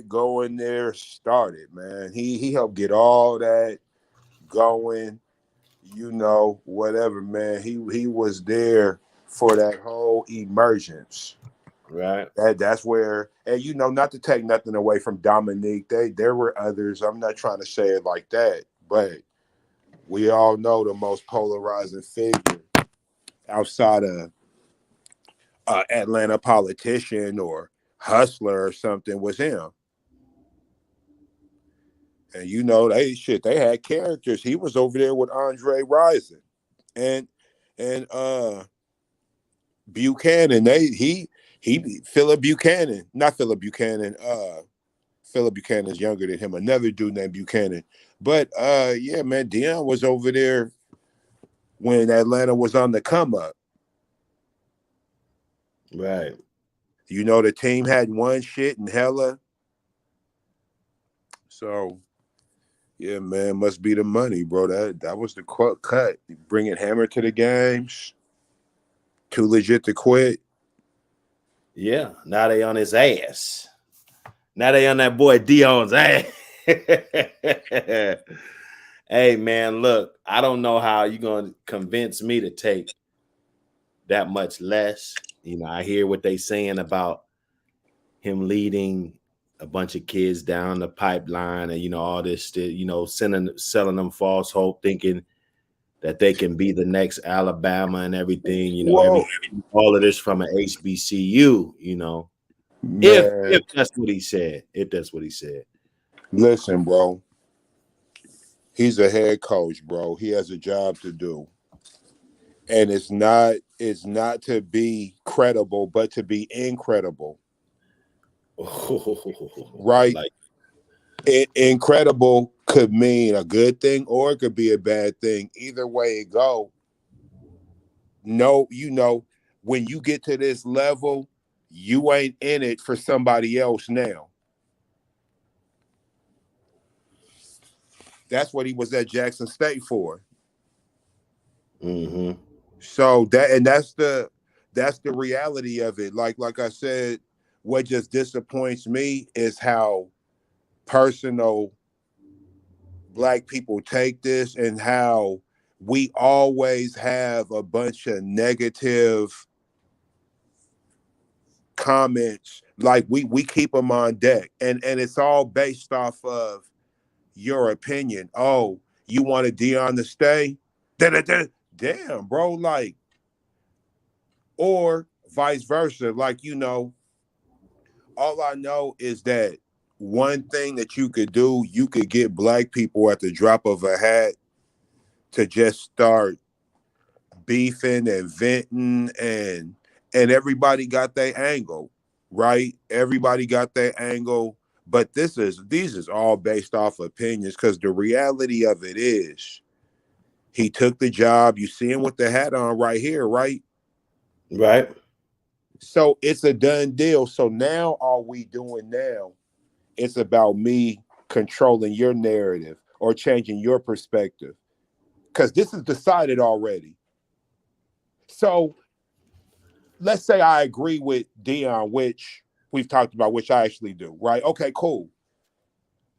going there started, man. He helped get all that going, whatever, man. He was there for that whole emergence. Right. That's where, and not to take nothing away from Dominique, there were others. I'm not trying to say it like that, but we all know the most polarizing figure outside of Atlanta politician or hustler or something was him. And they had characters. He was over there with Andre Rison and and Buchanan. He Philip Buchanan, not Philip Buchanan. Philip Buchanan's younger than him. Another dude named Buchanan. But yeah, man, Deion was over there when Atlanta was on the come up. Right. The team had won shit and hella. So yeah, man, must be the money, bro. That was the cut. Bringing Hammer to the games. Too legit to quit. Yeah. Now they on his ass. Now they on that boy Deion's ass. Hey man, look, I don't know how you're gonna convince me to take that much less. I hear what they saying about him leading a bunch of kids down the pipeline and all this, selling them false hope, thinking that they can be the next Alabama and everything, Whoa, all of this from an HBCU, if man. that's what he said. If that's what he said. Listen, bro. He's a head coach, bro. He has a job to do. And it's not to be credible, but to be incredible. Right? Like, Incredible could mean a good thing or it could be a bad thing. Either way it go. No, when you get to this level, you ain't in it for somebody else now. That's what he was at Jackson State for. mm-hmm. So that's the reality of it. Like I said, what just disappoints me is how personal Black people take this and how we always have a bunch of negative comments. Like we keep them on deck, and it's all based off of your opinion. Oh, you wanted Deion to stay? Da-da-da. Damn, bro. Like, or vice versa. Like, all I know is that one thing that you could do, you could get Black people at the drop of a hat to just start beefing and venting, and everybody got their angle, right? Everybody got their angle. But these is all based off opinions, because the reality of it is he took the job. You see him with the hat on right here, right? Right. So it's a done deal. So now all we doing now, it's about me controlling your narrative or changing your perspective. Because this is decided already. So let's say I agree with Deion, which we've talked about, which I actually do, right? Okay, cool.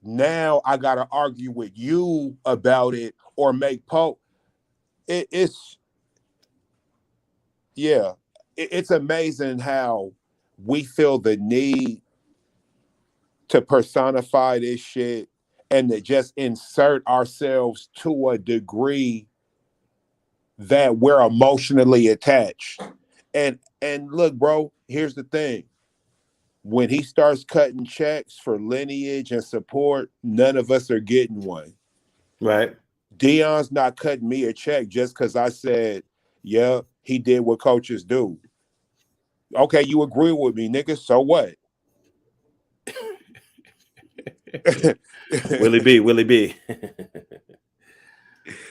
Now I gotta argue with you about it or make it's yeah. It's amazing how we feel the need to personify this shit and to just insert ourselves to a degree that we're emotionally attached. And look, bro, here's the thing. When he starts cutting checks for lineage and support, none of us are getting one. Right. Deion's not cutting me a check just because I said, yeah, he did what coaches do. Okay, you agree with me, nigga. So what? Willie B. Willie B.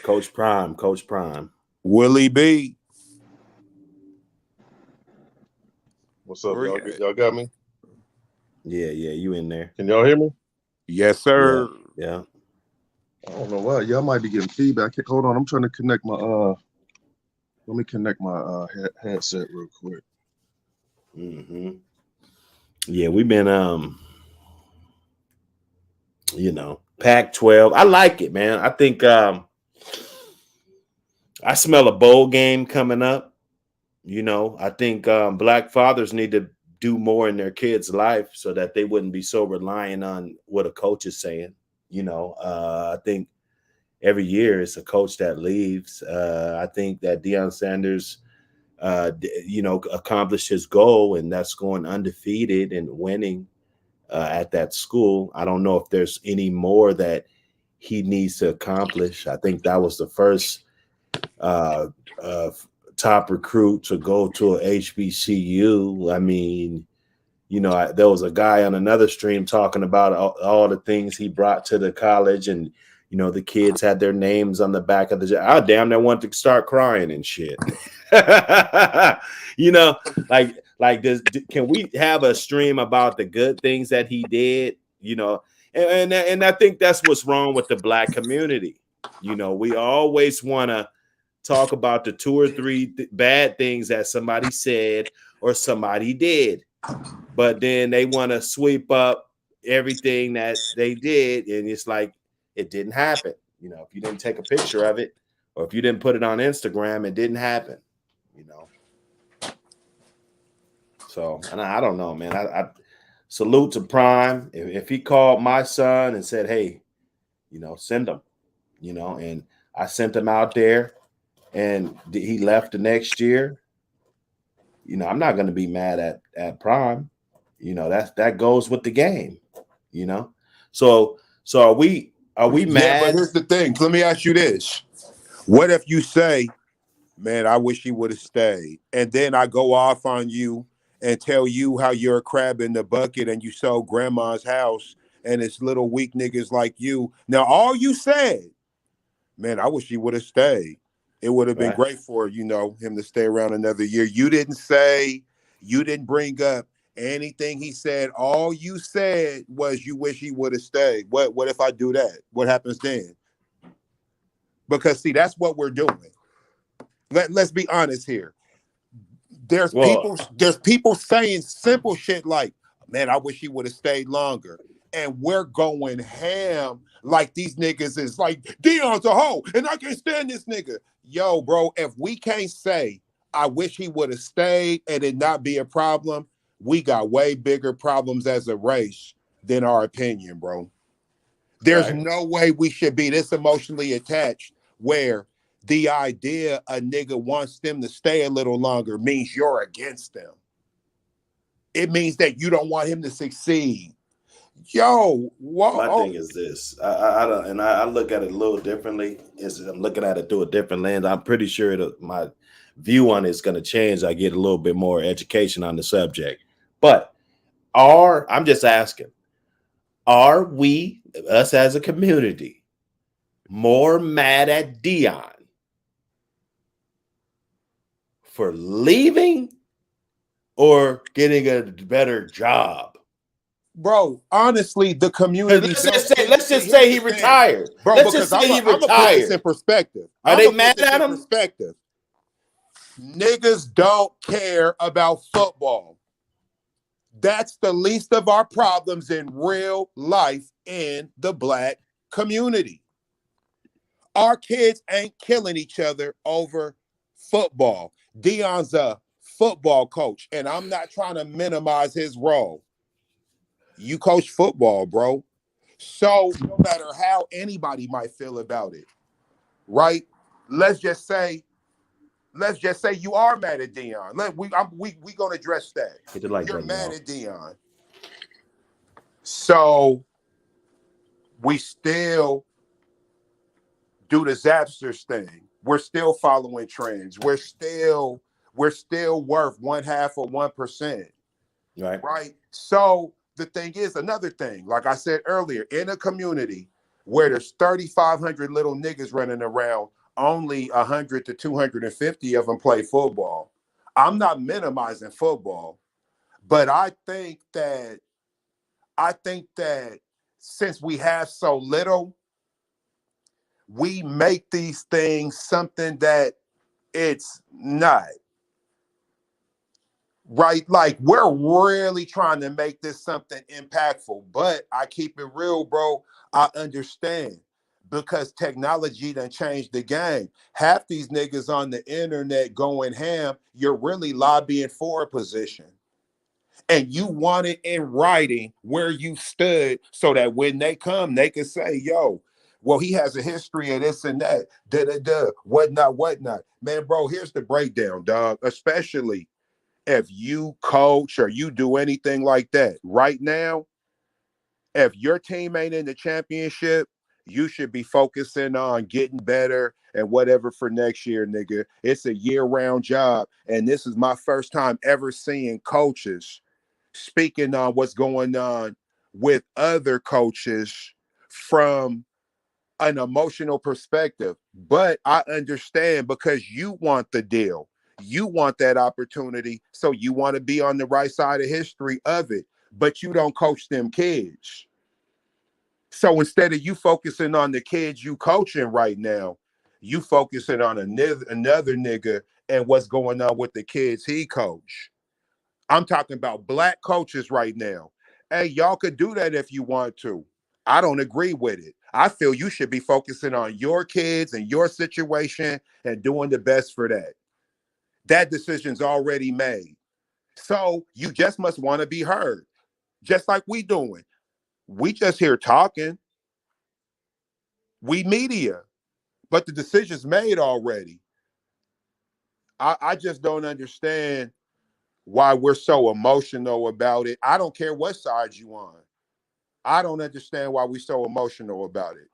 Coach Prime. Coach Prime. Willie B. What's up, y'all? Y'all got me? Yeah, you in there. Can y'all hear me? Yes, sir. Yeah. I don't know why. Y'all might be getting feedback. Hold on, I'm trying to connect my let me connect my headset real quick. Mm-hmm. Yeah, we've been Pac-12. I like it, man. I think I smell a bowl game coming up. I think black fathers need to do more in their kids' life so that they wouldn't be so reliant on what a coach is saying. I think every year it's a coach that leaves. I think that Deion Sanders, accomplished his goal, and that's going undefeated and winning at that school. I don't know if there's any more that he needs to accomplish. I think that was the first uh, uh, top recruit to go to a HBCU. I mean, there was a guy on another stream talking about all the things he brought to the college, and the kids had their names on the back of the. I damn near want to start crying and shit. you know, like this. Can we have a stream about the good things that he did? And I think that's what's wrong with the black community. We always want to talk about the two or three bad things that somebody said or somebody did, but then they want to sweep up everything that they did, and it's like it didn't happen. If you didn't take a picture of it or if you didn't put it on Instagram, it didn't happen. So, and I don't know, man. I salute to Prime. If he called my son and said, "Hey, send him," and I sent him out there, and he left the next year, I'm not going to be mad at Prime. That goes with the game. So are we Yeah, mad? but here's the thing. Let me ask you this. What if you say, man, I wish he would have stayed, and then I go off on you and tell you how you're a crab in the bucket and you sold grandma's house and it's little weak niggas like you. Now, all you said, man, I wish he would have stayed. It would have been Right. great for, him to stay around another year. You didn't bring up anything he said. All you said was you wish he would have stayed. What if I do that? What happens then? Because see, that's what we're doing. Let's be honest here. There's Well, people saying simple shit like, man, I wish he would have stayed longer. And we're going ham like these niggas is like, Deion's a hoe, and I can't stand this nigga. Yo, bro, if we can't say, I wish he would have stayed and it not be a problem, we got way bigger problems as a race than our opinion, bro. There's right. no way we should be this emotionally attached where the idea a nigga wants them to stay a little longer means you're against them. It means that you don't want him to succeed. Yo, My whoa. thing is this. I don't, and I look at it a little differently. I'm looking at it through a different lens. I'm pretty sure that my view on it is going to change. I get a little bit more education on the subject. But I'm just asking, are we, us as a community, more mad at Deion for leaving or getting a better job? Bro, honestly, the community. Let's just say he retired. Bro, Let's just because say he I'm gonna put this in retired. perspective. Are they mad at him? Niggas don't care about football. That's the least of our problems in real life in the black community. Our kids ain't killing each other over football. Deion's a football coach, and I'm not trying to minimize his role. You coach football, bro. So no matter how anybody might feel about it, right? Let's just say you are mad at Deion. We gonna address that. You're mad at Deion. So we still do the Zapsters thing. We're still following trends. We're still worth 0.5%. Right. So the thing is, another thing, like I said earlier, in a community where there's 3,500 little niggas running around, only 100 to 250 of them play football. I'm not minimizing football, but I think that since we have so little, we make these things something that it's not. right? Like we're really trying to make this something impactful, but I keep it real, bro. I understand because technology done changed the game. Half these niggas on the internet going ham, you're really lobbying for a position. And you want it in writing where you stood so that when they come, they can say, yo, well, he has a history of this and that, da da da, whatnot, whatnot. Man, bro, here's the breakdown, dog. Especially if you coach or you do anything like that right now, if your team ain't in the championship, you should be focusing on getting better and whatever for next year, nigga. It's a year-round job. And this is my first time ever seeing coaches speaking on what's going on with other coaches from an emotional perspective. But I understand because you want the deal. You want that opportunity. So you want to be on the right side of history of it. But you don't coach them kids. So instead of you focusing on the kids you coaching right now, you focusing on another nigga and what's going on with the kids he coach. I'm talking about black coaches right now. Hey, y'all could do that if you want to. I don't agree with it. I feel you should be focusing on your kids and your situation and doing the best for that. That decision's already made. So you just must want to be heard, just like we doing. We just here talking. We media, but the decision's made already. I just don't understand why we're so emotional about it. I don't care what side you on. I don't understand why we so emotional about it.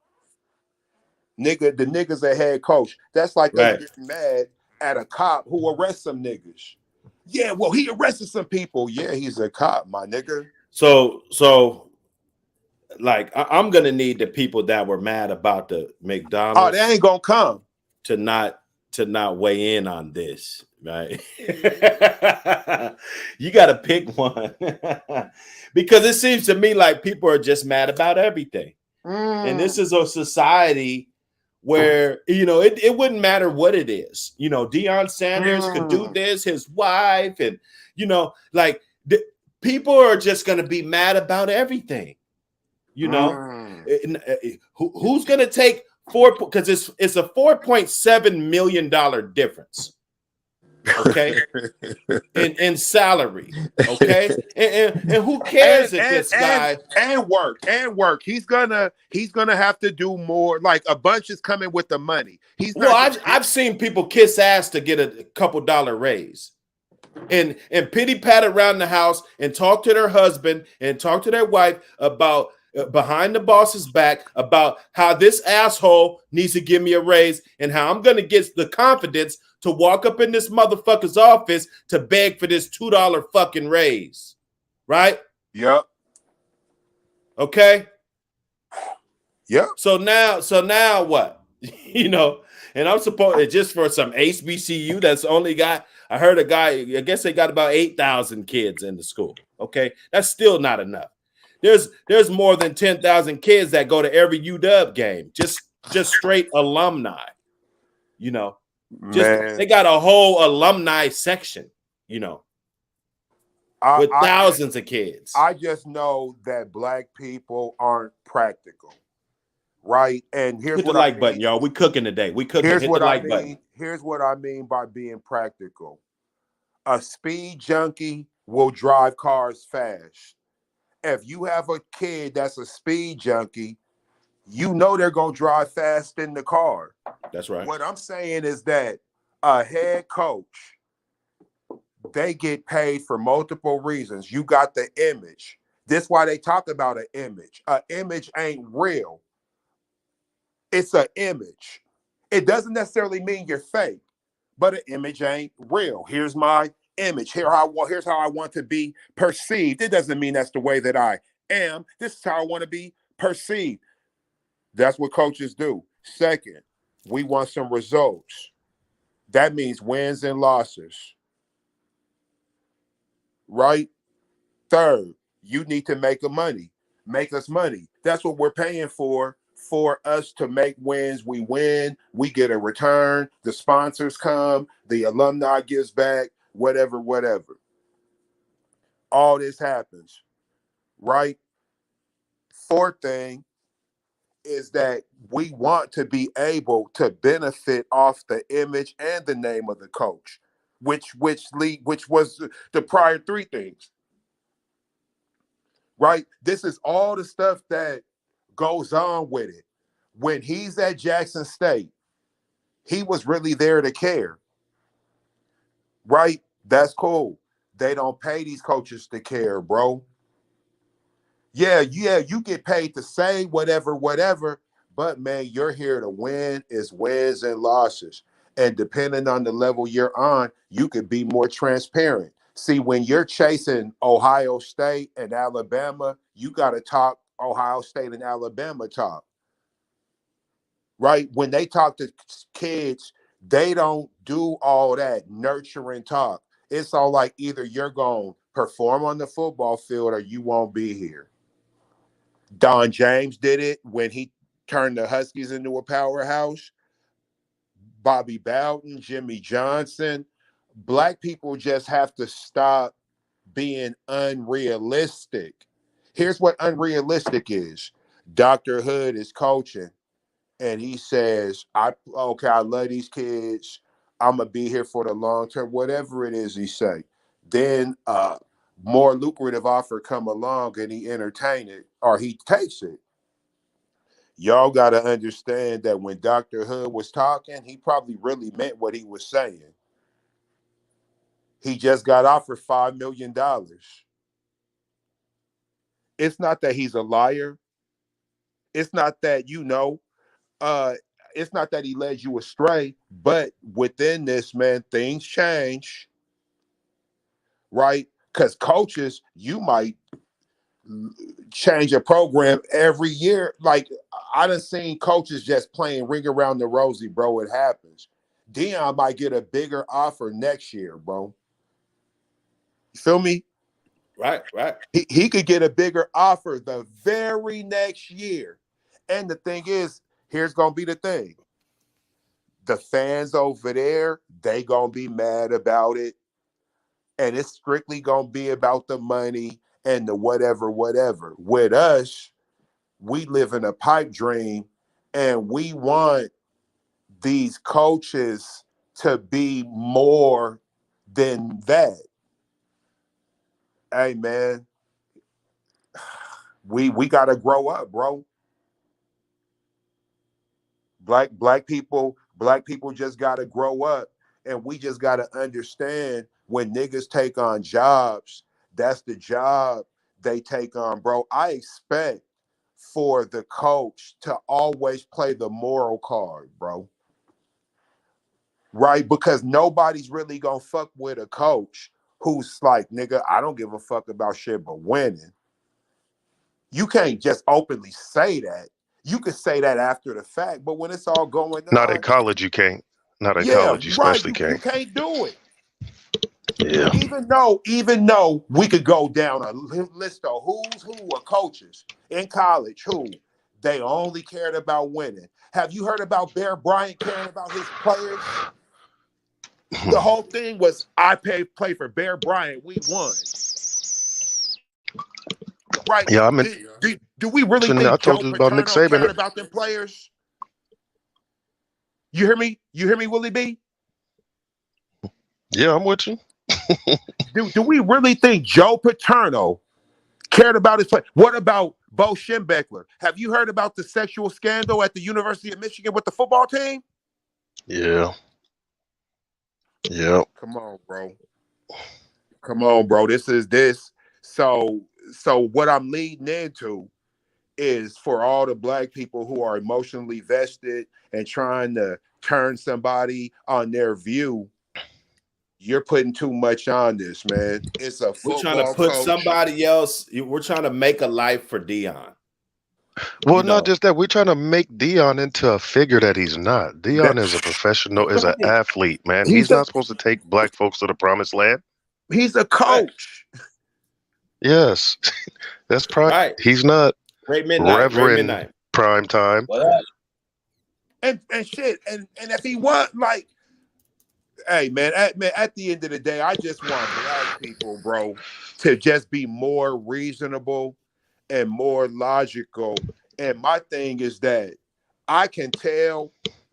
Nigga, the niggas a head coach. That's like us Right. getting mad at a cop who arrests some niggas. Yeah, well, he arrested some people. Yeah, he's a cop, my nigga. So like I'm gonna need the people that were mad about the Oh, they McDonald's ain't gonna come. to not weigh in on this, right? You got to pick one because it seems to me like people are just mad about everything. And this Mm, is a society where, it wouldn't matter what it is. Deion Sanders could do mm, this, his wife, and, like people are just going to be mad about everything. mm. Who's going to take because it's a $4.7 million difference, okay, in salary, okay, and who and cares if and this and guy? and work. He's gonna have to do more. Like a bunch is coming with the money. He's Well, not I've just I've seen people kiss ass to get a couple dollar raise. And pity pat around the house and talk to their husband and talk to their wife about behind the boss's back about how this asshole needs to give me a raise and how I'm going to get the confidence to walk up in this motherfucker's office to beg for this $2 fucking raise. Right? Yep. Okay? Yep. So now what? And I'm supposed just for some HBCU that's only got, I heard a guy, I guess they got about 8,000 kids in the school. Okay. That's still not enough. There's more than 10,000 kids that go to every UW game, just straight alumni, you know, just Man, they got a whole alumni section, I, with I just thousands of kids. I just know that black people aren't practical, right? And here's Hit the what I like button, mean. y'all. We cooking today. We cooking. Here's Hit the what I like button. mean. Here's what I mean by being practical. A speed junkie will drive cars fast. If you have a kid that's a speed junkie, you know they're gonna drive fast in the car. That's right. What I'm saying is that a head coach, they get paid for multiple reasons. You got the image. This why they talk about an image. An image ain't real. It's an image. It doesn't necessarily mean you're fake, but an image ain't real. Here's my image. Here's how I want to be perceived. It doesn't mean that's the way that I am. This is how I want to be perceived. That's what coaches do. Second, we want some results. That means wins and losses, right? Third, you need to make money. Make us money. That's what we're paying for us to make wins. We win, we get a return. The sponsors come, the alumni gives back, whatever, whatever. all this happens, right? Fourth thing is that we want to be able to benefit off the image and the name of the coach, which was the prior three things, right? This is all the stuff that goes on with it. When he's at Jackson State, he was really there to care, right? That's cool. They don't pay these coaches to care, bro. Yeah, you get paid to say whatever, but man, you're here to win. It's wins and losses. And depending on the level you're on, you could be more transparent. See, when you're chasing Ohio State and Alabama, you got to talk Ohio State and Alabama talk, right? When they talk to kids, they don't do all that nurturing talk. It's all like either you're going to perform on the football field or you won't be here. Don James did it when he turned the Huskies into a powerhouse. Bobby Bowden, Jimmy Johnson. Black people just have to stop being unrealistic. Here's what unrealistic is. Dr. Hood is coaching and he says, I love these kids. I'm gonna be here for the long term, whatever it is he say. Then more lucrative offer come along and he entertain it or he takes it. Y'all got to understand that when Dr. Hood was talking, he probably really meant what he was saying. He just got offered $5 million. It's not that he's a liar. It's not that, it's not that he led you astray, but within this, man, things change, right? Because coaches, you might change a program every year. Like I done seen coaches just playing ring around the rosy, bro. It happens. Deion might get a bigger offer next year, bro. You feel me? Right. He could get a bigger offer the very next year. And the thing is, here's gonna be the thing. The fans over there, they gonna be mad about it. And it's strictly gonna be about the money and the whatever. With us, we live in a pipe dream and we want these coaches to be more than that. Hey man, we gotta grow up, bro. Black people just gotta grow up and we just gotta understand when niggas take on jobs, that's the job they take on, bro. I expect for the coach to always play the moral card, bro. Right? Because nobody's really gonna fuck with a coach who's like, nigga, I don't give a fuck about shit but winning. You can't just openly say that. You could say that after the fact, but when it's all going Not in on, college, you can't. Not in yeah, college, you right. especially You can't. can't do it. Yeah. Even though we could go down a list of who's who of coaches in college who they only cared about winning. Have you heard about Bear Bryant caring about his players? The whole thing was play for Bear Bryant. We won. Right. Yeah, Do we really I think told Joe you about Nick Paterno Saban. cared about them players? You hear me? You hear me, Willie B? Yeah, I'm with you. Do we really think Joe Paterno cared about his play? What about Bo Schembechler? Have you heard about the sexual scandal at the University of Michigan with the football team? Yeah. Yeah. Come on, bro. Come on, bro. This is this. So what I'm leading into is for all the black people who are emotionally vested and trying to turn somebody on their view. You're putting too much on this, man. It's a We're trying to football put coach. somebody else. We're trying to make a life for Deion. Well, not just that. We're trying to make Deion into a figure that he's not. Deion is a professional, is an Right. athlete, man. He's He's not supposed to take black folks to the promised land. He's a coach. Yes. That's prime. Right. He's not Great midnight. Reverend prime time. And shit. And if he was like, hey man, at the end of the day, I just want black people, bro, to just be more reasonable and more logical. And my thing is that I can tell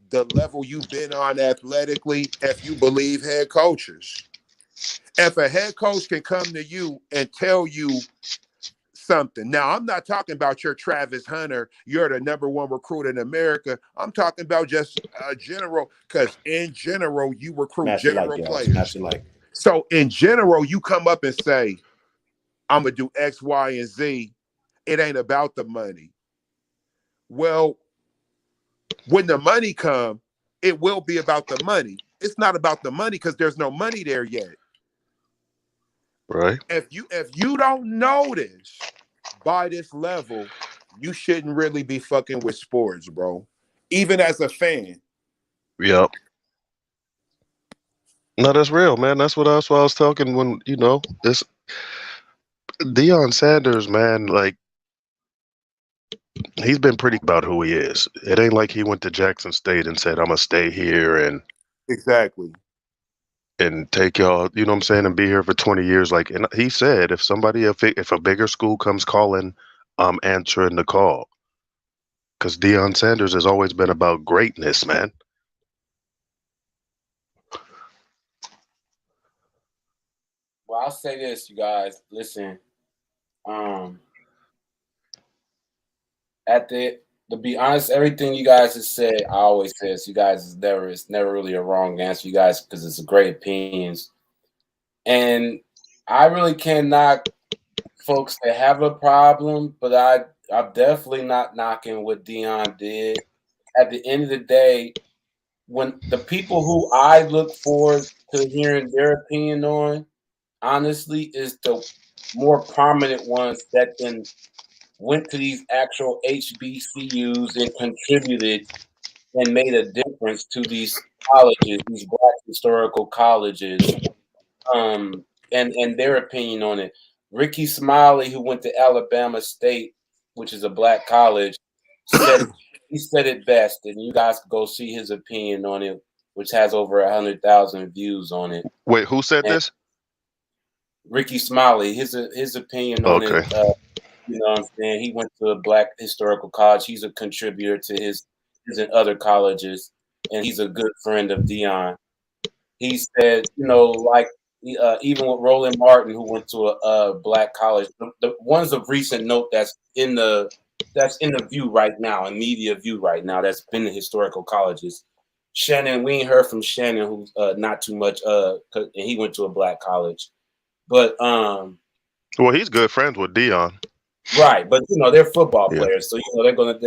the level you've been on athletically if you believe head coaches. If a head coach can come to you and tell you something. Now, I'm not talking about your Travis Hunter, you're the number one recruit in America. I'm talking about just general, because in general, you recruit Smash your like, general y'all. Smash players. your like. So in general, you come up and say, I'm going to do X, Y, and Z. It ain't about the money. Well, when the money come, it will be about the money. It's not about the money because there's no money there yet. Right. If you don't notice by this level, you shouldn't really be fucking with sports, bro. Even as a fan. Yep. No, that's real, man. That's what I was talking when, this Deion Sanders, man, like he's been pretty about who he is. It ain't like he went to Jackson State and said, I'm gonna stay here Exactly. and take y'all, you know what I'm saying, and be here for 20 years. Like, and he said, if a bigger school comes calling, I'm answering the call. Because Deion Sanders has always been about greatness, man. Well, I'll say this, you guys. Listen, to be honest, everything you guys have said, I always say this. You guys it's never really a wrong answer, you guys, because it's great opinions. And I really can't knock folks that have a problem, but I'm definitely not knocking what Deion did. At the end of the day, when the people who I look forward to hearing their opinion on, honestly, is the more prominent ones that then went to these actual HBCUs and contributed and made a difference to these colleges, these Black historical colleges, and their opinion on it. Ricky Smiley, who went to Alabama State, which is a Black college, he said it best, and you guys can go see his opinion on it, which has over 100,000 views on it. Wait, who said And this? Ricky Smiley, his opinion on Okay. it. You know what I'm saying? He went to a Black historical college. He's a contributor to his and other colleges, and he's a good friend of Deion. He said, like even with Roland Martin, who went to a Black college, the one's of recent note that's in the view right now, in media view right now, that's been in historical colleges. Shannon, we ain't heard from Shannon, who's not too much, and he went to a Black college. But well, he's good friends with Deion. Right, but they're football Yeah. players, so they're gonna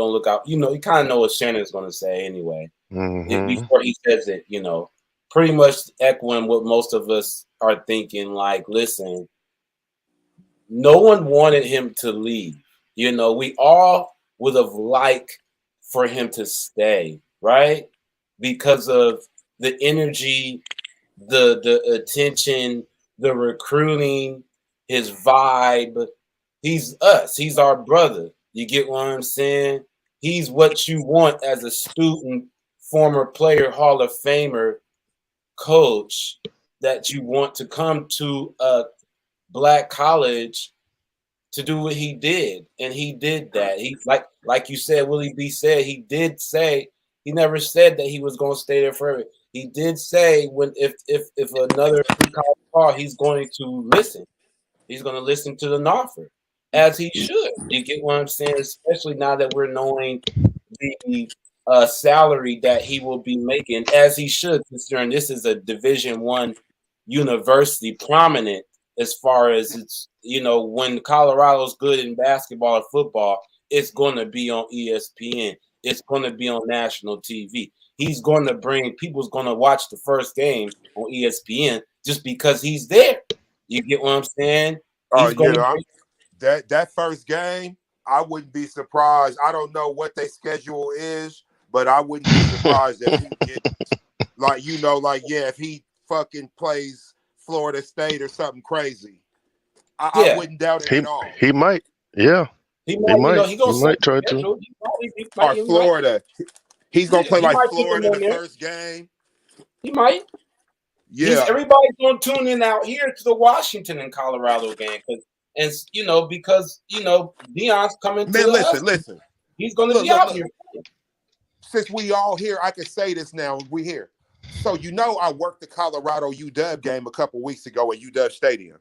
look out. You kind of know what Shannon's gonna say anyway. Before he says it, pretty much echoing what most of us are thinking. Like, listen, no one wanted him to leave. We all would have liked for him to stay, right? Because of the energy, the attention, the recruiting, his vibe. He's us. He's our brother. You get what I'm saying? He's what you want as a student, former player, Hall of Famer, coach, that you want to come to a Black college to do what he did. And he did that. He like you said, Willie B said, he did say, he never said that he was going to stay there forever. He did say if another free college call, he's going to listen. He's going to listen to the offer, as he should. You get what I'm saying? Especially now that we're knowing the salary that he will be making, as he should, considering this is a Division I university, prominent as far as it's, when Colorado's good in basketball or football, it's going to be on ESPN. It's going to be on national TV. He's going to people's going to watch the first game on ESPN just because he's there. You get what I'm saying? That first game, I wouldn't be surprised. I don't know what their schedule is, but I wouldn't be surprised if he gets if he fucking plays Florida State or something crazy. I wouldn't doubt it at all. He might, yeah. He might. He might try to. Or Florida. He's gonna play like Florida the first game. He might. Yeah, everybody's going to tune in out here to the Washington and Colorado game because Deion's coming to man. us. Listen. He's going to Look, be look, out look. here. Since we all here, I can say this now. We here. So I worked the Colorado UW game a couple weeks ago at UW Stadium.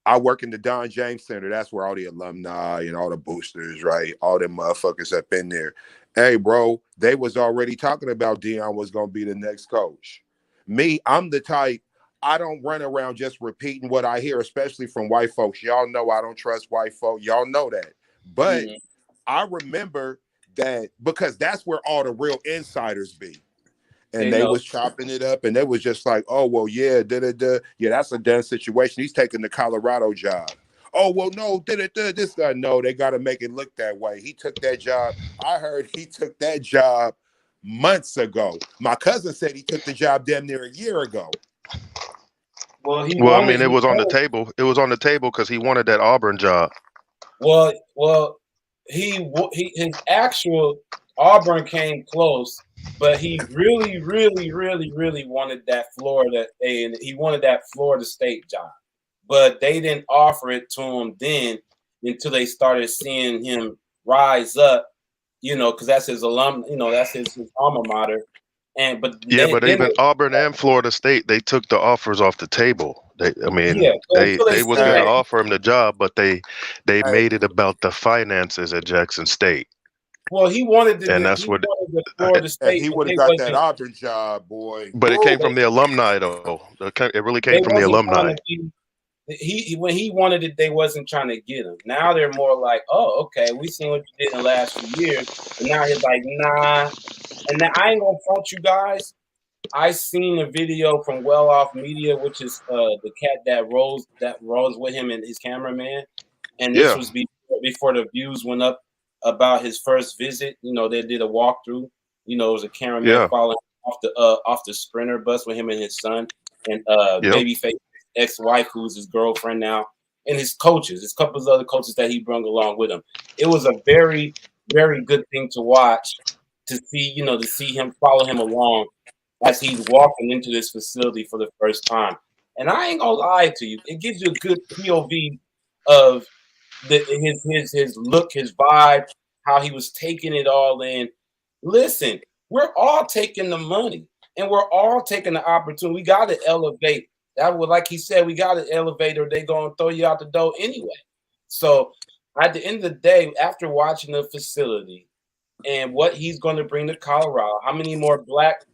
I work in the Don James Center. That's where all the alumni and all the boosters, right? All them motherfuckers up in there. Hey, bro, they was already talking about Deion was going to be the next coach. Me, I'm the type, I don't run around just repeating what I hear, especially from white folks. Y'all know I don't trust white folk. Y'all know that. But I remember that because that's where all the real insiders be. And they was chopping it up, and they was just like, "Oh well, yeah, yeah, that's a done situation. He's taking the Colorado job. Oh well, no, this guy, no, they got to make it look that way. He took that job. I heard he took that job months ago. My cousin said he took the job damn near a year ago. Well, I mean, it was on the table. It was on the table because he wanted that Auburn job. Well, his actual Auburn came close. But he really, really, really, really wanted that Florida, and he wanted that Florida State job. But they didn't offer it to him then until they started seeing him rise up, because that's his that's his alma mater. But even Auburn and Florida State, they took the offers off the table. They was going to offer him the job, but they made it about the finances at Jackson State. Well, he wanted the Florida State. He would have got that Auburn job, boy. But it came from the alumni, though. It really came from the alumni. When he wanted it, they wasn't trying to get him. Now they're more like, oh, okay, we seen what you did in the last few years. And now he's like, nah. And now I ain't gonna fault you guys. I seen a video from Well Off Media, which is the cat that rolls with him and his cameraman. And this was before the views went up about his first visit. They did a walkthrough. It was a cameraman following off the Sprinter bus with him and his son and Babyface ex-wife, who's his girlfriend now, and his coaches, his couple of other coaches that he brought along with him. It was a very, very good thing to watch, to see him, follow him along as he's walking into this facility for the first time. And I ain't gonna lie to you, it gives you a good POV of his look, his vibe, how he was taking it all in. Listen, we're all taking the money and we're all taking the opportunity. We got to elevate. That would, like he said, we got to elevate or they're going to throw you out the door anyway. So at the end of the day, after watching the facility and what he's going to bring to Colorado, how many more black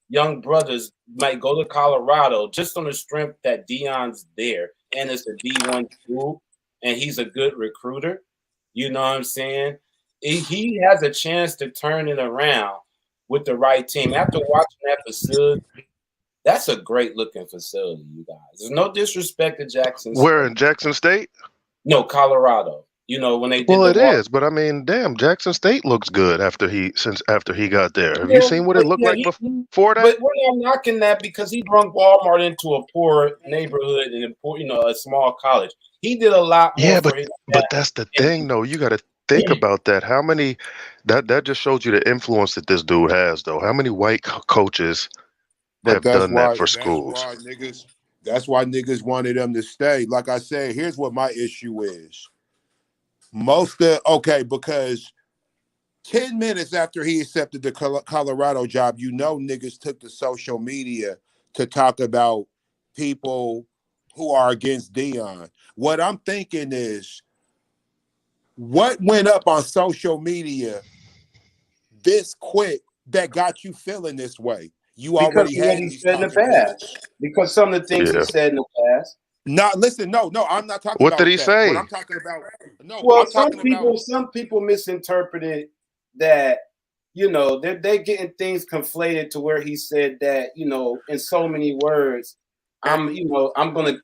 young brothers might go to Colorado just on the strength that Deion's there and it's a D1 school and he's a good recruiter. You know what I'm saying? He has a chance to turn it around with the right team. After watching that facility, that's a great looking facility, you guys. There's no disrespect to Jackson State. Where in Jackson State? No, Colorado. When they did it is, but I mean, damn, Jackson State looks good after he got there. Have you seen what it looked like before that? But we're not knocking that because he brought Walmart into a poor neighborhood and a small college. He did a lot more for his but that's the thing, though. You got to think about that. How many that just shows you the influence that this dude has, though. How many white coaches have done that for schools? That's why niggas wanted them to stay. Like I said, here's what my issue is. Because 10 minutes after he accepted the Colorado job, niggas took to social media to talk about people who are against Deion. What I'm thinking is, what went up on social media this quick that got you feeling this way? You already had he said in the past. Because some of the things he said in the past. No, listen, no, I'm not talking what about did he that. say? What I'm talking about. No, well, some people misinterpreted that, they're getting things conflated to where he said that, in so many words, I'm gonna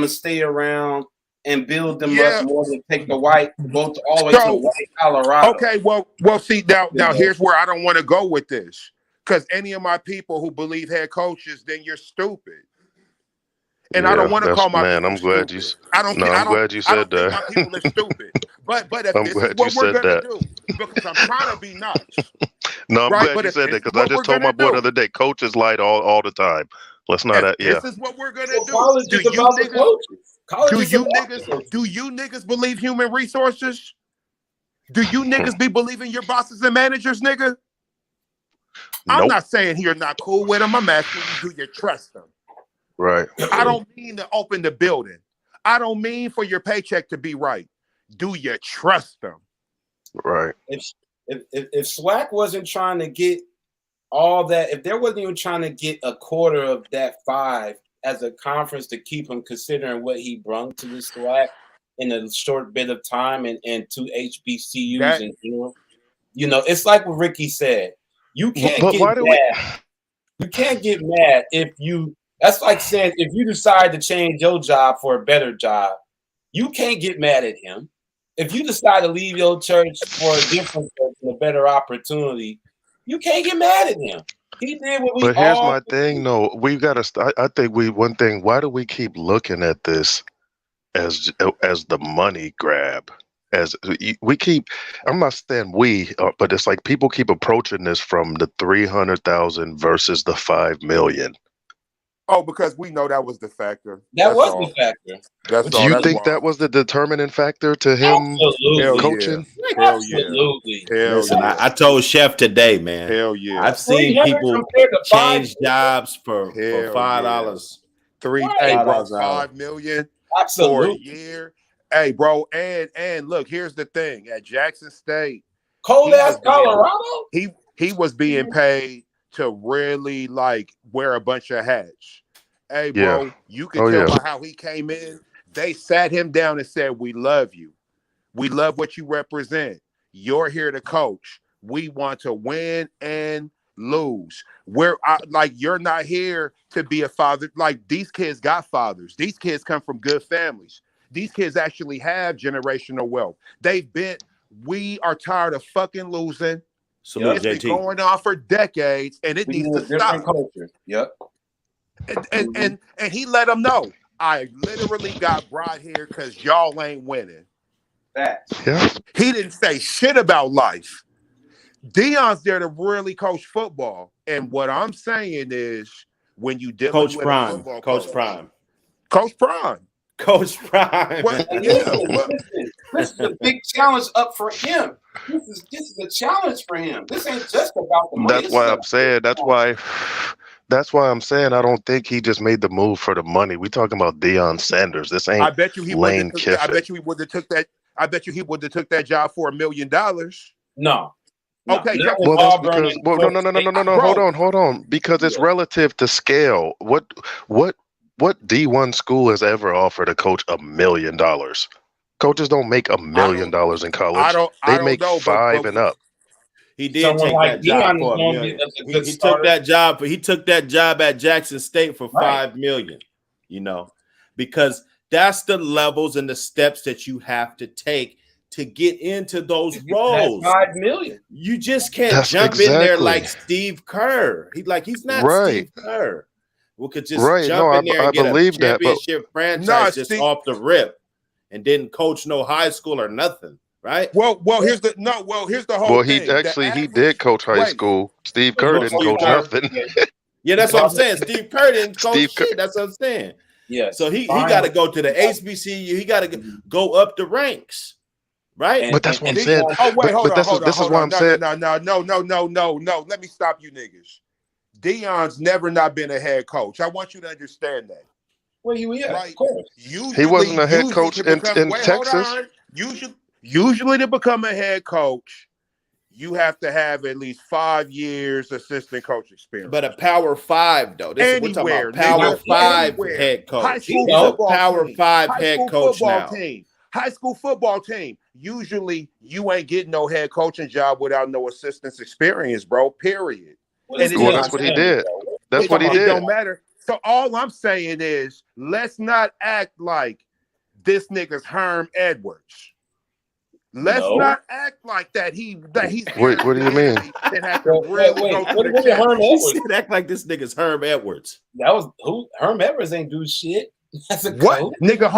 stay around and build them up more than take the white, go all the way to white Colorado. Okay, well, see, now here's where I don't want to go with this. Because any of my people who believe head coaches, then you're stupid. And I don't want to call my people I'm glad stupid. I'm glad you said that. My people are stupid. But if this is what we're gonna do, because I'm trying to be nice. No, I'm glad you said that because I just told my boy the other day, coaches lie all the time. Let's not. This is what we're gonna do. College is about the coaches. Do you niggas believe human resources? Do you niggas be believing your bosses and managers, nigga? I'm not saying you're not cool with them. I'm asking you, do you trust them? Right. I don't mean to open the building. I don't mean for your paycheck to be right. Do you trust them? Right. If SWAC wasn't trying to get all that, if there wasn't even trying to get a quarter of that 5 as a conference to keep him, considering what he brung to the SWAC in a short bit of time and to HBCUs in general, you know, it's like what Ricky said. You can't get mad. You can't get mad if you. That's like saying if you decide to change your job for a better job, you can't get mad at him. If you decide to leave your church for a different church and a better opportunity, you can't get mad at him. He did what we. But here's my thing, though. We got to. I think one thing. Why do we keep looking at this as the money grab? As we keep, I'm not saying but it's like people keep approaching this from the 300,000 versus the 5 million. Oh, because we know that was the factor. That was the factor. Do you think that was the determining factor to him coaching? Hell Absolutely. Yeah. Listen, I told Chef today, man. Hell yeah. I've seen people change jobs for $5. $5 million for a year. Hey, bro, and look, here's the thing. At Jackson State, cold ass Colorado, he was being paid to really like wear a bunch of hats. Hey, bro, you can tell by how he came in. They sat him down and said, "We love you. We love what you represent. You're here to coach. We want to win and lose. You're not here to be a father. Like, these kids got fathers. These kids come from good families. These kids actually have generational wealth. We are tired of fucking losing. It's been going on for decades, and it needs to stop." Culture. Yep. And he let them know, I literally got brought here because y'all ain't winning. He didn't say shit about life. Deion's there to really coach football. And what I'm saying is, when you deal with Coach Prime. This is a big challenge up for him. This is a challenge for him. This ain't just about the money. That's why I'm saying. That's why I'm saying I don't think he just made the move for the money. We talking about Deion Sanders. This ain't. I bet you he would have took that. I bet you he would have took that job for $1 million. No. Okay. No. Hold on. Because it's relative to scale. What D1 school has ever offered a coach $1 million? Coaches don't make $1 million in college. They make 5 and up. He did take that job for $1 million. He took that job. He took that job at Jackson State for $5 million. You know, because that's the levels and the steps that you have to take to get into those roles. $5 million. You just can't jump in there like Steve Kerr. He's not Steve Kerr. We could just jump in there and get a championship franchise just off the rip, and didn't coach no high school or nothing. Right. Well, here's the whole thing. He did coach high school. Steve Kerr didn't coach nothing. Yeah, that's what I'm saying. Steve Kerr didn't coach shit. That's what I'm saying. Yeah. So he got to go to the HBCU. He got to go up the ranks. Right. But that's what I'm saying. Oh wait, hold on. This is what I'm saying. No. Let me stop you niggas. Deion's never not been a head coach. I want you to understand that. Well, he was, right? Of course. He wasn't a head coach in Texas. Usually to become a head coach, you have to have at least 5 years assistant coach experience. But a Power 5 though. We're talking about Power 5 head coach. High school football Power 5 head coach now. High school football team. Usually you ain't getting no head coaching job without no assistance experience, bro. Period. That's what he did. That's what he did. It don't matter. So all I'm saying is, let's not act like this nigga's Herm Edwards. Let's not act like that. He's what do you mean? What did Herm Edwards act like this nigga's Herm Edwards? That was who? Herm Edwards ain't do shit. That's a what coach. Nigga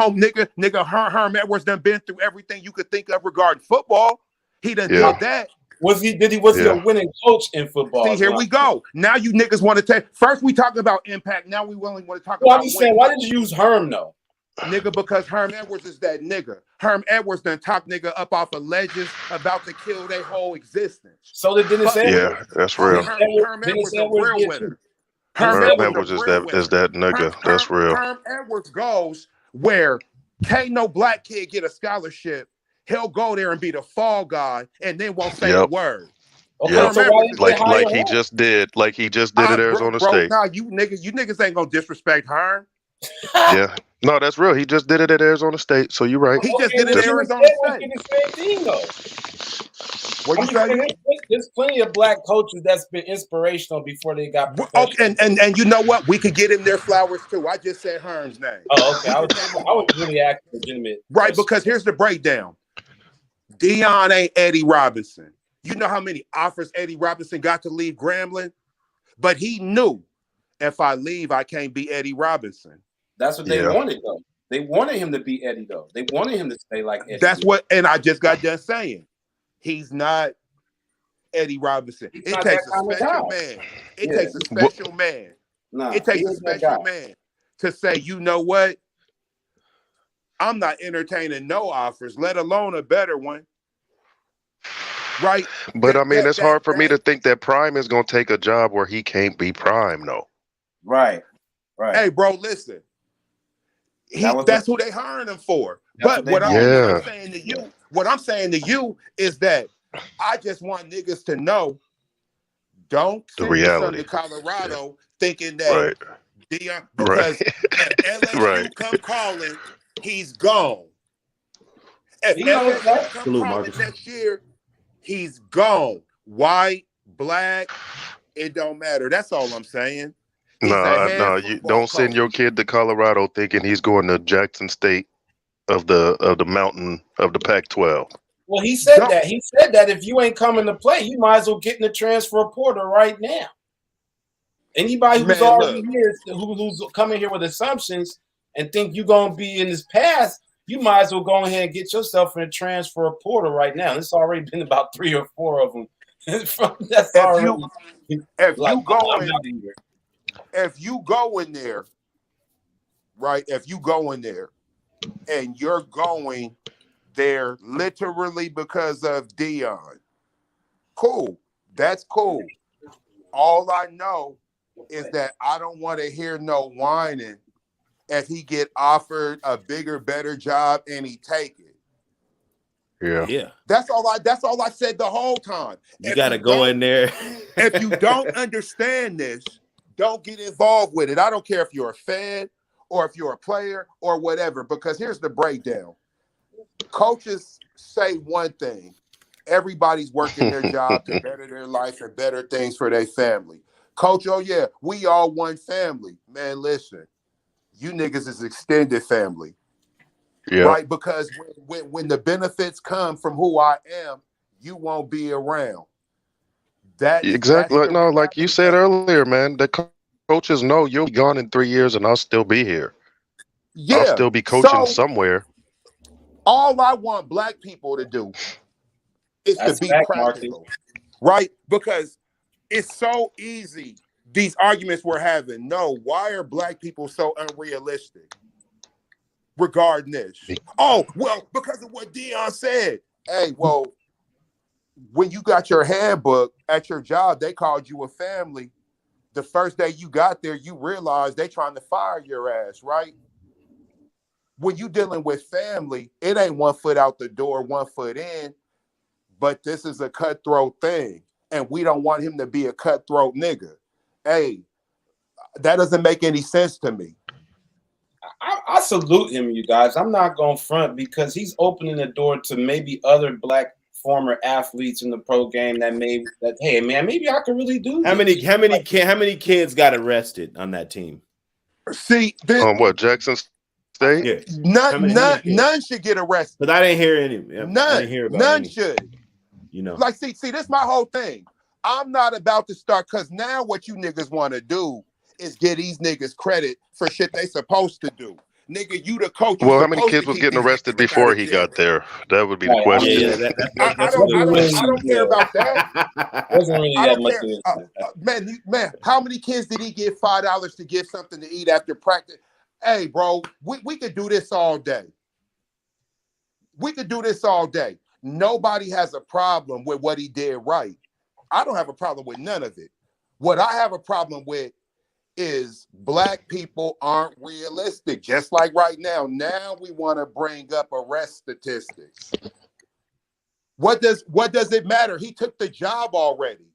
Herm Edwards done been through everything you could think of regarding football. He done did that. Was he a winning coach in football? See, here we go. Now you niggas want to take. First we talking about impact. Now we willing want to talk Well, about. I'm just saying, why did you use Herm though? Nigga, because Herm Edwards is that nigga. Herm Edwards done talk nigga up off of ledges about to kill their whole existence. So did Dennis Edwards. Yeah, that's real. Herm Edwards is a real winner. Herm Edwards is that nigga. That's real. Herm Edwards goes where can't no black kid get a scholarship. He'll go there and be the fall guy and then won't say a word. Okay, yep. so like he just did at Arizona State. Nah, you niggas ain't gonna disrespect Herm. Yeah. No, that's real. He just did it at Arizona State, so you're right. He just did it at Arizona State. The same thing, though. What you saying? There's plenty of black coaches that's been inspirational before they got professional. Okay, and you know what? We could get him their flowers too. I just said Herm's name. Oh, okay. I was really asking legitimate. Right, because here's the breakdown. Deion ain't Eddie Robinson. You know how many offers Eddie Robinson got to leave Grambling? But he knew if I leave, I can't be Eddie Robinson. That's what they wanted, though. They wanted him to be Eddie, though. They wanted him to stay like Eddie. That's what, and I just got done saying. He's not Eddie Robinson. It takes a special man. It takes a special man. It takes a special man to say, you know what? I'm not entertaining no offers, let alone a better one. Right? But I mean, it's hard for me to think that Prime is going to take a job where he can't be Prime, though. Right. Hey, bro, listen. That's who they hiring him for. But what I'm saying to you is that I just want niggas to know, don't send your son to Colorado thinking that Deion, because if LSU come calling, he's gone. If LSU come calling next year, he's gone. White, black, it don't matter. That's all I'm saying. No, you don't send your kid to Colorado thinking he's going to Jackson State of the mountain of the Pac-12. Well, he said that. He said that if you ain't coming to play, you might as well get in the transfer portal right now. Anybody who's already here, who's coming here with assumptions and think you're going to be in this path, you might as well go ahead and get yourself in a transfer portal right now. It's already been about 3 or 4 of them. If you go in there, right? If you go in there and you're going there literally because of Deion, cool. That's cool. All I know is that I don't want to hear no whining if he get offered a bigger, better job and he take it. Yeah. That's all I said the whole time. You got to go in there. If you don't understand this, don't get involved with it. I don't care if you're a fan or if you're a player or whatever, because here's the breakdown. Coaches say one thing. Everybody's working their job to better their life and better things for their family. Coach, oh yeah, we all one family. Man, listen, you niggas is extended family. Yeah. Right? Because when the benefits come from who I am, you won't be around. Exactly. No, like you said earlier, man, the coaches know you'll be gone in 3 years and I'll still be here. Yeah. I'll still be coaching somewhere. All I want black people to do is to be practical, right? Because it's so easy. These arguments we're having. No, why are black people so unrealistic regarding this? Oh, well, because of what Deion said. Hey, well, when you got your handbook at your job, they called you a family. The first day you got there, you realized they trying to fire your ass, right? When you dealing with family, it ain't 1 foot out the door, 1 foot in, but this is a cutthroat thing. And we don't want him to be a cutthroat nigga. Hey, that doesn't make any sense to me. I salute him, you guys. I'm not going to front because he's opening the door to maybe other black former athletes in the pro game hey man, maybe I could really do this. How many kids got arrested on that team? See, what, Jackson State? Yeah. None should get arrested. But I didn't hear any. None should. You know, like see, this is my whole thing. I'm not about to start because now what you niggas want to do is get these niggas credit for shit they supposed to do. Nigga, you the coach. You Well, how many supposed kids to was keep getting these arrested niggas out before of he jail. got there? That would be the Right, question. Yeah, I don't care about that. Wasn't really I that don't much care. of Man, how many kids did he get $5 to get something to eat after practice? Hey, bro, we could do this all day. We could do this all day. Nobody has a problem with what he did right. I don't have a problem with none of it. What I have a problem with is black people aren't realistic. Just like right now. Now we want to bring up arrest statistics. What does it matter? He took the job already.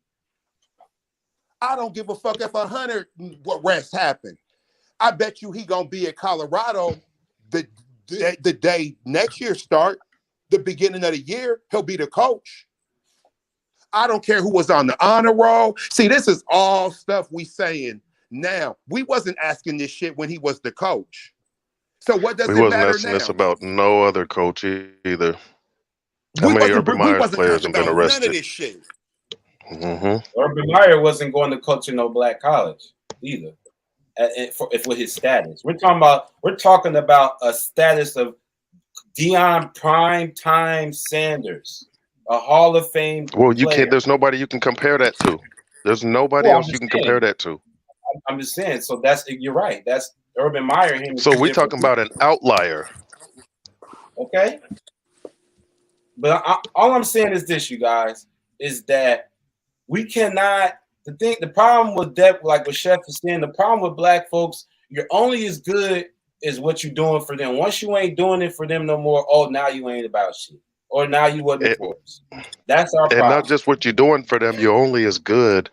I don't give a fuck if 100 arrests happen. I bet you he gonna be in Colorado the day next year start, the beginning of the year, he'll be the coach. I don't care who was on the honor roll. See, this is all stuff we saying now. We wasn't asking this shit when he was the coach. So what does We it wasn't matter asking this now? about no other coach either. How We many wasn't Urban we Myers wasn't players talking have been about none of arrested? this shit. Urban Meyer wasn't going to coach in no black college either. With his status, we're talking about a status of Deion Primetime Sanders, a Hall of Fame Well, you player. can't. There's nobody you can compare that to. There's nobody else you can compare that to. I'm just saying. So you're right. That's Urban Meyer. Him. So we're talking about an outlier. Okay. But all I'm saying is this, you guys, is that we cannot. The problem with that, like what Chef is saying, the problem with black folks, you're only as good as what you're doing for them. Once you ain't doing it for them no more, oh, now you ain't about shit, or now you wasn't the force. That's our problem. And not just what you're doing for them, you're only as good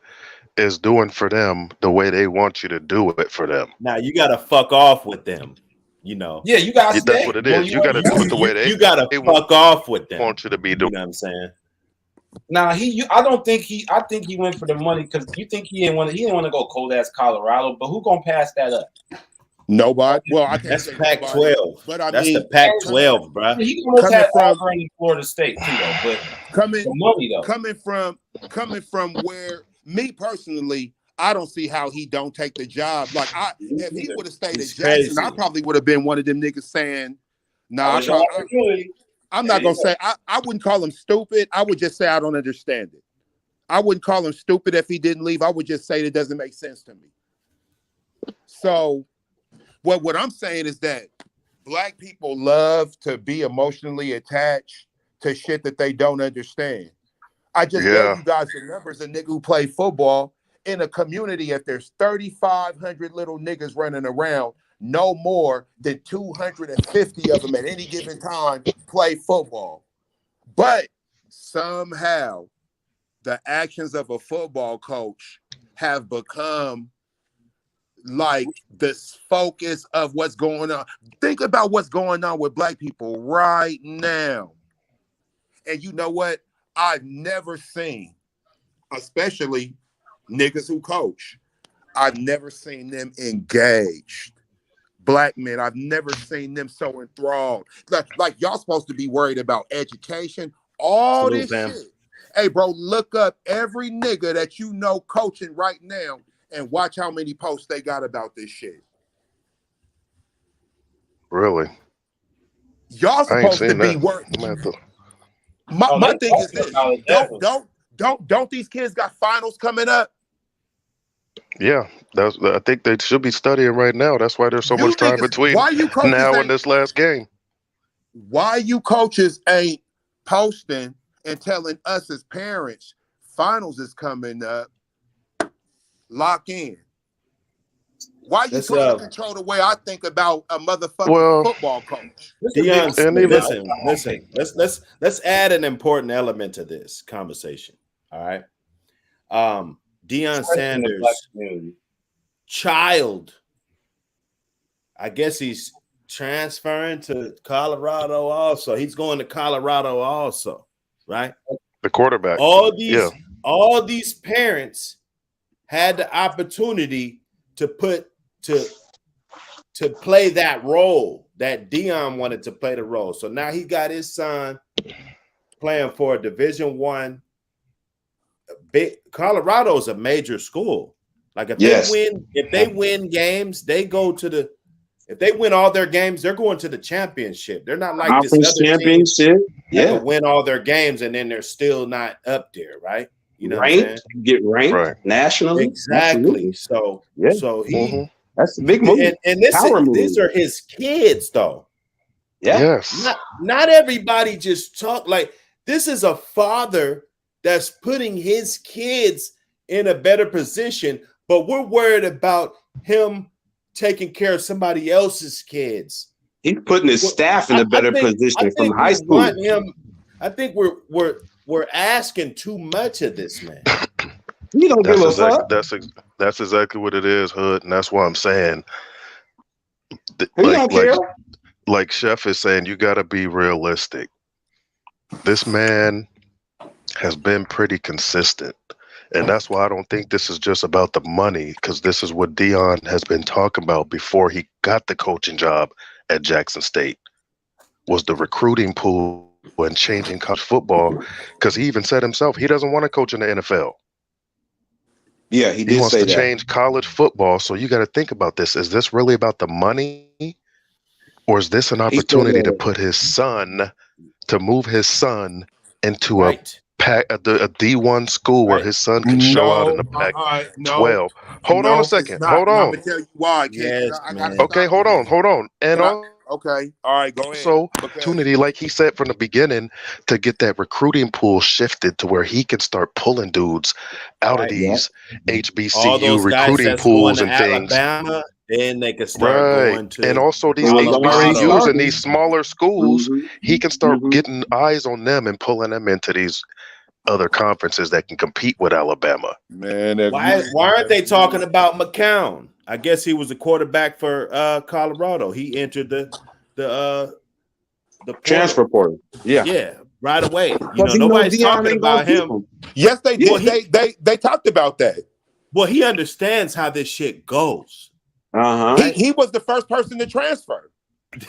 as doing for them the way they want you to do it for them. Now you gotta fuck off with them, you know. Yeah, you gotta stay. That's what it is. You got to do it the way they. You gotta fuck off with them. Want you to be doing. You know what I'm saying? Now I think he went for the money because you think he didn't want to go cold ass Colorado, but who gonna pass that up? Nobody. Well, I can't That's say Pac-12, but I that's mean, the Pac-12, bro. He almost had Auburn and Florida State too, though. But coming from where me personally, I don't see how he don't take the job. Like if he would have stayed at Jackson, I probably would have been one of them niggas saying, "Nah, I'm not gonna say I wouldn't call him stupid. I would just say I don't understand it. I wouldn't call him stupid if he didn't leave. I would just say it doesn't make sense to me." So, what I'm saying is that black people love to be emotionally attached to shit that they don't understand. I just gave you guys the numbers. A nigga who played football in a community, if there's 3,500 little niggas running around, no more than 250 of them at any given time play football. But somehow the actions of a football coach have become like this focus of what's going on. Think about what's going on with black people right now. And you know what? I've never seen, especially niggas who coach, I've never seen them engaged. Black men, I've never seen them so enthralled. Like y'all supposed to be worried about education, all this shit. Hey, bro, look up every nigga that you know coaching right now and watch how many posts they got about this shit. Really? Y'all supposed to be worried. My thing is this: don't these kids got finals coming up? Yeah, I think they should be studying right now. That's why there's so much time between now and this last game. Why you coaches ain't posting and telling us as parents finals is coming up? Lock in. Why you trying to control the way I think about a motherfucking football coach? Deion, listen. Let's add an important element to this conversation. All right. Deion Sanders' child, I guess he's transferring to Colorado also. He's going to Colorado also, right? The quarterback. All these parents had the opportunity to play that role that Deion wanted to play the role. So now he got his son playing for a Division I. Colorado is a major school. Like if they win games, they go to the If they win all their games, they're going to the championship. They're not like this Conference other championship. team that win all their games and then they're still not up there, right? You know ranked, what I'm saying? get ranked nationally. Exactly. Absolutely. So he that's a big move. And these are his kids, though. Yeah. Yes. Not everybody just talk like this is a father that's putting his kids in a better position, but we're worried about him taking care of somebody else's kids. He's putting his staff in a better position from high school. I think we're asking too much of this man. You don't give a fuck. That's exactly what it is, Hood, and that's why I'm saying. Like Chef is saying, you got to be realistic. This man has been pretty consistent. And that's why I don't think this is just about the money, because this is what Deion has been talking about before he got the coaching job at Jackson State, was the recruiting pool and changing college football, because he even said himself he doesn't want to coach in the NFL. Yeah, he wants to change college football. So you got to think about this. Is this really about the money, or is this an opportunity to put his son, to move his son into a D1 school where his son can show out in the Pac-12? Hold on a second. Hold on. I'm gonna tell you why. Okay, hold on. And okay, all right, go ahead. So, opportunity, like he said from the beginning, to get that recruiting pool shifted to where he can start pulling dudes out of these HBCU recruiting pools and things. Alabama, then they can start going to, and also these HBCUs and these smaller schools, he can start getting eyes on them and pulling them into these other conferences that can compete with Alabama. Man, why aren't they talking about McCown? I guess he was a quarterback for Colorado. He entered the transfer portal. Yeah, right away. You know, nobody's talking about him. Yes, they did. Well, they talked about that. Well, he understands how this shit goes. He was the first person to transfer.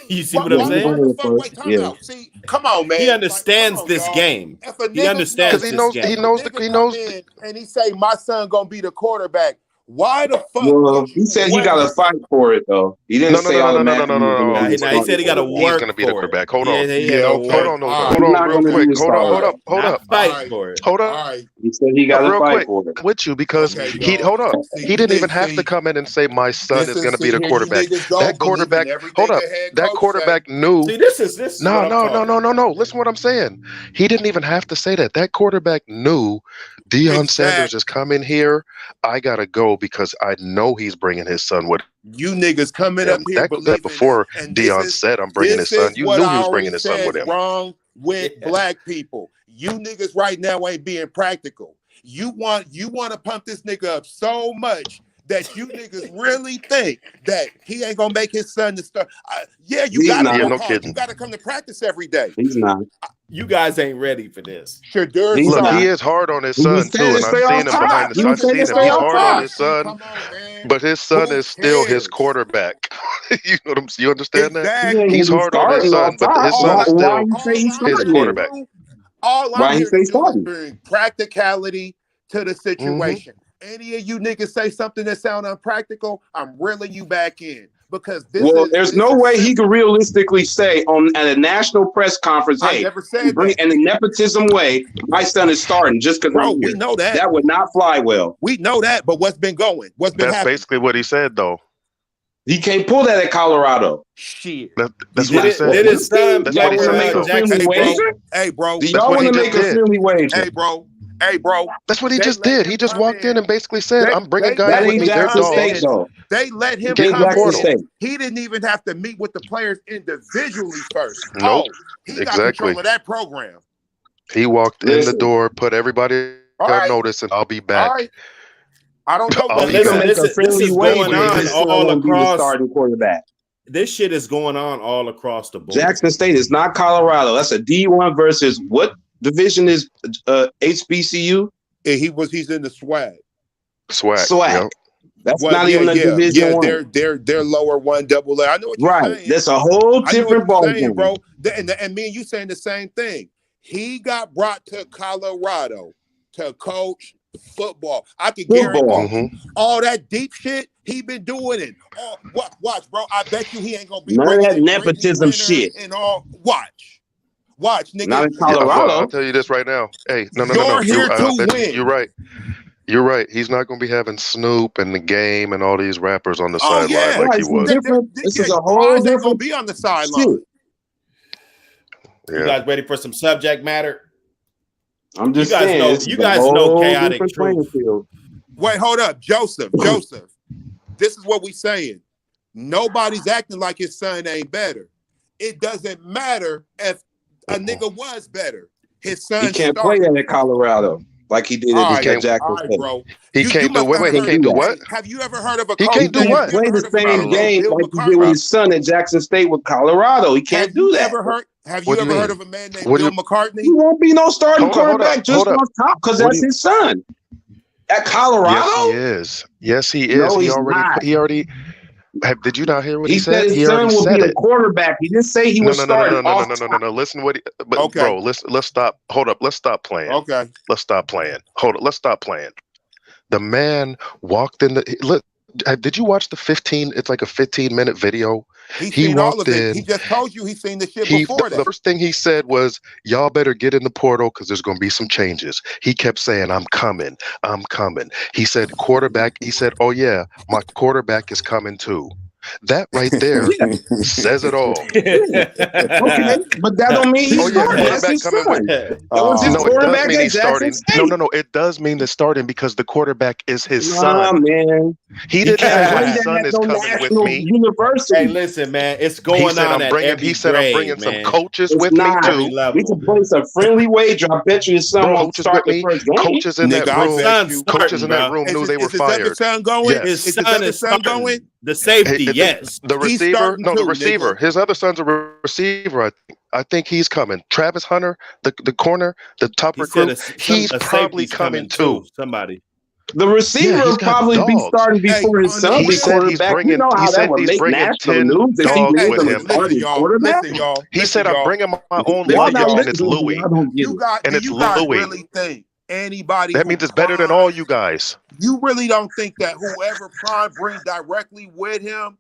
You see what I'm saying? See, come on, man. He understands this game. He understands because he knows, and he say my son gonna be the quarterback. Why the fuck? Well, he said he got to fight for it, though. He didn't say no. He said he got to work. He's going to be the quarterback. Hold on. Hold on, real quick. Hold up. Fight for it. Hold up. He said he got to fight for it. With you, because he didn't even have to come in and say my son is going to be the quarterback. That quarterback. Hold up. That quarterback knew. See, this. No. Listen to what I'm saying. He didn't even have to say that. That quarterback knew Deion Sanders is coming here. I gotta go because I know he's bringing his son with him. You niggas coming up here that before Deion said I'm bringing his son. You knew he was bringing his son with him. Wrong with black people. You niggas right now ain't being practical. You want to pump this nigga up so much that you niggas really think that he ain't gonna make his son to start. You gotta come to practice every day. He's not. You guys ain't ready for this. Look, he is hard on his son too, and I've seen him behind the scenes. I've seen him. He's hard on his son, but his son is still his quarterback. You understand that? He's hard on his son, but his son is still his quarterback. All I'm here to do is bring practicality to the situation. Any of you niggas say something that sound unpractical, I'm reeling you back in. Because there's no way he could realistically say at a national press conference, hey, in a nepotism way, my son is starting just because we know that. That would not fly well. We know that, but what's been going? That's happening? Basically what he said, though. He can't pull that at Colorado. Shit. That's what he said. Did his son make a friendly wager? Hey, bro. Do y'all want to make a friendly wager? Hey, bro. That's what he just did. He just walked in and basically said, I'm bringing guys with me. They're dogs. They let him come in. He didn't even have to meet with the players individually first. Nope. He got control of that program. He walked in the door, put everybody on notice, and I'll be back. I don't know. This is going on all across. Starting quarterback. This shit is going on all across the board. Jackson State is not Colorado. That's a D1 versus what division is HBCU? He's in the SWAC. SWAC. Yep. That's not even a division one. They're lower one double A. I know what you're saying. That's a whole different ballgame, bro. And me and you saying the same thing. He got brought to Colorado to coach football. I could guarantee all that deep shit He been doing it. Oh, watch, bro. I bet you he ain't gonna be none of that bringing in nepotism shit. and all. Watch, nigga. Not in Yeah, well, Colorado. I'll tell you this right now. Hey, no. You're here to win. You're right. You're right. He's not going to be having Snoop and The Game and all these rappers on the sideline yeah. like Right, he was. This is a Why whole is they gonna different be on the sideline? shit. You guys ready for some subject matter? I'm just You guys saying. know- This is you a guys know whole chaotic different truth. playing field. Wait, hold up, Joseph. This is what we saying. Nobody's acting like his son ain't better. It doesn't matter if a nigga was better. His son He can't play that in Colorado like he did All at right, Jackson State. bro. He can't do what? Wait, he can't do what? Have you ever heard of a He coach? can't do He what? can't play the same game Bill like he did with his son at Jackson State with Colorado. He can't do that. Have What you do you ever heard mean? of a man named What do Bill you- McCartney? He won't be no starting Hold up, quarterback just hold up. on top because What that's do you- his son. At Colorado? Yes, he is. No, he he's already. not. He already. Did you not hear what he said said? his He son already will said be a it. quarterback. He didn't say he was starting off top. No. Listen, what? But Okay. bro, let's stop. Hold up. Let's stop playing. Okay. Let's stop playing. Hold up. Let's stop playing. The man walked in the. Look, did you watch the 15? It's like a 15-minute video. He's He seen all walked of it. in. He just told you he's seen the shit before The that. first thing he said was, "Y'all better get in the portal because there's going to be some changes." He kept saying, "I'm coming. I'm coming." He said, "Quarterback." He said, "Oh yeah, my quarterback is coming too." That right there says it all. Okay, but that don't mean he's Oh yeah, starting. That's quarterback his coming son. with. That was his No, it does quarterback mean at he's Jackson starting. State. No, it does mean the starting because the quarterback is his Nah, son. man. He He didn't say can't my play that son at is no coming with national me. university. Hey, listen, man, it's He going said on I'm at bringing. every He said I'm grade, bringing some man. coaches It's with not. me Every too. level. We can place a friendly wager. I bet you his son won't Coaches start with the me. first game. Coaches in Nigga, that I room. bet Son's you. Coaches in that starting, bro. room knew they were Is his other fired. son going? Yes. His Is his son other is son starting. going? The safety, Hey, yes. The He's receiver, starting no, the too, receiver. nigga. His other son's a receiver. I think he's coming. Travis Hunter, the corner, the top He said recruit. He's a probably safety's coming too. Somebody. The receiver Yeah, he's will got probably be dogs. starting before his on son the be He said he's quarterback. You bringing. know He how that said would he's make bringing national 10 news if he dogs made with them him. starting quarterback. He said, "I'm bringing my own Y'all not luggage, and it's listening. Louis, Y'all don't get it. and Do it's you guys Louis. really think anybody That who means it's better than all you guys." You really don't think that whoever Prime brings directly with him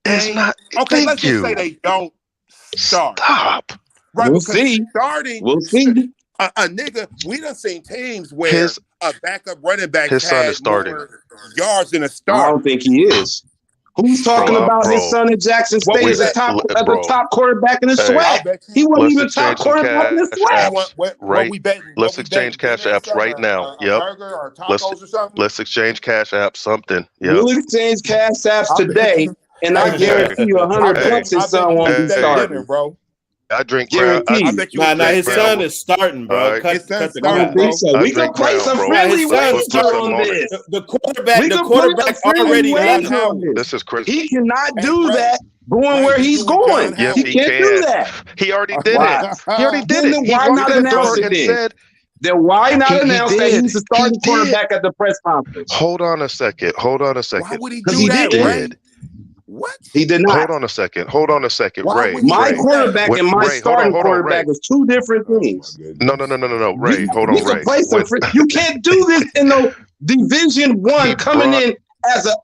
It's not. okay, Thank let's you. just say they don't start. Stop. Right, We'll because see. starting We'll see. a nigga, we done seen teams where His a backup running back his son had is starting. more yards than a I start. don't think he is. Who's talking Bro, about bro. his son at Jackson What State was as bro. the top quarterback in the Hey. I SWAC? bet He you. wasn't Let's even top exchange some quarterback in the cash SWAC. apps. What Right. we betting? Let's What we exchange betting? cash Dinner or apps right something? now. A Yep. burger or tacos Let's or something? let's exchange cash apps. Something. Yep. We'll exchange cash apps I bet today, you- and I Hey, guarantee you I $100 bet bucks you- his son won't be steak starting. dinner, bro. I drink Crown. Guaranteed. I bet you. Nah, steak his dinner. son is starting, bro. All right. His son's Cut the starting, I crap. don't think so. I We can drink place Crown, a bro. friendly His son's wager starting. on on it. this. The quarterback, We the can put a quarterback friendly already left. wager on this. This is Chris. He cannot Hey, do Ray, that going where he's you and going. John Yes, He he can't can. do that. He already did Why? it. He already did Then it. He why walked not in the announce door it and then? said, Then why not He announce that did. he's the starting He did. quarterback at the press conference? "Hold on a second. Hold on a Why second." would he Because do he that, didn't. Ray? What? He did not. Hold on a second. Hold on a second. Why Ray. would he My Ray. do quarterback Wait, and my Ray, starting hold on, quarterback Ray. is two different things. No. Ray, hold We on, can Ray. play some. You can't do this in the Division One. He Coming brought- in as a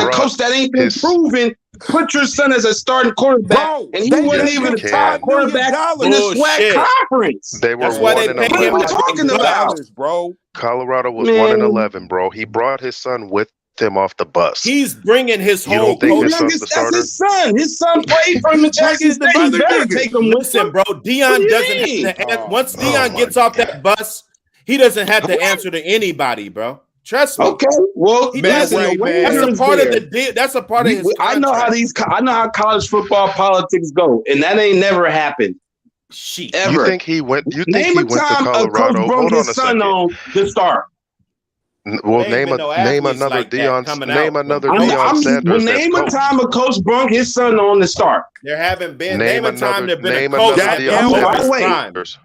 brought coach that ain't been his- proven. Put your son as a starting quarterback, Bro, and he they wasn't just even the can. top quarterback in the SWAC Bullshit. conference. They were That's why they 1-11. pay him What are you talking about? bro. Colorado was Man. 1-11, bro. He brought his son with him off the bus. He's bringing his You whole don't think Well, his coach. son's the that's starter? his son. His son played for him in Jackson bringing the State. He other better niggas. take him with Listen, him. bro, What Deion do you doesn't mean? have to. Oh, Once oh Deion my gets off God. that bus, he doesn't have to What? answer to anybody, bro. Trust me. Okay, well, He Man, listen, Ray, the man. That's wager a is part there. of the deal. That's a part of his I know how contract. I know how college football politics go, and that ain't never happened Shit. ever. You think he went? You think Name he a went to time a coach Colorado? brought Hold on his a son second. on to start. Well, There ain't been no name athletes another like that Deion. coming Name out. another I'm Deion just Sanders that's name a coached. time a coach brought his son on to start. There haven't been. Name Name a time another. there's been a Name coach another at the Jack Deion top of his Elway. prime. Sanders.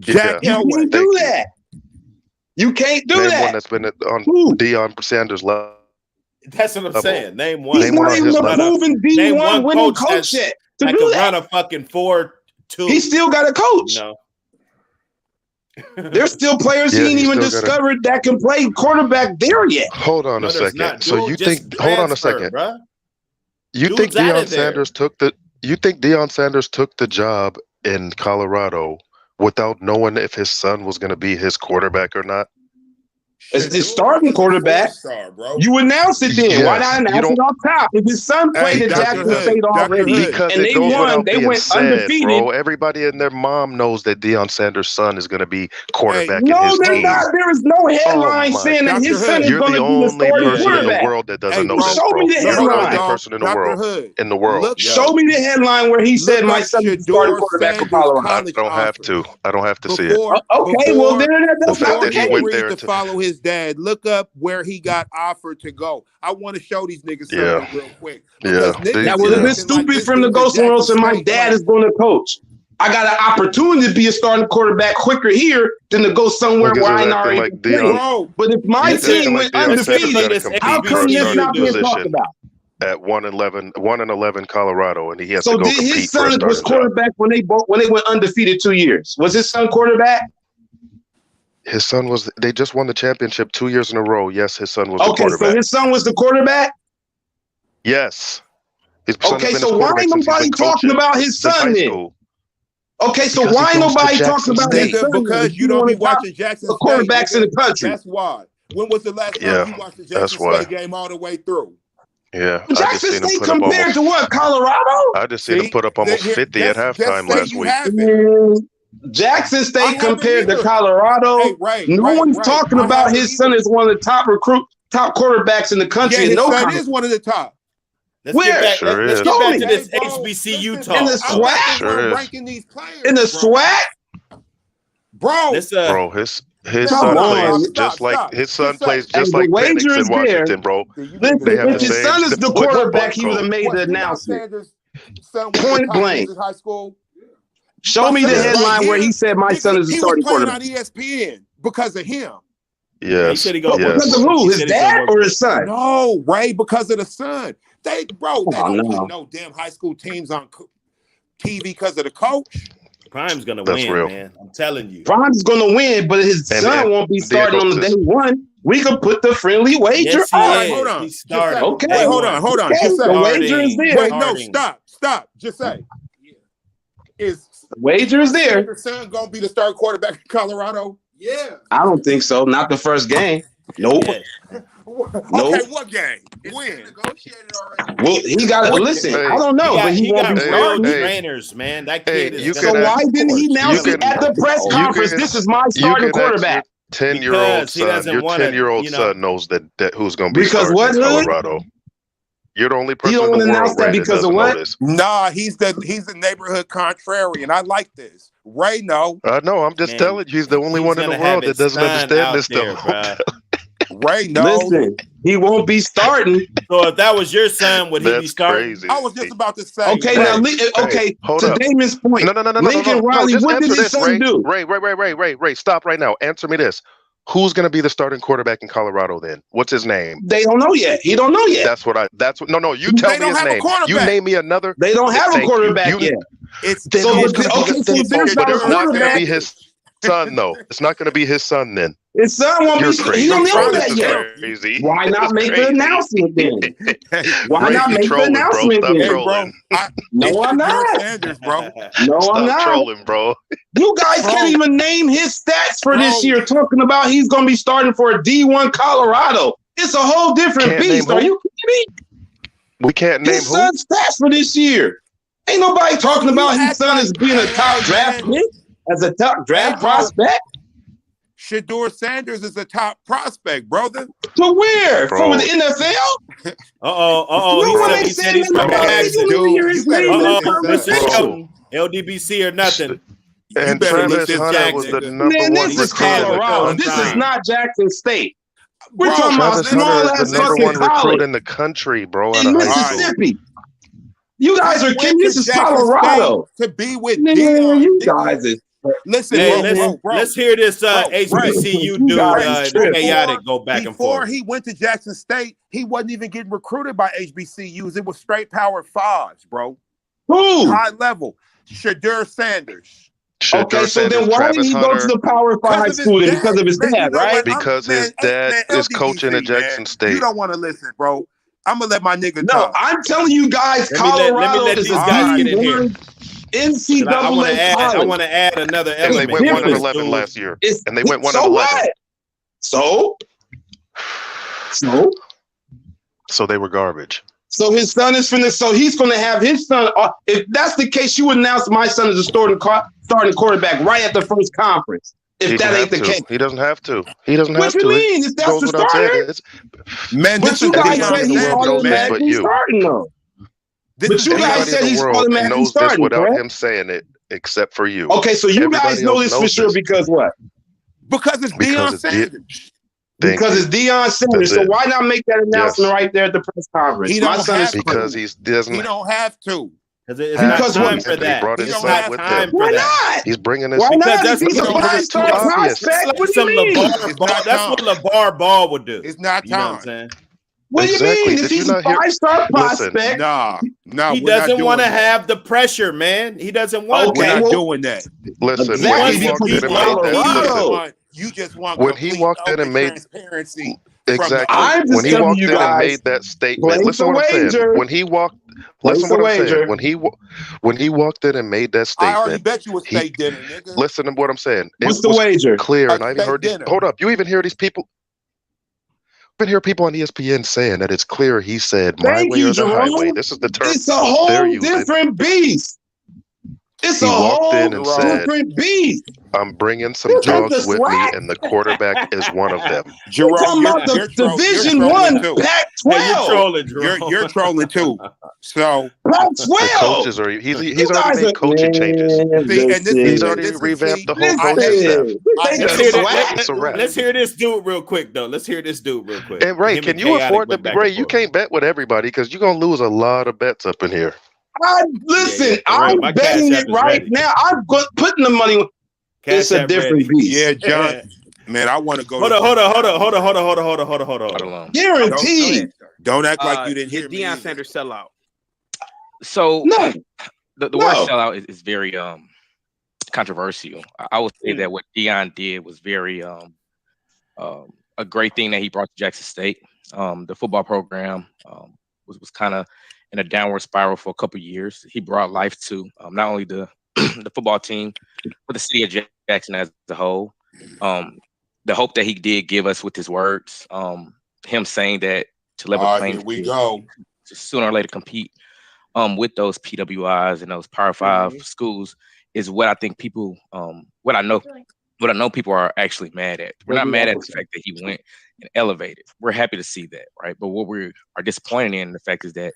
Jack Yeah. You Elway. can't do that. You can't do Name one that. that's been on Who? Deion Sanders' level. That's what I'm Level. saying. Name one. He's Name one not on even his a level. proven Name D1 one winning coach coach that's- yet. To that do could that, run a fucking 4-2. he still got a coach. No. There's still players he ain't even discovered that can play quarterback there yet. Hold on a second. So you think? Hold on a second. Bruh. You think Deion Sanders took the? You think Deion Sanders took the job in Colorado without knowing if his son was going to be his quarterback or not? As the starting quarterback, you announce it then. Yes, why not announce it on top? If his son played at Jackson State already because and they won, they went undefeated. Bro, everybody and their mom knows that Deion Sanders' son is going to be quarterback in his team. Not. There is no headline saying that his son is going to be the starting quarterback. In the world that doesn't know this, show me the headline. You're the only person in the world. Show me the headline where he said my son is the starting quarterback of Colorado. I don't have to. I don't have to see it. Okay, well then that's not the case. To follow his dad, look up where he got offered to go. I want to show these niggas something real quick. That would have been stupid from the Ghost World. So my dad is going to coach. I got an opportunity to be a starting quarterback quicker here than to go somewhere where I already played. But if my team went undefeated, how come this not being talked about? At 1-11 Colorado, and he has to go compete for a starting job. So his son was quarterback when they went undefeated 2 years. Was his son quarterback? His son was. They just won the championship 2 years in a row. Yes, his son was the quarterback. Okay, so his son was the quarterback? Yes. Okay, so why ain't nobody talking about his son then? Okay, so why ain't nobody talking about his son? Because you don't be watching Jackson State. Quarterbacks in the country. That's why. When was the last time you watched the Jackson State game all the way through? Yeah. Jackson State compared to what? Colorado? I just seen him put up almost 50 at halftime last week. Jackson State compared to Colorado. No one's talking about his son as one of the top quarterbacks in the country. Yeah, his son is one of the top. Let's get back to this HBCU talk. In the SWAC? Ranking these players, in the SWAC? Bro, his son plays just like his son plays just like Penix in Washington, bro. Listen, if his son is the quarterback, he would have made the announcement. Point blank. High school. Show me the headline where he said my son is the starting quarterback. He was playing on ESPN because of him. Yes. Because of who? His dad or his son? No, Ray, because of the son. They don't put no damn high school teams on TV because of the coach. Prime's gonna win, man. I'm telling you. Prime's gonna win, but his son won't be starting on the day one. We can put the friendly wager on. Hold on. He's starting. Okay, hold on. Just say the wager is there. Wait, no, stop. Just say. Is the wager is there. Your son gonna be the starting quarterback in Colorado? Yeah. I don't think so. Not the first game. Nope. Okay, what game? When? Well, he got to listen. I don't know, but he won't be starting. Trainers, man. That kid is. So why didn't he announce it at the press conference? This is my starting quarterback. 10-year-old son. Your 10-year-old son knows that who's going to be because starting in Colorado. You're the only person in the world that because of what? Nah, he's the neighborhood contrarian. I like this. Ray, no. No, I'm just telling you, he's the only one in the world that doesn't understand this stuff. Ray, no. Listen, he won't be starting. So if that was your son, would he be starting? Crazy. I was just about to say. Okay, now, to Damon's point. No. Lincoln Riley, what did his son do? Ray, stop right now. Answer me this. Who's going to be the starting quarterback in Colorado then? What's his name? They don't know yet. He don't know yet. No, you tell me his name. You name me another. They don't have a quarterback yet. But it's not going to be his son, though. It's not going to be his son then. His son won't be. He don't know that yet. Crazy. Why not make the announcement then? Why not make the announcement then? No, I'm not. Sanders, bro. No, I'm not. Trolling, bro. You guys can't even name his stats for this year. Talking about he's going to be starting for a D1 Colorado. It's a whole different beast. Are you kidding me? We can't name his son's stats for this year. Ain't nobody talking about his son as being a top draft pick, as a top draft prospect. Shedeur Sanders is a top prospect, brother. To where? For the NFL? He said he's coming back. LDBC or nothing. And Travis Hunter was the number one recruit in the country. This is not Jackson State. We're talking about Travis Hunter is the number one recruit in the country, bro. In Mississippi. You guys are kidding. This is Colorado. To be with Deion. You guys is. Listen, let's hear this HBCU dude chaotic go back and forth. Before he went to Jackson State, he wasn't even getting recruited by HBCUs. It was straight Power 5s, bro. Who? High level. Shedeur Sanders. Okay, so then why did he go to the Power 5 school? Because of his dad, right? Because his dad is coaching at Jackson State. You don't want to listen, bro. I'm gonna let my nigga No, talk. I'm telling you guys, Colorado let is these guys get in here. NCAA I college. want to add another And element. they went 1-11 last year. And they went 1-11. So what? So they were garbage. So his son is finna. So he's going to have his son. If that's the case, you would announce my son is a starting quarterback right at the first conference. If that ain't the case, he doesn't have to. He doesn't have to. What you mean? If that's the starter, man, but you guys said he's automatically starting though. But you guys said he's automatically starting without him saying it, except for you. Okay, so you guys know this for sure because what? Because it's Deion Sanders. Because it's Deion Sanders. So why not make that announcement right there at the press conference? He don't have because he doesn't. He don't have to. Because time for that. He brought his don't son have with time him. for Why that. not? He's bringing his. Why not? That's He's a five-star prospect. What do you mean? That's what LeVar Ball would do. It's not time. You know what I'm saying? What do you mean? If he's a five-star prospect, no, he doesn't want to have the pressure, man. He doesn't want. We're not doing that. Listen, you just want when he walked in and made transparency. Exactly. When he walked in and made that statement, listen to what I'm saying. When he walked, listen to what I'm saying. When he walked in and made that statement, I already bet you a steak dinner, nigga. Listen to what I'm saying. What's the wager? Clear, and I even heard. Hold up, you even hear these people. I've been hearing people on ESPN saying that it's clear. He said, "My way or the highway." This is the term. It's a whole different beast. It's a whole different beast. I'm bringing some dogs with me, and the quarterback is one of them. Jerome, talking about the Division I, Pac-12. You're trolling too. So Pac-12. The coaches are. He's already made coaching changes. He's already revamped the whole coaching staff. Let's hear this dude real quick, though. And Ray, can you afford to? Ray, you can't bet with everybody because you're gonna lose a lot of bets up in here. I'm betting it right now. I'm putting the money. It's a different beast. Yeah, John. Man, I want to go. Hold on. Guaranteed. Don't act like you didn't hear me. Deion Sanders sellout. So the word sellout is very controversial. I would say that what Deion did was very a great thing that he brought to Jackson State. The football program was kind of in a downward spiral for a couple of years. He brought life to not only the the football team, but the city of Jackson as a whole. The hope that he did give us with his words, him saying that to level playing field, to sooner or later compete with those PWIs and those Power 5 schools is what I think people, what I know people are actually mad at. We're not mad at the fact that he went and elevated. We're happy to see that, right? But what we are disappointed in the fact is that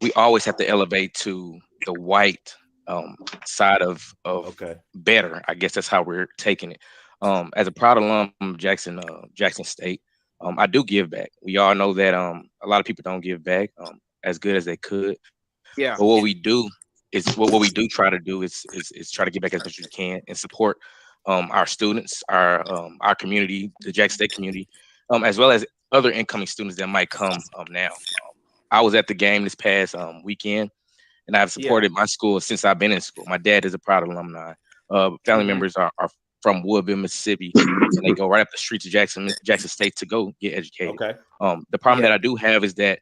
we always have to elevate to the white side of better. I guess that's how we're taking it. As a proud alum from Jackson State, I do give back. We all know that a lot of people don't give back as good as they could. Yeah. But what we do is what we do try to do is try to give back as much as we can and support our students, our community, the Jackson State community, as well as other incoming students that might come now. I was at the game this past weekend, and I've supported my school since I've been in school. My dad is a proud alumni. Family members are from Woodville, Mississippi, and they go right up the street to Jackson State to go get educated. Okay. The problem that I do have is that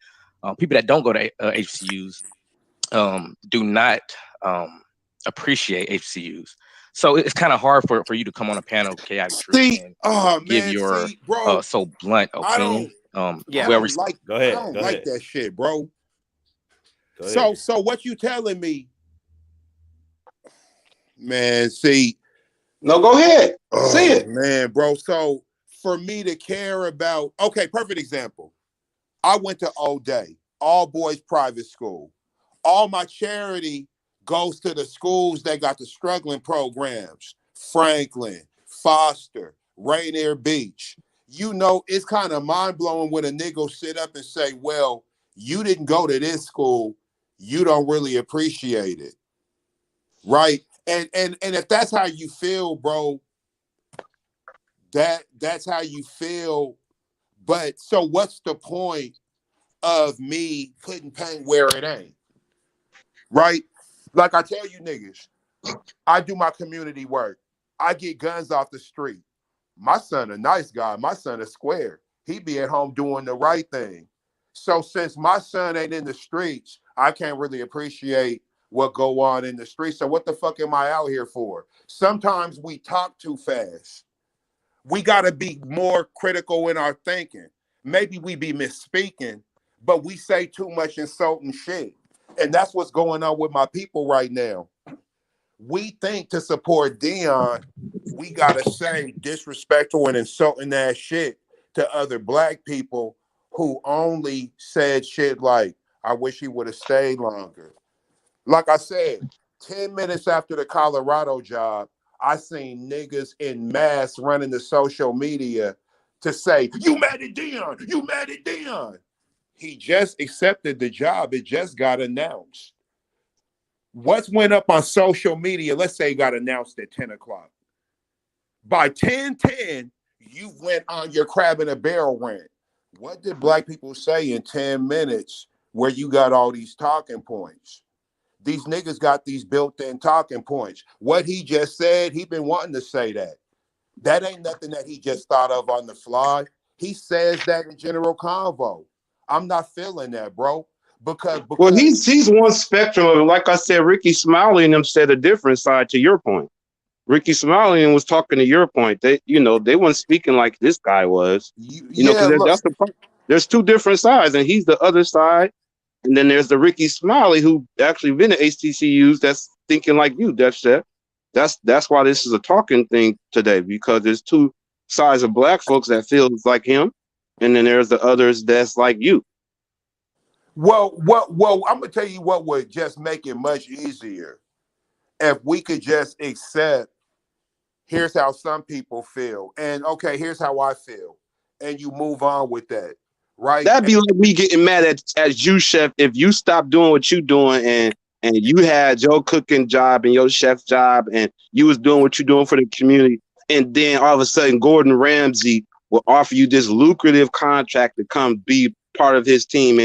people that don't go to HBCUs do not appreciate HBCUs. So it's kind of hard for you to come on a panel, Chaotic Truth, and give your so blunt opinion. Go ahead. I don't like that shit, bro. So what you telling me, man? See, no, go ahead. See it, man, bro. So for me to care about, perfect example. I went to O'Day, all boys private school. All my charity goes to the schools that got the struggling programs: Franklin, Foster, Rainier Beach. You know, it's kind of mind-blowing when a nigga sit up and say, well, you didn't go to this school, you don't really appreciate it. Right? And if that's how you feel, bro, that's how you feel. But so what's the point of me putting paint where it ain't? Right? Like I tell you niggas, I do my community work. I get guns off the street. My son a nice guy. My son is square. He be at home doing the right thing. So since my son ain't in the streets, I can't really appreciate what go on in the streets. So what the fuck am I out here for? Sometimes we talk too fast. We got to be more critical in our thinking. Maybe we be misspeaking, but we say too much insulting shit. And that's what's going on with my people right now. We think to support Deion, we got to say disrespectful and insulting ass shit to other black people who only said shit like, I wish he would have stayed longer. Like I said, 10 minutes after the Colorado job, I seen niggas in mass running to social media to say, you mad at Deion, you mad at Deion. He just accepted the job. It just got announced. What's went up on social media, let's say it got announced at 10 o'clock. By 10:10, you went on your crab in a barrel rant. What did black people say in 10 minutes where you got all these talking points? These niggas got these built-in talking points. What he just said, he been wanting to say that. That ain't nothing that he just thought of on the fly. He says that in general convo. I'm not feeling that, bro. Because well, he's one spectrum of it. Like I said, Ricky Smiley and them said a different side to your point. Ricky Smiley was talking to your point. They weren't speaking like this guy was. Because that's the point. There's two different sides, and he's the other side. And then there's the Ricky Smiley who actually been at HBCUs that's thinking like you, Def Chef. That's why this is a talking thing today, because there's two sides of black folks that feels like him, and then there's the others that's like you. Well, I'm gonna tell you what would just make it much easier if we could just accept, here's how some people feel, and okay, here's how I feel, and you move on with that, right? That'd be like me getting mad at you, Chef, if you stop doing what you doing and you had your cooking job and your chef job and you was doing what you're doing for the community, and then all of a sudden Gordon Ramsay will offer you this lucrative contract to come be part of his team,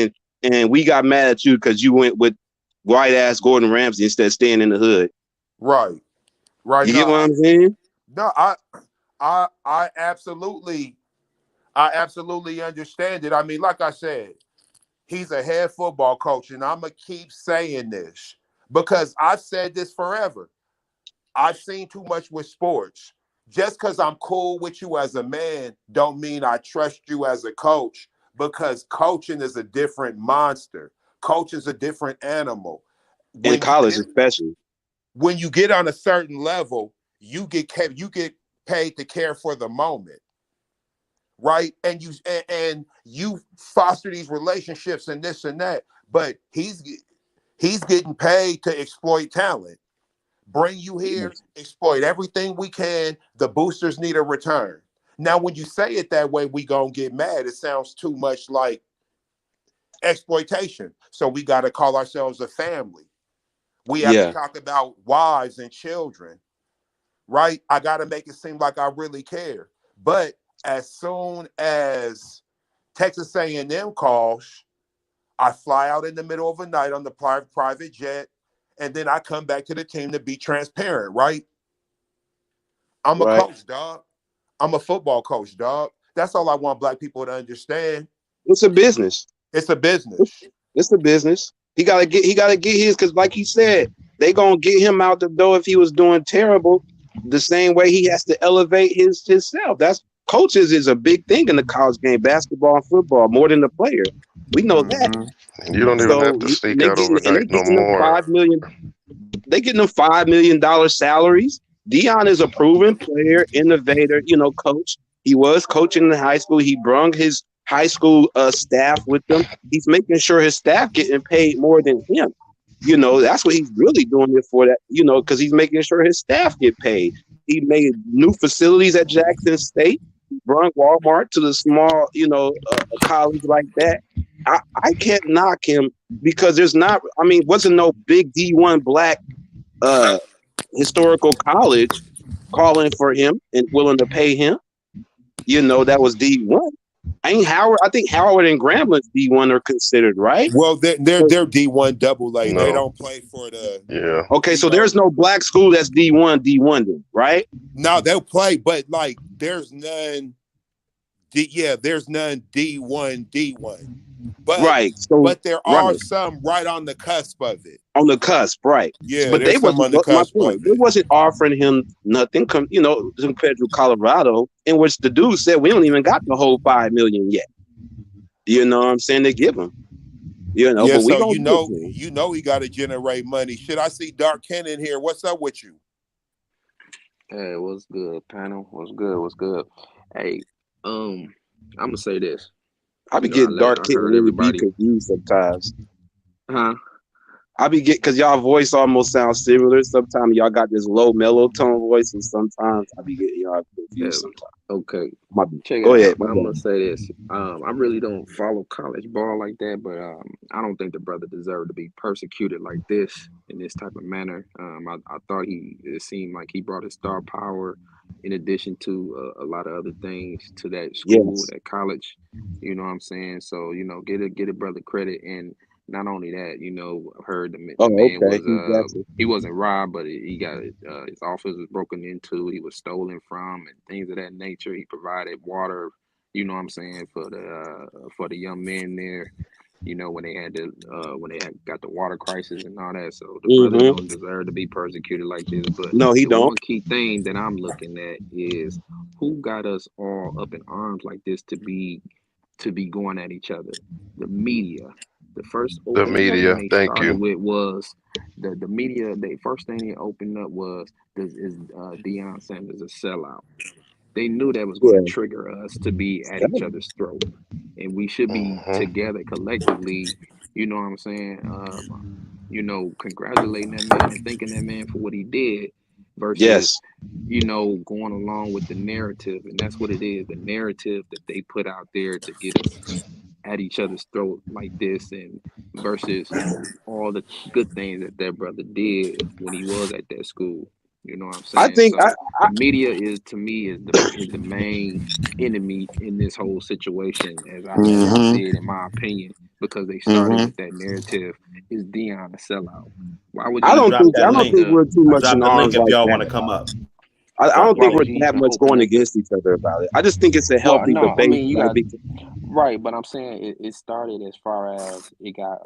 and we got mad at you because you went with white ass Gordon Ramsay instead of staying in the hood. Right. You get what I'm saying? No, I absolutely understand it. I mean, like I said, he's a head football coach, and I'm gonna keep saying this because I've said this forever. I've seen too much with sports. Just because I'm cool with you as a man don't mean I trust you as a coach, because coaching is a different monster. Coach is a different animal. In college, especially. When you get on a certain level, you get paid to care for the moment, right? And you foster these relationships and this and that. But he's getting paid to exploit talent. Bring you here, exploit everything we can. The boosters need a return. Now, when you say it that way, we gonna get mad. It sounds too much like exploitation. So we got to call ourselves a family. We have to talk about wives and children, right? I got to make it seem like I really care. But as soon as Texas A&M calls, I fly out in the middle of the night on the private jet, and then I come back to the team to be transparent, right? I'm a coach, dog. I'm a football coach, dog. That's all I want black people to understand. It's a business. It's a business. It's a business. He gotta get his, because like he said, they gonna get him out the door if he was doing terrible. The same way he has to elevate himself. That's coaches is a big thing in the college game, basketball and football, more than the player. We know that. And you don't even have to sneak out overnight no more. They getting them $5 million salaries. Deion is a proven player, innovator, coach. He was coaching in high school. He brung his high school staff with them. He's making sure his staff getting paid more than him. That's what he's really doing it for, that, because he's making sure his staff get paid. He made new facilities at Jackson State, brought Walmart to the small, college like that. I can't knock him because wasn't no big D1 black historical college calling for him and willing to pay him. That was D1. Ain't Howard? I think Howard and Gramblin's D1 are considered, right? Well, they're D1 double A. No. They don't play for the. Yeah. Okay, so there's no black school that's D1 then, right? No, they'll play, but like there's none. There's none D1. But right. So, but there are some right on the cusp of it. On the cusp, right? Yeah, but they wasn't on the cusp of it. They wasn't offering him nothing, compared to Colorado, in which the dude said we don't even got the whole $5 million yet. You know what I'm saying? They give him. Yeah, but we so you know he got to generate money. Should I see Dark Ken in here? What's up with you? Hey, what's good, panel? What's good? Hey, I'm gonna say this. I be getting Dark Ken really be confused sometimes. Huh? I be because y'all voice almost sounds similar. Sometimes y'all got this low mellow tone voice, and sometimes I be getting y'all confused. Sometimes. Okay. Go ahead. I'm gonna say this. I really don't follow college ball like that, but I don't think the brother deserved to be persecuted like this in this type of manner. I thought it seemed like he brought his star power in addition to a lot of other things to that school, that college. You know what I'm saying? So get a brother credit. And not only that, I heard the man was he wasn't robbed, but he got his office was broken into, he was stolen from, and things of that nature. He provided water, you know what I'm saying, for the young men there, when they had got the water crisis and all that. So the brother don't deserve to be persecuted like this. But no, he don't. One key thing that I'm looking at is who got us all up in arms like this to be going at each other. The media. The first media. they Thank started you. with was the media. The first thing they opened up was Deion Sanders a sellout. They knew that was going to trigger us to be at each other's throat, and we should be together collectively. You know what I'm saying? Congratulating that man and thanking that man for what he did, versus going along with the narrative. And that's what it is, the narrative that they put out there to get us at each other's throat like this, and versus all the good things that their brother did when he was at that school. You know what I'm saying? I think the media is the main enemy in this whole situation, as I see it, in my opinion, because they started with that narrative. Is Deion a sellout? Why would you? I don't think we're too much in arms if like y'all that. want to come up. I don't think we're that much going against each other about it. I just think it's a healthy debate. I mean, you got right, but I'm saying it started as far as it got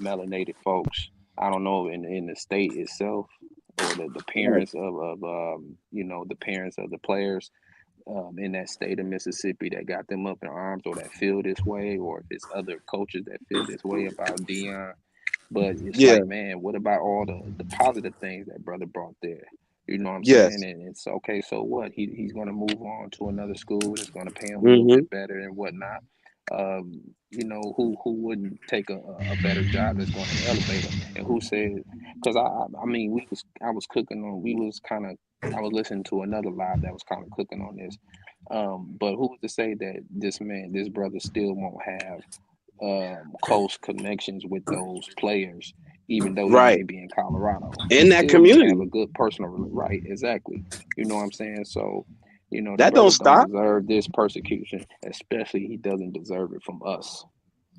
melanated folks. I don't know in the state itself, or the parents of the parents of the players in that state of Mississippi that got them up in arms, or that feel this way, or if it's other coaches that feel this way about Deion. But it's like, man, what about all the positive things that brother brought there? You know what I'm saying? And it's okay, so what? He's going to move on to another school that's going to pay him a little bit better and whatnot. Who wouldn't take a better job that's going to elevate him? And who said? Because I was listening to another live that was kind of cooking on this. But who's to say that this brother still won't have close connections with those players, even though he may be in Colorado, in that community, have a good personal right. Exactly. You know what I'm saying? So, that don't stop. Deserve this persecution, especially he doesn't deserve it from us.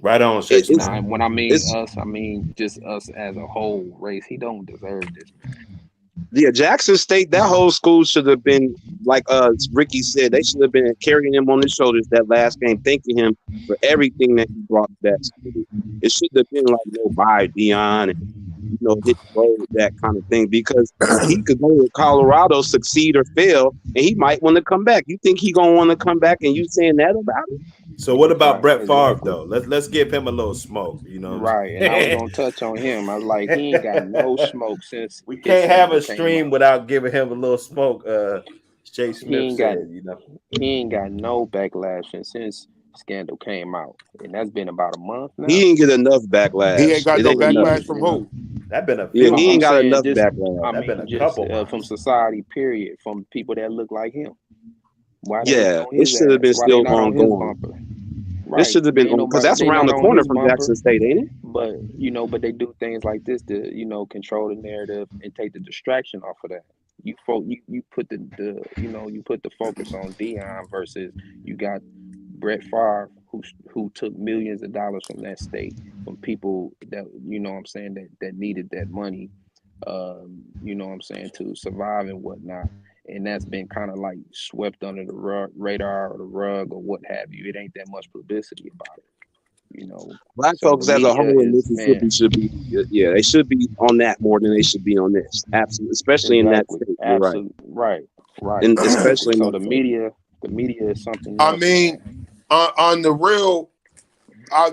Right on, Shakespeare. When I mean us, I mean just us as a whole race. He don't deserve this, man. Yeah, Jackson State, that whole school should have been, like Ricky said, they should have been carrying him on their shoulders that last game, thanking him for everything that he brought to that school. It should have been like, bye, Deion, and hit the road, that kind of thing, because he could go to Colorado, succeed or fail, and he might want to come back. You think he gonna want to come back, and you saying that about him? So what about Brett Favre though? Let's give him a little smoke, Right, and I was gonna touch on him. I was like, he ain't got no smoke since we can't have a stream without giving him a little smoke. Jay Smith said, he ain't got no backlash since scandal came out, and that's been about a month now. He ain't get enough backlash. He ain't got no backlash from who? That been a few. He ain't got enough backlash. I mean, been a couple from society, period, from people that look like him. Why it should have been still ongoing. Right. It should have been because that's around the corner from Jackson State, ain't it? But but they do things like this to control the narrative and take the distraction off of that. You put the focus on Deion versus you got Brett Favre, who took millions of dollars from that state, from people that that needed that money, to survive and whatnot. And that's been kind of like swept under the radar or the rug or what have you. It ain't that much publicity about it. Black So folks the as a whole media in is, Mississippi should be, they should be on that more than they should be on this. Absolutely, especially in that state. You're right. Right. And especially so in the that media is something I else. mean, on the real,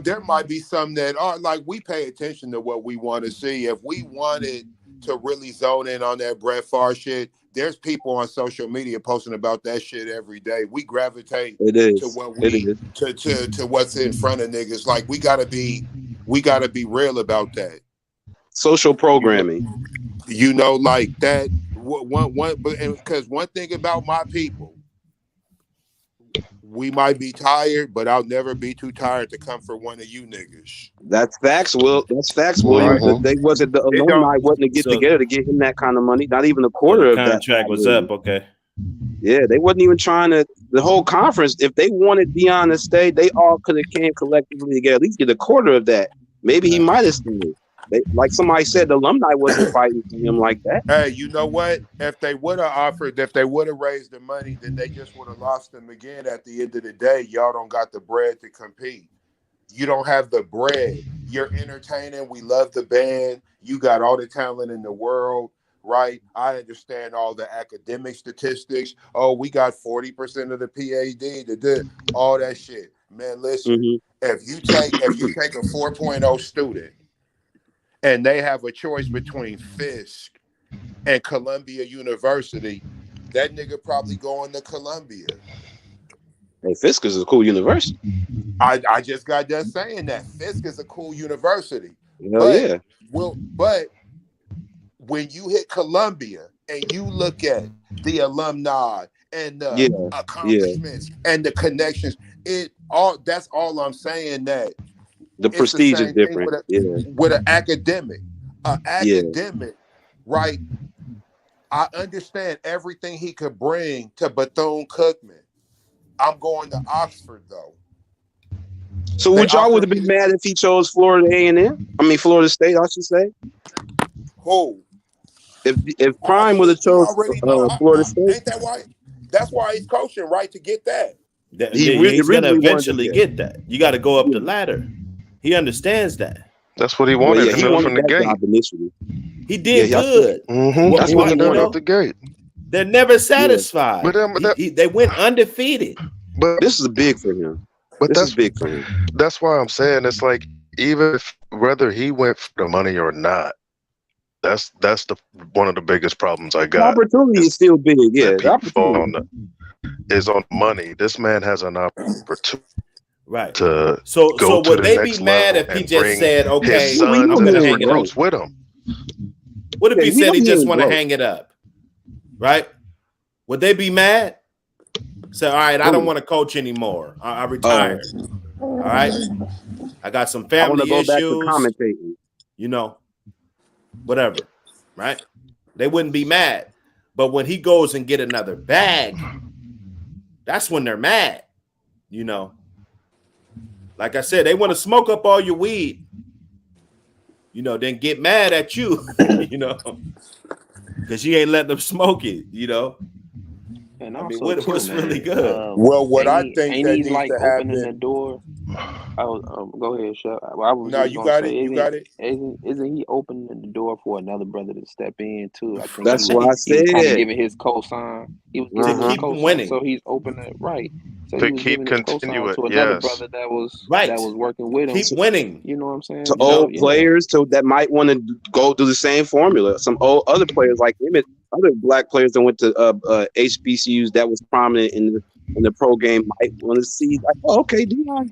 there might be some that are like, we pay attention to what we want to see. If we wanted to really zone in on that Brett Favre shit, there's people on social media posting about that shit every day. We gravitate to what to what's in front of niggas. Like we gotta be real about that. Social programming. Like that. Because one thing about my people, we might be tired, but I'll never be too tired to come for one of you niggas. That's facts, Will. That's facts, William. Right. They wasn't the alumni wasn't to get together to get him that kind of money. Not even a quarter of that contract was up. Okay. Yeah, they wasn't even trying to. The whole conference, if they wanted Deion to stay, they all could have came collectively together. At least get a quarter of that. Maybe he might have stayed. Like somebody said, the alumni wasn't fighting for him like that. Hey, you know what? If they would have raised the money, then they just would have lost them again. At the end of the day, y'all don't got the bread to compete. You don't have the bread. You're entertaining. We love the band. You got all the talent in the world, right? I understand all the academic statistics. Oh, we got 40% of the PhD, all that shit. Man, listen, if you take a 4.0 student and they have a choice between Fisk and Columbia University, that nigga probably going to Columbia. Hey, Fisk is a cool university. I just got done saying that. Fisk is a cool university. But when you hit Columbia and you look at the alumni and the accomplishments and the connections, that's all I'm saying. That the prestige is different. With an academic, right? I understand everything he could bring to Bethune-Cookman. I'm going to Oxford though. So would have been mad if he chose Florida A&M? I mean Florida State, I should say. Who? If Prime would have chose Florida State, ain't that why? That's why he's coaching, right? To get that. He's gonna eventually get that. You got to go up the ladder. He understands that. That's what he wanted from the gate. Initially. He did good. That's what he wanted out the gate. They're never satisfied. But they went undefeated. But this is big for him. But that's big for him. That's why I'm saying it's like, even if whether he went for the money or not, that's one of the biggest problems I got. The opportunity is still big. Yeah, the opportunity is on money. This man has an opportunity. Right. So would they be mad if he just said, "Okay, I'm going to hang it up with him"? What if he said he just want to hang it up? Right? Would they be mad? Say, all right, I don't want to coach anymore. I retired. All right. I got some family issues. Back to commentating. Whatever. Right? They wouldn't be mad. But when he goes and get another bag, that's when they're mad. Like I said, they want to smoke up all your weed. Then get mad at you, because you ain't letting them smoke it, And I mean, what's really good? Well, what I think that needs like to happen. Opening the door. Go ahead, Chef. You got it. Isn't he opening the door for another brother to step in too? I think that's what I said. He was giving his cosign. He was giving to keep winning, so he's opening it right. So to keep continuing to another brother that was working with him. Keep winning. You know what I'm saying? To old players that might want to go do the same formula. Some other players like him, other black players that went to HBCUs that was prominent in the pro game might want to see like, oh, okay, Deion.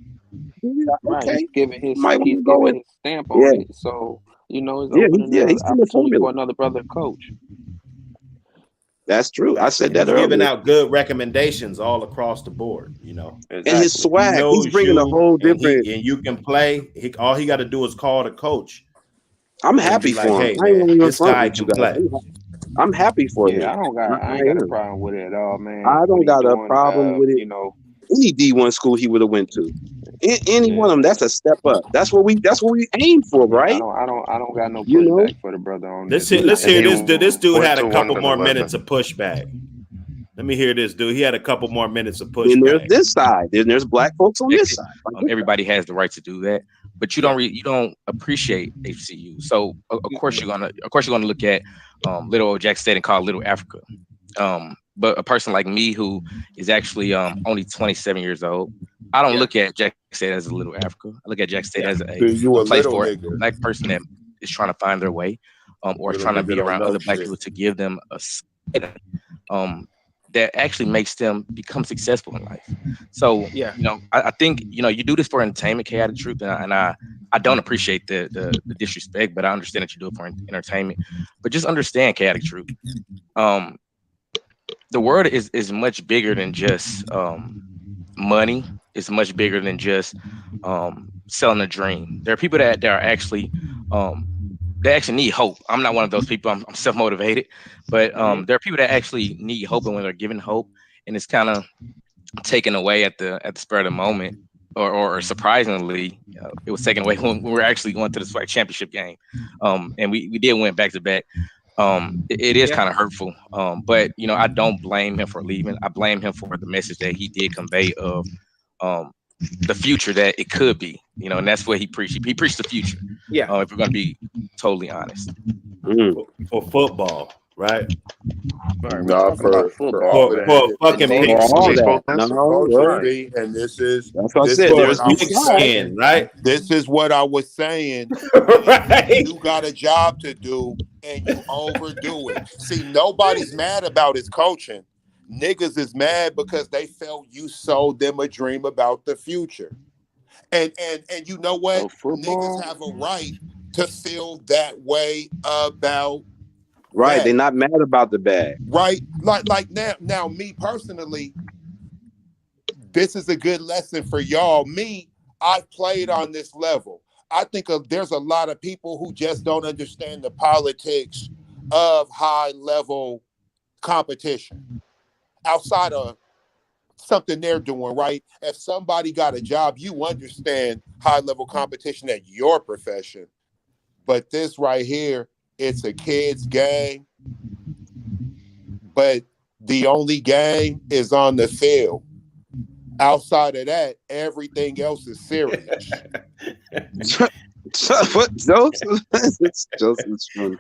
Okay, he's giving his stamp on it. So he's opportunity for another brother to coach. That's true. I said that earlier. Giving out good recommendations all across the board, And his swag, he's bringing a whole different. And you can play. All he got to do is call the coach. I'm happy for him. Hey, man, this guy can play. I'm happy for him. I ain't got a problem with it at all, man. I don't got a problem with it. any D1 school he would have went to. Any one of them, that's a step up. That's what we aim for, right? I don't got no pushback for the brother on this. Let's hear this. This dude had a couple more minutes of pushback. Let me hear this, dude. He had a couple more minutes of pushback. And there's this side. Then there's black folks on this side. Everybody has the right to do that, but you don't appreciate HBCU. So of course you're gonna look at little old Jack State and call it Little Africa. But a person like me who is actually only 27 years old, I don't look at Jack State as a Little Africa. I look at Jack State as a place for a black person that is trying to find their way, or trying to be around other black people to give them a that actually makes them become successful in life. So, I think, you do this for entertainment, Chaotic Truth, and I don't appreciate the disrespect, but I understand that you do it for entertainment. But just understand, Chaotic Truth, the world is much bigger than just money. It's much bigger than just selling a dream. There are people that are actually they actually need hope. I'm not one of those people. I'm self-motivated, but there are people that actually need hope, and when they're given hope, and it's kind of taken away at the spur of the moment, or surprisingly, it was taken away when we were actually going to the SWAC championship game, and we did win back to back. It is kind of hurtful, but I don't blame him for leaving. I blame him for the message that he did convey of the future that it could be, and that's what he preached. He preached the future. Yeah. If we're going to be totally honest. For football, right? No, for fucking baseball. And this is right? This is what I was saying. Right? You got a job to do and you overdo it. See, nobody's mad about his coaching. Niggas is mad because they felt you sold them a dream about the future. And you know what? Niggas have a right to feel that way about that. They're not mad about the bag. Right? Like now me personally, this is a good lesson for y'all. I've played on this level. I think there's a lot of people who just don't understand the politics of high level competition. Outside of something they're doing, right? If somebody got a job, you understand high-level competition at your profession. But this right here, it's a kid's game. But the only game is on the field. Outside of that, everything else is serious. What Joseph's true.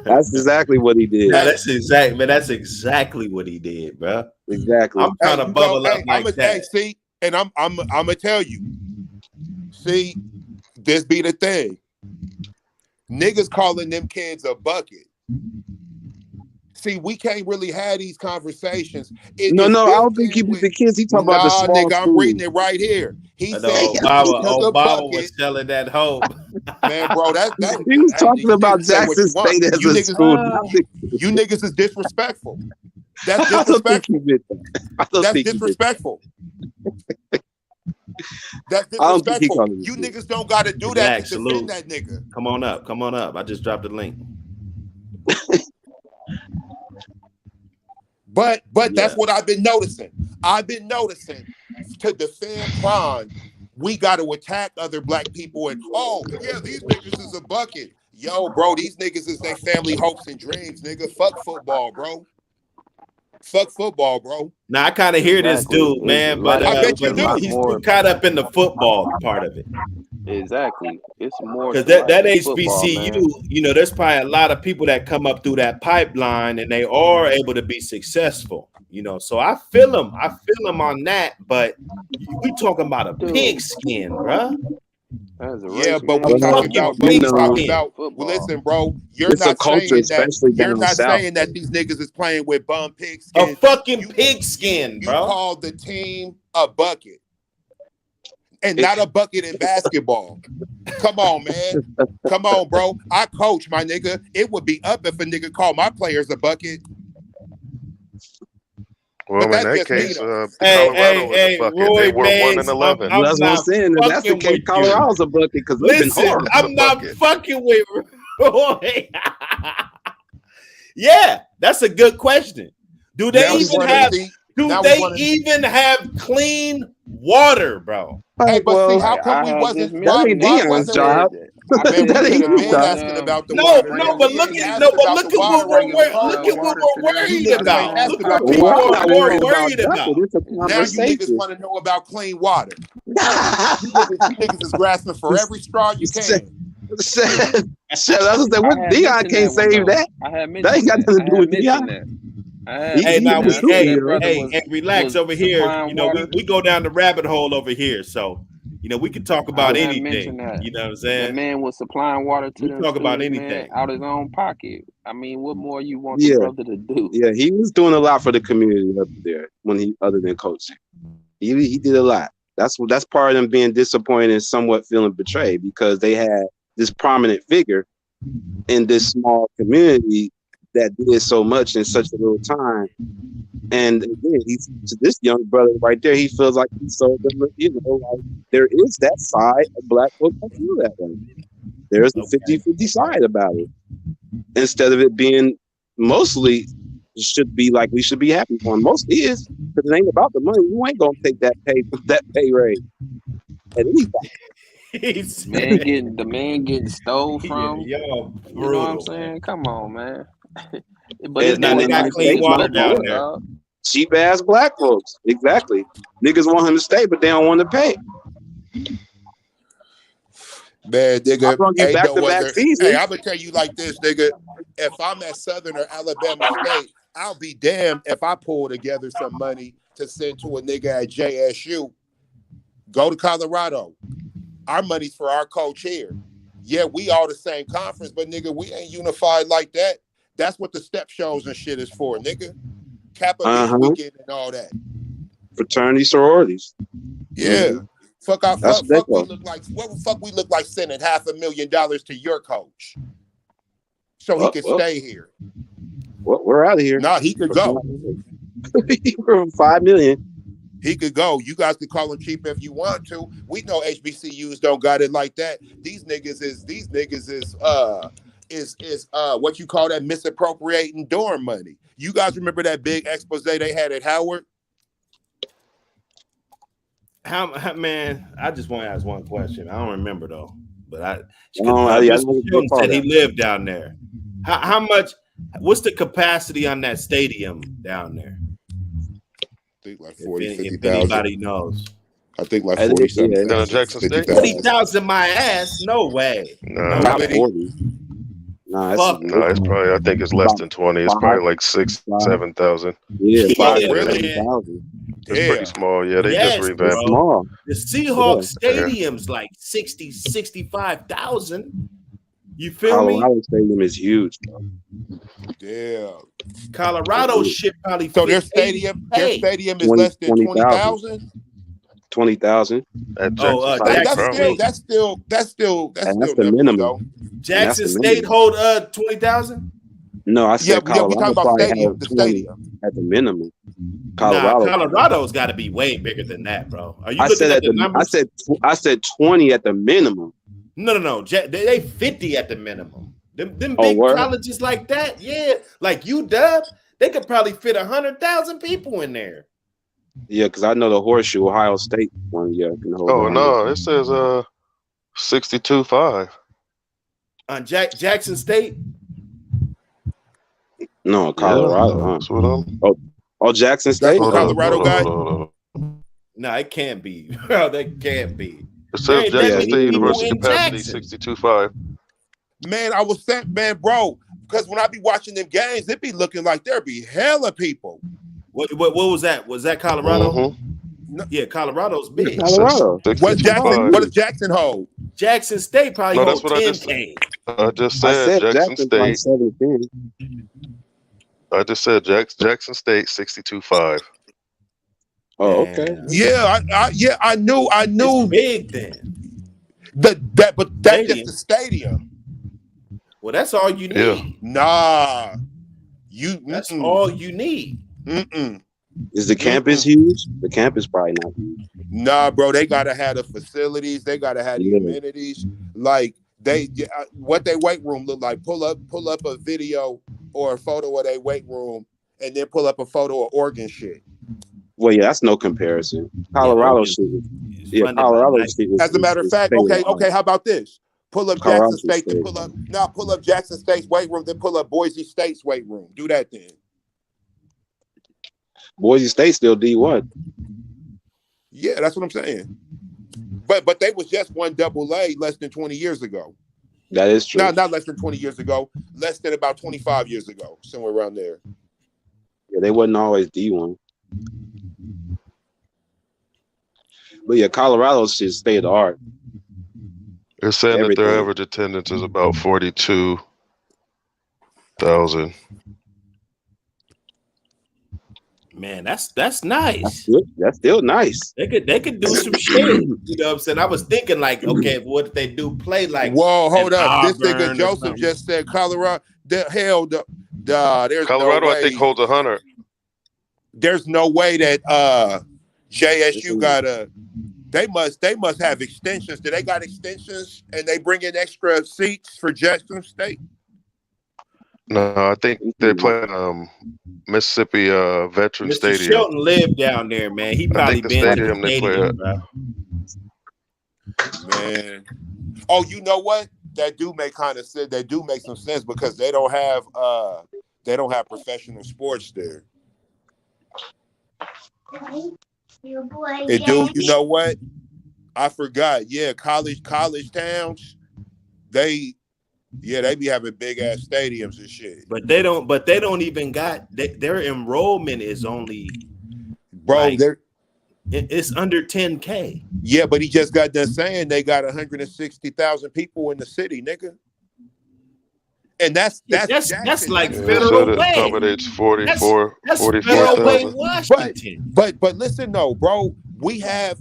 That's exactly what he did. Yeah, that's exactly what he did, bro. Exactly. I'm trying to bubble up like that. See, and I'm gonna tell you. See, this be the thing. Niggas calling them kids a bucket. See, we can't really have these conversations. I don't think he was the kids. He talking about the small nigga, I'm reading it right here. He said Obama was selling that hope. Man, bro, he was talking about Jackson State as a school. You niggas is disrespectful. That's disrespectful. That's disrespectful. That's disrespectful. You niggas don't got to do that to defend that nigga. Come on up. I just dropped the link. But that's what I've been noticing. To defend Prime, we got to attack other black people and these niggas is a bucket. Yo, bro, these niggas is their family hopes and dreams, nigga. Fuck football, bro. Now I kind of hear this dude, man, but I bet you do. He's too caught up in the football part of it. Exactly. It's more because that HBCU, there's probably a lot of people that come up through that pipeline and they are able to be successful. So I feel them. On that, but we talking about a pigskin, bro. Yeah, but we talking about. Well, listen, bro, you're not saying that these niggas is playing with bum pigskin. A fucking pigskin, bro. You called the team a bucket, and not a bucket in basketball. Come on, man. Come on, bro. I coach, my nigga. It would be up if a nigga called my players a bucket. Well, in that case, Colorado was a bucket. Roy they were 1-11. That's what I'm saying. And that's the case. Colorado's a bucket because we've been hard. I'm not fucking with Roy. Yeah, that's a good question. Do they even have? Do they even have clean water, bro? Hey, but see, how come we wasn't? Why wasn't job? Man, we could have been asking about the water. No, but look at what we're worried about. Look what people are more worried about. Now you niggas want to know about clean water. You niggas is grasping for every straw you can. Deion can't save that. That ain't got nothing to do with Deion. Hey, relax over here. You know, we go down the rabbit hole over here, so you know we can talk about anything. You know what I'm saying? The man was supplying water to them. Talk about anything, man, out his own pocket. I mean, what more you want the brother to do? Yeah, he was doing a lot for the community up there other than coaching. He did a lot. That's part of them being disappointed and somewhat feeling betrayed because they had this prominent figure in this small community that did so much in such a little time. And again, he's to this young brother right there, he feels like he sold them, like there is that side of black folks that feel that way. There's the 50-50 side about it. Instead of it being mostly should be like we should be happy for him. Mostly is, because it ain't about the money. You ain't gonna take that pay raise at any time. The man getting stole from. You know what I'm saying? Come on, man. But it's not got clean water down there. Cheap ass black folks. Exactly. Niggas want him to stay, but they don't want to pay. Man, nigga, hey, I'm gonna tell you like this, nigga. If I'm at Southern or Alabama State, I'll be damned if I pull together some money to send to a nigga at JSU. Go to Colorado. Our money's for our coach here. Yeah, we all the same conference, but nigga, we ain't unified like that. That's what the step shows and shit is for, nigga. Kappa weekend and all that. Fraternity sororities. Yeah. Mm-hmm. Fuck we look like. What the fuck we look like sending $500,000 to your coach so he can stay here? Well, we're out of here. Nah, he could go. For $5 million. He could go. You guys could call him cheap if you want to. We know HBCUs don't got it like that. These niggas is what you call that misappropriating dorm money. You guys remember that big expose they had at Howard? Man, I just want to ask one question. I don't remember though, but said he lived down there. How much? What's the capacity on that stadium down there? I think like 40,000, 50,000. If anybody knows, I think like 40,000. Jackson State. 40,000 my ass? No way. Not 40. No, it's probably. I think it's less than 20. It's probably like 6,000-7,000. Yeah, really? It's pretty small. Yeah, they just revamped. Small. The Seahawks stadium's like 60,000-65,000. You feel me? Colorado Stadium is huge. Damn. Colorado shit probably. So their stadium is less than 20,000. 20,000. That's still the minimum. Though. Jackson State hold 20,000. No, I said we talking about stadium. The stadium at the minimum. Colorado's got to be way bigger than that, bro. Are you looking at the numbers? I said 20 at the minimum. No. They 50 at the minimum. Them big colleges like that, yeah, like UW, they could probably fit 100,000 people in there. Yeah, because I know the Horseshoe, Ohio State one. Yeah. No, it says 62.5 on Jackson State. No, Colorado. That's what I'm. Oh, Jackson State. Colorado guy. No, it can't be. Bro, that can't be. It says Jackson State University capacity 62.5. Man, I was saying, man, bro, because when I be watching them games, it be looking like there be hella people. What was that? Was that Colorado? Mm-hmm. No, yeah, Colorado's big. Colorado. What does Jackson hold? Jackson State probably holds 10K. I just said Jackson State. I just said Jackson State 62.5. Oh, okay. Yeah, I knew. It's big then. But that's just the stadium. Well, that's all you need. Yeah. Nah, that's all you need. Is the campus huge? The campus probably not huge. Nah, bro, they gotta have the facilities. They gotta have the amenities. Like what their weight room look like. Pull up a video or a photo of their weight room, and then pull up a photo of organ shit. Well, yeah, that's no comparison. Colorado shit. Colorado shit. As a matter of fact, okay. How about this? Pull up Jackson State, then pull up Jackson State's weight room, then pull up Boise State's weight room. Do that then. Boise State still D1. Yeah, that's what I'm saying. But they was just one AA less than 20 years ago. That is true. No, not less than 20 years ago. Less than about 25 years ago, somewhere around there. Yeah, they wasn't always D1. But yeah, Colorado should stay at the art. They're saying that their average attendance is about 42,000. Man, that's nice. That's still nice. They could do some shit. You know what I'm saying? I was thinking like, okay, what if they do play like? Whoa, hold up! This nigga Joseph just said Colorado. There's Colorado, no way. I think, holds 100. There's no way that JSU got a. They must have extensions. Do they got extensions and they bring in extra seats for Jackson State? No, I think they're playing Mississippi Veteran Mr. Stadium. Shelton lived down there, man. He probably been to the stadium, bro. Man. Oh, you know what? That do make kind of sense. They do make some sense because they don't have professional sports there. It do, you know what? I forgot. Yeah, college towns, they be having big ass stadiums and shit. But they don't even got their enrollment is only, bro, like, it's under 10K. Yeah, but he just got done saying they got 160,000 people in the city, nigga. And that's like Federal Way. It accommodates 44,000. Federal Way, Washington. But listen though, bro, we have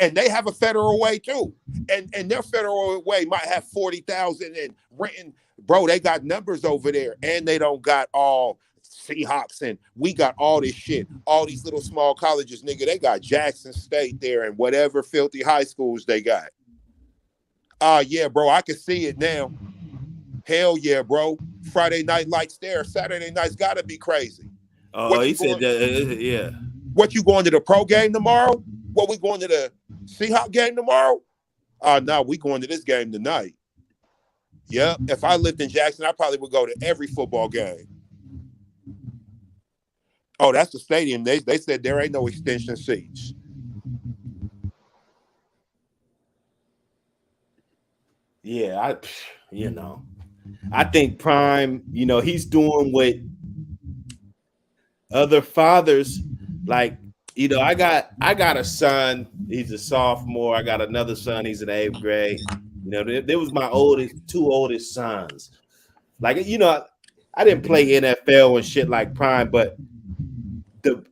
and they have a Federal Way too, and their Federal Way might have 40,000 and renting. Bro, they got numbers over there, and they don't got all Seahawks, and we got all this shit, all these little small colleges, nigga. They got Jackson State there and whatever filthy high schools they got. Yeah, bro, I can see it now. Hell yeah, bro. Friday night lights there. Saturday night's gotta be crazy. Oh, he said that, yeah. What, you going to the pro game tomorrow? What, we going to the Seahawks game tomorrow? No, we going to this game tonight. Yeah, if I lived in Jackson, I probably would go to every football game. Oh, that's the stadium. They said there ain't no extension seats. Yeah, I think Prime, he's doing what other fathers, like, I got a son, he's a sophomore. I got another son, he's in 8th grade. There was my two oldest sons. Like, I didn't play NFL and shit like Prime, but the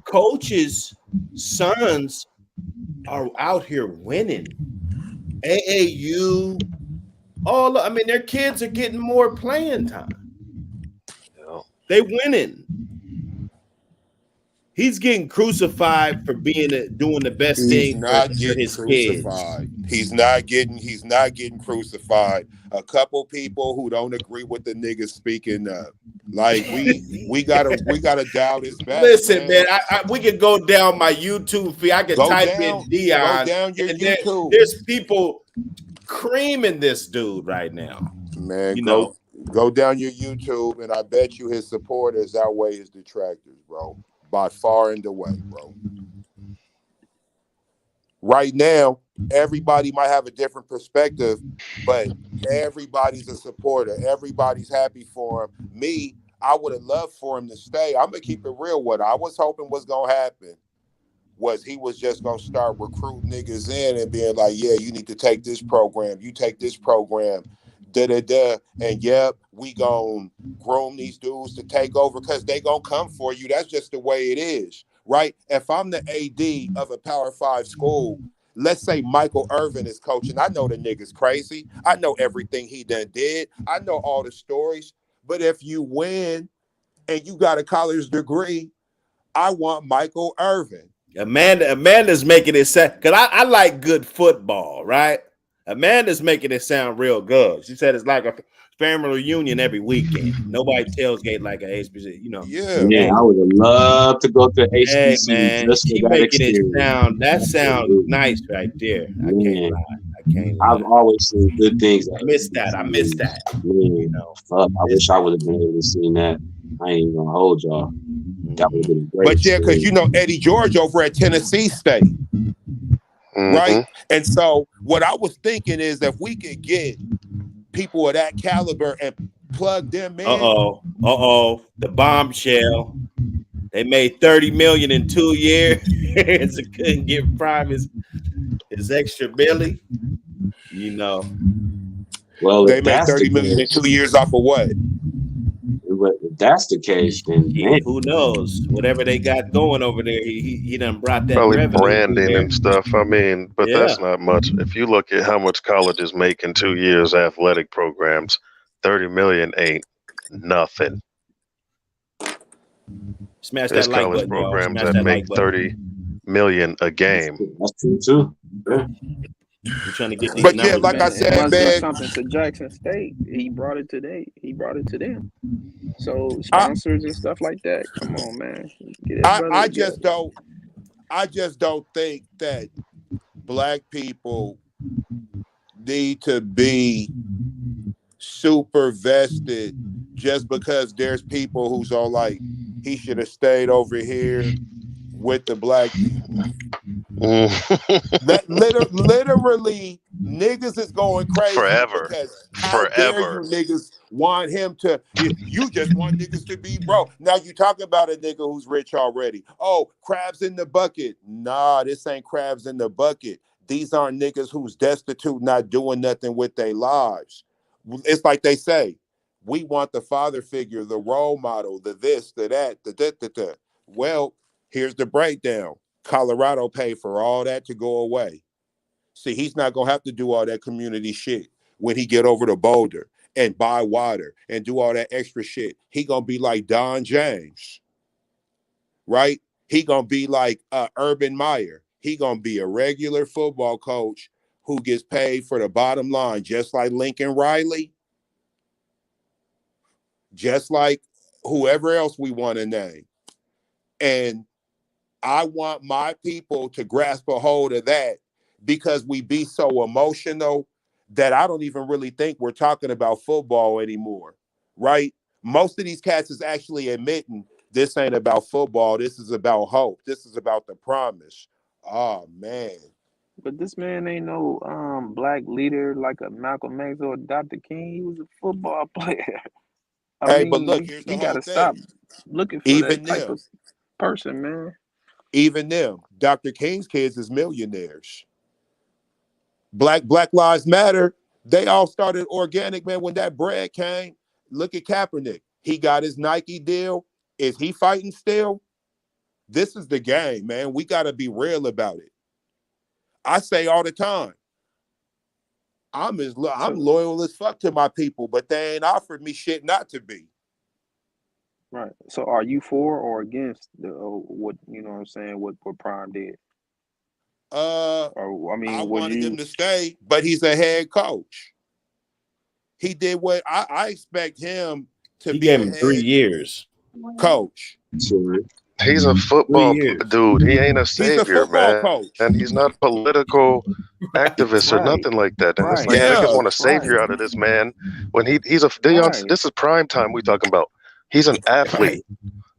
coaches' sons are out here winning. AAU, their kids are getting more playing time. They winning. He's getting crucified for doing the best thing for his crucified. Kids. He's not getting crucified. A couple people who don't agree with the niggas speaking up. Like we gotta dial this back. Listen, man, we can go down my YouTube feed. I can type in Deion. Go down your YouTube. There's people creaming this dude right now. Man, go down your YouTube, and I bet you his supporters outweigh his detractors, bro. By far and away, bro. Right now, everybody might have a different perspective, but everybody's a supporter. Everybody's happy for him. Me, I would have loved for him to stay. I'm going to keep it real. What I was hoping was going to happen was he was just going to start recruiting niggas in and being like, yeah, you need to take this program. You take this program. Da-da-da. And yep, we gonna groom these dudes to take over because they gonna come for you. That's just the way it is, right? If I'm the AD of a Power 5 school, let's say Michael Irvin is coaching. I know the nigga's crazy. I know everything he done did. I know all the stories. But if you win and you got a college degree, I want Michael Irvin. Amanda's making it sound, because I like good football, right? Amanda's making it sound real good. She said it's like family reunion every weekend. Nobody tailgate like a HBC, you know. Yeah. Man, I would have loved to go to Hey HBC man, just for she that making it experience. sound Absolutely. nice right there. I Man, can't lie. I can't I've lie. always seen good things I at missed HBC. that. I missed that. Man, You know. fuck, I wish I would have been able to see that. I ain't even gonna hold y'all. That would have been a great But yeah, because experience. Eddie George over at Tennessee State. Right? And so what I was thinking is if we could get people of that caliber and plug them in. The bombshell. They made $30 million in 2 years. So couldn't give Prime his extra Billy. You know. Well, they made $30 million in 2 years off of what? If that's the case, then man, who knows? Whatever they got going over there, he done brought that probably revenue branding and stuff. I mean, but Yeah. that's not much. If you look at how much colleges make in 2 years, athletic programs, 30 million ain't nothing. Smash There's that like college button, y'all. programs Smash that that make like button. 30 million a game. That's true too. Yeah. We're trying to get these But numbers. yeah, like I said, it must do man, something to Jackson State. He brought it to them. So sponsors and stuff like that. Come on, man. Get that brother I together. just don't think that black people need to be super vested just because there's people who's all like, he should have stayed over here with the black people. That literally niggas is going crazy Forever. because how dare you niggas want him to, you just want niggas to be broke. Now you talking about a nigga who's rich already. Oh, crabs in the bucket. Nah, this ain't crabs in the bucket. These aren't niggas who's destitute, not doing nothing with their lives. It's like they say, we want the father figure, the role model, the this, the that, the da. Well, here's the breakdown. Colorado paid for all that to go away. See, he's not gonna have to do all that community shit when he get over to Boulder and buy water and do all that extra shit. He gonna be like Don James, right? He gonna be like Urban Meyer. He gonna be a regular football coach who gets paid for the bottom line, just like Lincoln Riley, just like whoever else we want to name. And I want my people to grasp a hold of that because we be so emotional that I don't even really think we're talking about football anymore, right? Most of these cats is actually admitting this ain't about football. This is about hope. This is about the promise. Oh, man. But this man ain't no black leader like a Malcolm X or Dr. King. He was a football player. I mean, but look, here's the we whole gotta thing. stop looking for Even that type them, of person, man. even them, Dr. King's kids is millionaires. Black Lives Matter, they all started organic, man. When that bread came, look at Kaepernick. He got his Nike deal. Is he fighting still? This is the game, man. We got to be real about it. I say all the time, I'm loyal as fuck to my people, but they ain't offered me shit not to be. Right. So are you for or against the what you know what I'm saying, what Prime did? Or I mean, I would wanted you him to stay, but he's a head coach. He did what I expect him to He be gave a him 3 head years. coach. He's a football dude. He ain't a He's a savior, football man. coach. And he's not a political activist or nothing like that. And it's like niggas want a savior out of this man when he's a Deion. This is prime time we talking about. He's an athlete.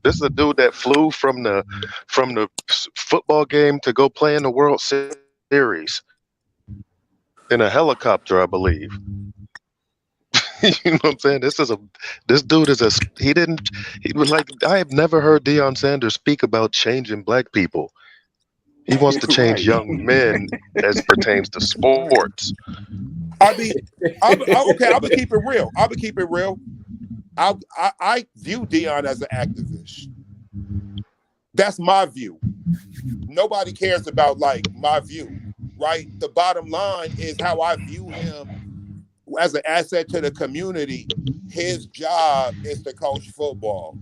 This is a dude that flew from the football game to go play in the World Series in a helicopter, I believe. You know what I'm saying? This dude is he was like, I have never heard Deion Sanders speak about changing black people. He wants to change young men as it pertains to sports. Okay, I'm gonna keep it real. I view Deion as an activist. That's my view. Nobody cares about like my view, right? The bottom line is how I view him as an asset to the community. His job is to coach football.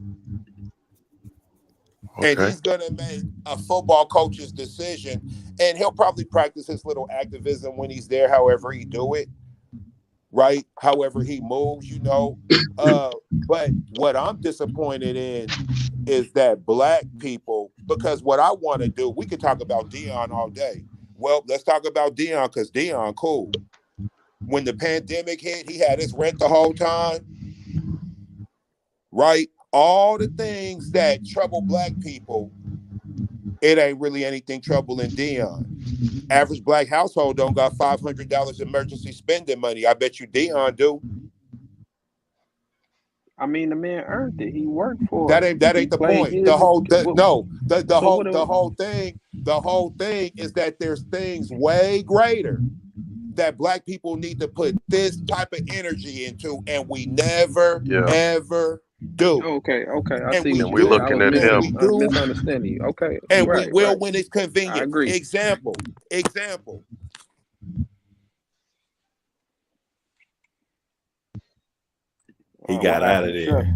Okay. And he's going to make a football coach's decision. And he'll probably practice his little activism when he's there, however he do it. right? However he moves, you know. But what I'm disappointed in is that black people, because what I want to do, we could talk about Deion all day. Well, let's talk about Deion because Deion cool. When the pandemic hit, he had his rent the whole time, right? All the things that trouble black people, it ain't really anything troubling Deion. Average black household don't got $500 emergency spending money. I bet you Deion do. I mean, the man earned it. He worked for That it. ain't that He ain't the played point. his. So what? The whole thing is that there's things way greater that black people need to put this type of energy into, and we never ever do. Okay. I And see we what And you're we saying. do, I looking was at and him. we do, misunderstanding you. Okay. and we Right. will when it's I convenient. agree. Example. He What got out of happened, Trey?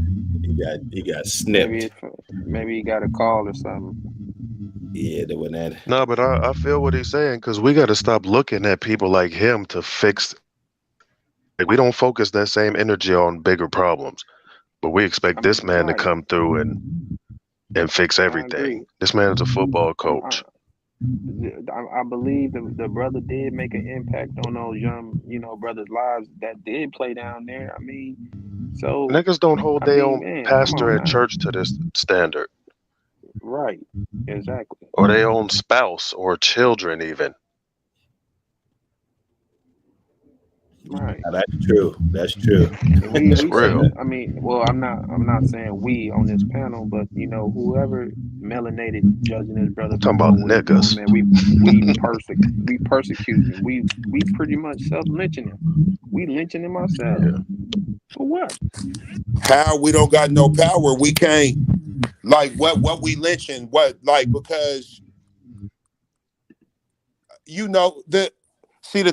there. He got snipped. Maybe he got a call or something. Yeah, that wasn't that. No, but I feel what he's saying because we got to stop looking at people like him to fix. Like, we don't focus that same energy on bigger problems, but we expect this man to come through and fix I everything. agree. This man is a football I, coach. I believe the brother did make an impact on those young, brothers' lives that did play down there. I mean, so Niggas don't hold I their mean, own man, come pastor on at now. church to this standard, Right. Exactly. or their own spouse or children even. Right. Now, that's true. That's true. And we It's we see. real. I mean, well, I'm not saying we on this panel, but whoever melanated judging this brother I'm for talking about doing what he's doing, niggas. man, we persecuting him. We pretty much self lynching him. We lynching him ourselves. Yeah. For what? How we don't got no power? We can't. Like what we lynching? What, like, because the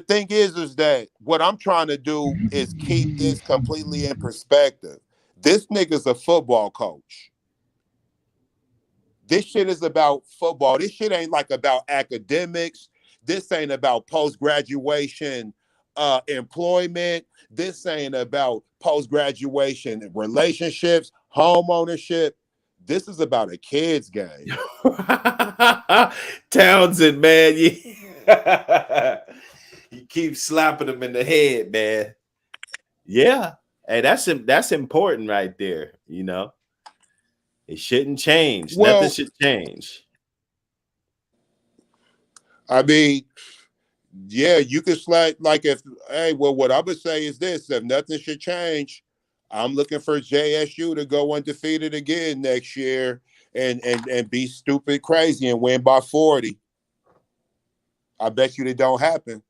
thing is that what I'm trying to do is keep this completely in perspective. This nigga's a football coach. This shit is about football. This shit ain't like about academics. This ain't about post-graduation employment. This ain't about post-graduation relationships, home ownership. This is about a kid's game. Townsend, man, you keep slapping him in the head, man. Yeah, hey, that's important right there. It shouldn't change. Well, Nothing should change. I mean, yeah, you could slap what I would say is this: if nothing should change, I'm looking for JSU to go undefeated again next year and be stupid crazy and win by 40. I bet you that don't happen.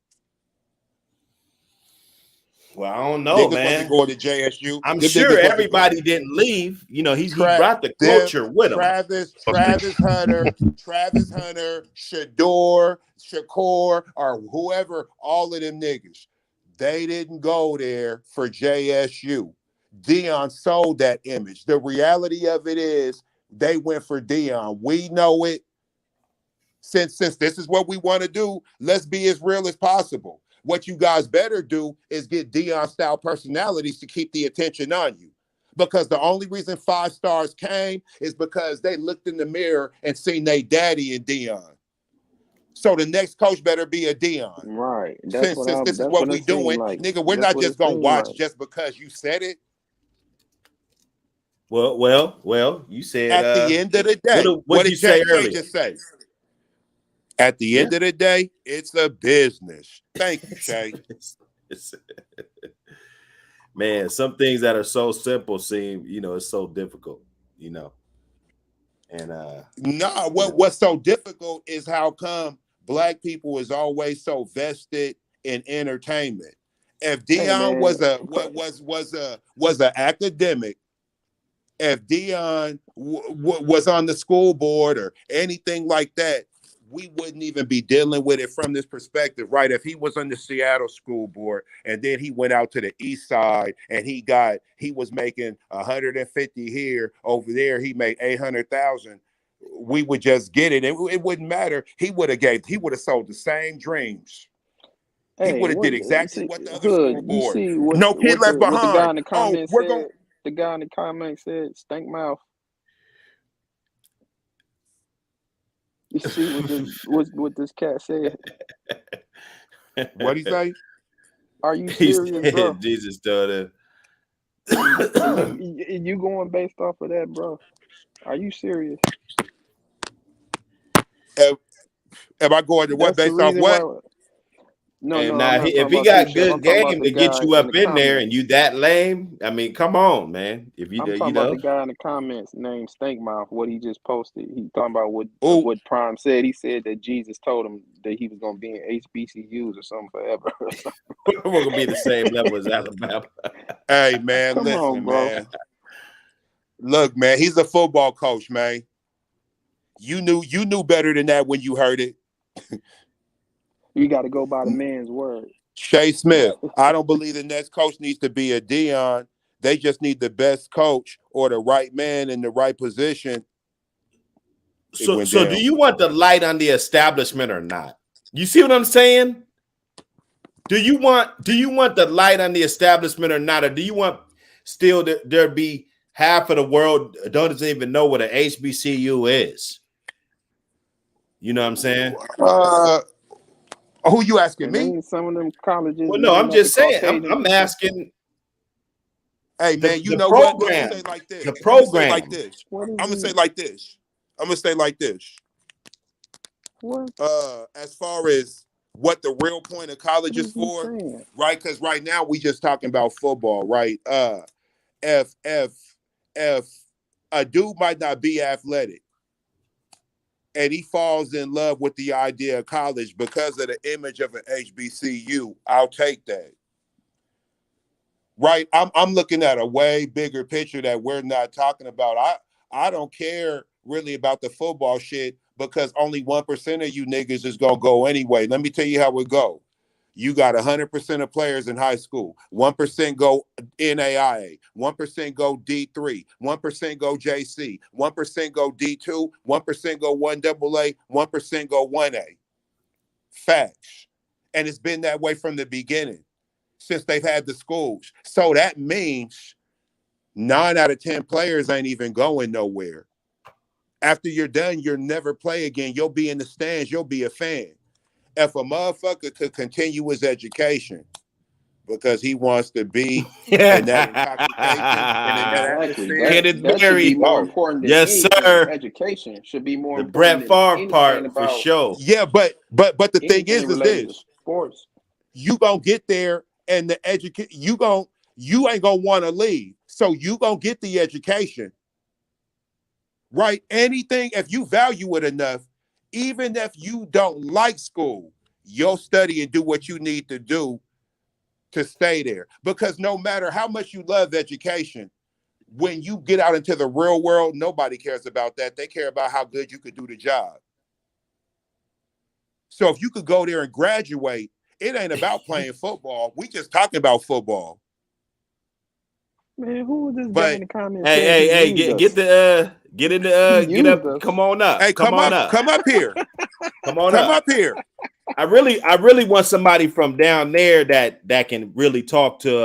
Well, I don't know, Niggas man. wasn't going to JSU. I'm sure everybody didn't leave. He brought the culture with him. Travis Hunter, Shakur, or whoever, all of them niggas, they didn't go there for JSU. Deion sold that image. The reality of it is they went for Deion. We know it. Since this is what we want to do, let's be as real as possible. What you guys better do is get Deion-style personalities to keep the attention on you. Because the only reason 5 stars came is because they looked in the mirror and seen their daddy in Deion. So the next coach better be a Deion. Right. Since this is what we doing, like. nigga, we're not just gonna watch just because you said it. Well, you said at the end of the day, what did you say earlier? Just say? At the end of the day, it's a business. Thank you, Shay. Man, some things that are so simple seem, it's so difficult, And what's so difficult is how come black people is always so vested in entertainment. If Deion was an academic, if Deion was on the school board or anything like that, we wouldn't even be dealing with it from this perspective, right? If he was on the Seattle school board and then he went out to the east side and he was making 150 here, over there he made 800,000, we would just get it. It wouldn't matter. He would have sold the same dreams. He would have did exactly what the other school board. No kid left behind. What the guy in the comments we're said? going. The guy in the comments said, "Stank mouth." You see what this cat said? What'd he say? Are you serious, bro? Jesus told him. You going based off of that, bro? Are you serious? Am I going to what based off what? No, if he got good game to get you up in there and you that lame, I mean, come on, man. If you, I'm talking about the guy in the comments named Stankmouth, what he just posted. He talking about what Prime said. He said that Jesus told him that he was gonna be in HBCUs or something forever. We're gonna be the same level as Alabama. Hey man, Come listen, on, bro. man. Look, man, he's a football coach, man. You knew better than that when you heard it. You got to go by the man's word. Shay Smith, I don't believe the next coach needs to be a Deion. They just need the best coach or the right man in the right position. So do you want the light on the establishment or not? You see what I'm saying? Do you want the light on the establishment or not? Or do you want still there be half of the world doesn't even know what an HBCU is? You know what I'm saying? Who you asking me? Some of them colleges. Well, no, I'm just saying. I'm asking. Hey man, you know program. what? I'm gonna say like this. The program. I'm gonna say like this. What? As far as what the real point of college is for, right? Because right now we just talking about football, right? If a dude might not be athletic and he falls in love with the idea of college because of the image of an HBCU, I'll take that. Right? I'm looking at a way bigger picture that we're not talking about. I don't care really about the football shit because only 1% of you niggas is gonna go anyway. Let me tell you how it go. You got 100% of players in high school. 1% go NAIA. 1% go D3. 1% go JC. 1% go D2. 1% go 1AA. 1% go 1A. Facts. And it's been that way from the beginning since they've had the schools. So that means 9 out of 10 players ain't even going nowhere. After you're done, you'll never play again. You'll be in the stands. You'll be a fan. If a motherfucker could continue his education because he wants to be in that intoxication and in that atmosphere, that should be more important than anything. Sir. Education should be more the important Brett Favre part for sure. Yeah, but the thing is this: sports. You gonna get there and the you ain't gonna want to leave, so you gonna get the education, right? Anything if you value it enough. Even if you don't like school, you'll study and do what you need to do to stay there. Because no matter how much you love education, when you get out into the real world, nobody cares about that. They care about how good you could do the job. So if you could go there and graduate, it ain't about playing football. We just talking about football. Man, who was this guy in the comments? Hey, get up. Come on up. Hey, come up. Come up here. Come on up here. I really want somebody from down there that can really talk to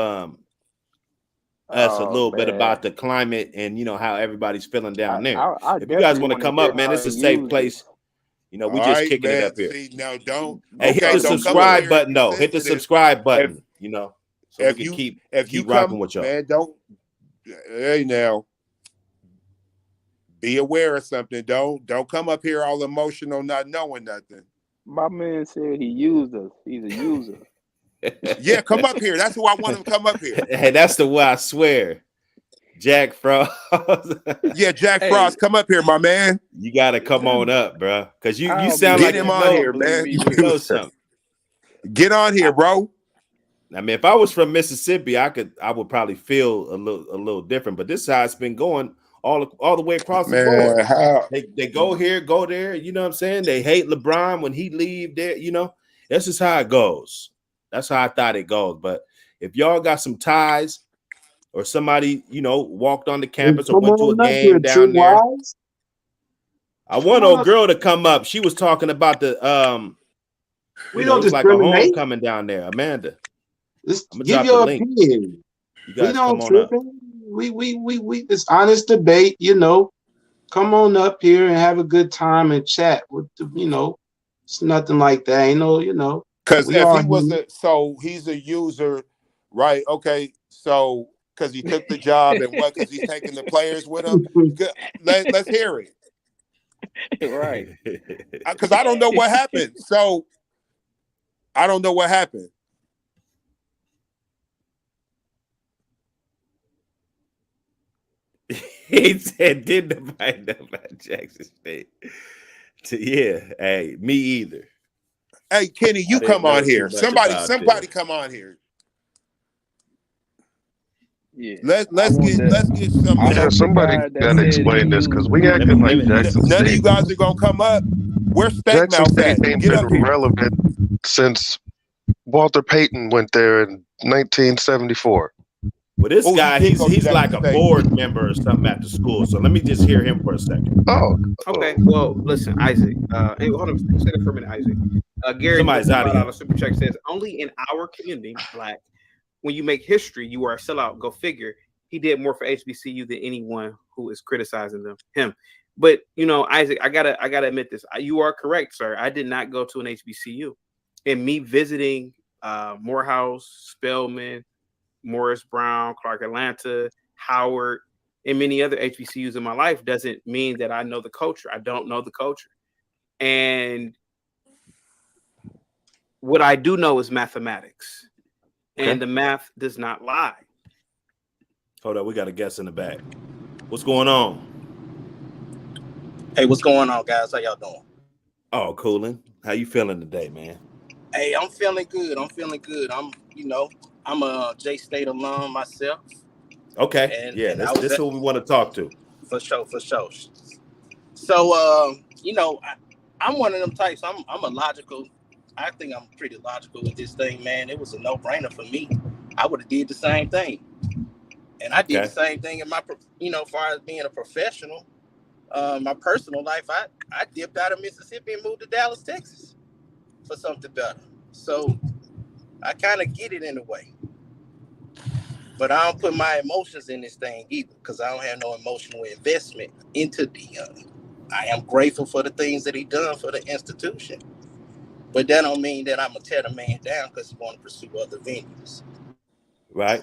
us a little bit about the climate and how everybody's feeling down there. If you guys want to come up, man, it's a safe place. We just kicking it up here. See, now don't. Hey, hit the subscribe button though. Hit the subscribe button. So we can keep rocking with y'all. Man, don't. Hey, now. Be aware of something. Don't come up here all emotional, not knowing nothing. My man said he used us. He's a user. Yeah, come up here. That's who I want him to come up here. Hey, that's the way I swear. Jack Frost. Yeah, Jack Frost, come up here, my man. You gotta come on up, bro. Because you sound like him on here, man. You know something. Get on here, bro. I mean, if I was from Mississippi, I would probably feel a little different. But this is how it's been going all the way across the board. They go here, go there. You know what I'm saying? They hate LeBron when he leave there. That's just how it goes. That's how I thought it goes. But if y'all got some ties or somebody, walked on the campus or went to a game down there, I want old girl to come up. She was talking about the We don't it's like a discriminate. homecoming down there, Amanda. Just give your opinion. You guys we don't come on up. We it's honest debate, Come on up here and have a good time and chat with it's nothing like that. Ain't no, Because if he was he's a user, right? Okay, so because he took the job and what? Because he's taking the players with him. Let's hear it. Right. Because I don't know what happened. So I don't know what happened. He said, didn't invite them at Jackson State. Hey, me either. Hey, Kenny, you come on here. Somebody come on here. Yeah. Let's get some. Yeah, somebody got to explain this because we acting like Jackson State. None of you guys are gonna come up. Where's Jackson Steakmouth State at? ain't Get up been here. relevant since Walter Payton went there in 1974. Well, this guy, he's like a board member or something at the school. So let me just hear him for a second. Oh, okay. Well, listen, Isaac. Hey, hold on. Say it for a minute, Isaac. Gary, somebody's out of here. Super check says only in our community, Black, when you make history, you are a sellout. Go figure. He did more for HBCU than anyone who is criticizing him. But Isaac, I gotta admit this. You are correct, sir. I did not go to an HBCU, and me visiting Morehouse, Spelman, Morris Brown, Clark Atlanta, Howard, and many other HBCUs in my life doesn't mean that I know the culture. I don't know the culture. And what I do know is mathematics. Okay. And the math does not lie. Hold up, we got a guest in the back. What's going on? Hey, what's going on, guys? How y'all doing? Oh, coolin'. How you feeling today, man? Hey, I'm feeling good. I'm a J State alum myself. Okay. This is who we want to talk to. For sure. So, I'm one of them types. I'm a logical. I think I'm pretty logical with this thing, man. It was a no-brainer for me. I would have did the same thing. And I did the same thing in my, as far as being a professional. My personal life, I dipped out of Mississippi and moved to Dallas, Texas for something better. So I kind of get it in a way. But I don't put my emotions in this thing either because I don't have no emotional investment into Deion. I am grateful for the things that he done for the institution. But that don't mean that I'm going to tear the man down because he want to pursue other venues. Right.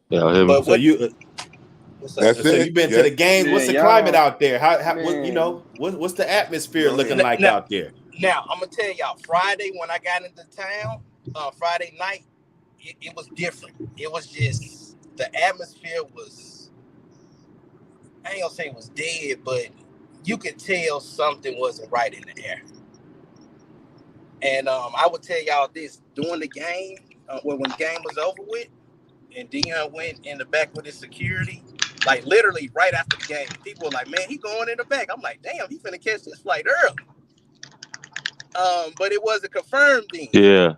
Yeah, but so you... So you've been to the games. Man, what's the climate out there? What's the atmosphere looking like out there? Now, I'm going to tell y'all, Friday when I got into town, Friday night, it was different. It was just, the atmosphere was, I ain't going to say it was dead, but you could tell something wasn't right in the air. And I would tell y'all this, during the game, when the game was over with, and Deion went in the back with his security, like literally right after the game, people were like, man, he going in the back. I'm like, damn, he finna catch this flight early. But it wasn't confirmed then. Yeah.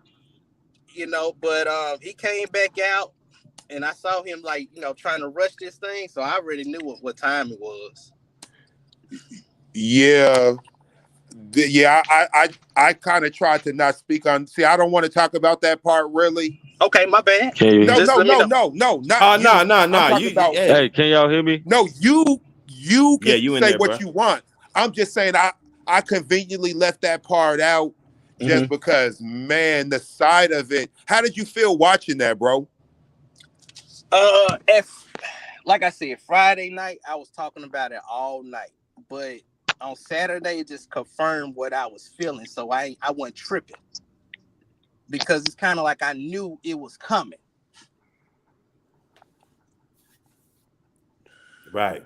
But he came back out and I saw him trying to rush this thing. So I already knew what time it was. Yeah. I kind of tried to not speak on. See, I don't want to talk about that part really. Okay, my bad. No. Hey, can y'all hear me? No, you can you say what you want. I'm just saying I conveniently left that part out just because, man, the side of it. How did you feel watching that, bro? Like I said, Friday night I was talking about it all night, but on Saturday it just confirmed what I was feeling, so I wasn't tripping. Because it's kind of like I knew it was coming. Right.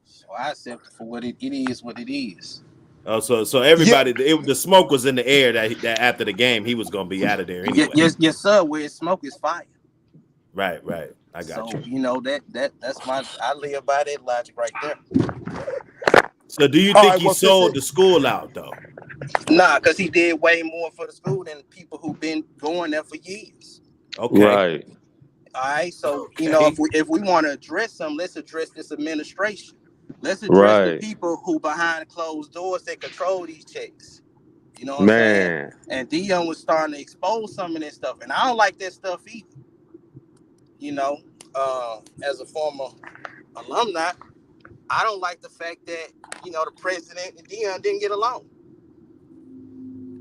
So I accept it for what it is, what it is. Oh, so everybody, the smoke was in the air that after the game, he was going to be out of there anyway. Yes, sir. Where it's smoke is fire. Right. I got you. That's I live by that logic right there. So do you think he sold the school out, though? Nah, because he did way more for the school than people who've been going there for years. Okay. Right. All right. So, if we want to address something, let's address this administration. Let's address the people who behind closed doors that control these checks. You know what I'm saying? And Deion was starting to expose some of that stuff, and I don't like that stuff either. You know, as a former alumni, I don't like the fact that, you know, the president and Deion didn't get along.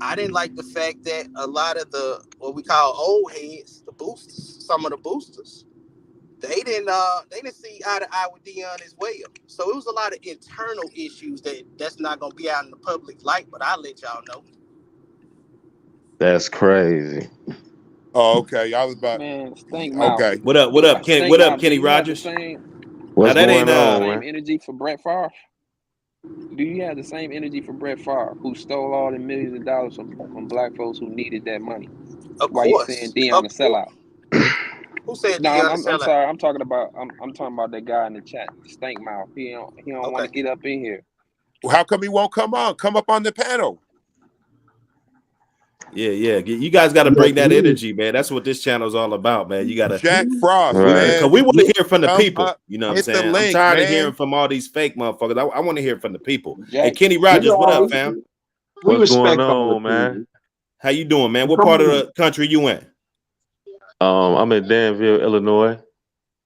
I didn't like the fact that a lot of the what we call old heads, the boosters, some of the boosters, they didn't see eye to eye with Deion as well. So it was a lot of internal issues that's not gonna be out in the public light, but I'll let y'all know. That's crazy. Oh, okay. I was about. Man, stink mouth. Okay. What up, Kenny? What up, Kenny Rogers? What's going on, man? Same energy for Brett Favre. Do you have the same energy for Brett Favre, who stole all the millions of dollars from black folks who needed that money? Why you saying Deion a sellout? Who said no, Deion I'm sellout? sorry. I'm talking about that guy in the chat, Stank Mouth. He don't want to get up in here. Well, how come he won't come on? Come up on the panel. Yeah. You guys got to bring that energy, man. That's what this channel is all about, man. You got to Jack Frost, man. Because we want to hear from the people. You know what I'm saying? Link, I'm tired man. of hearing from all these fake motherfuckers. I want to hear from the people. Jack, hey, Kenny Rogers, what up, fam? What's going on, man? How you doing, man? What part of the country you in? I'm in Danville, Illinois.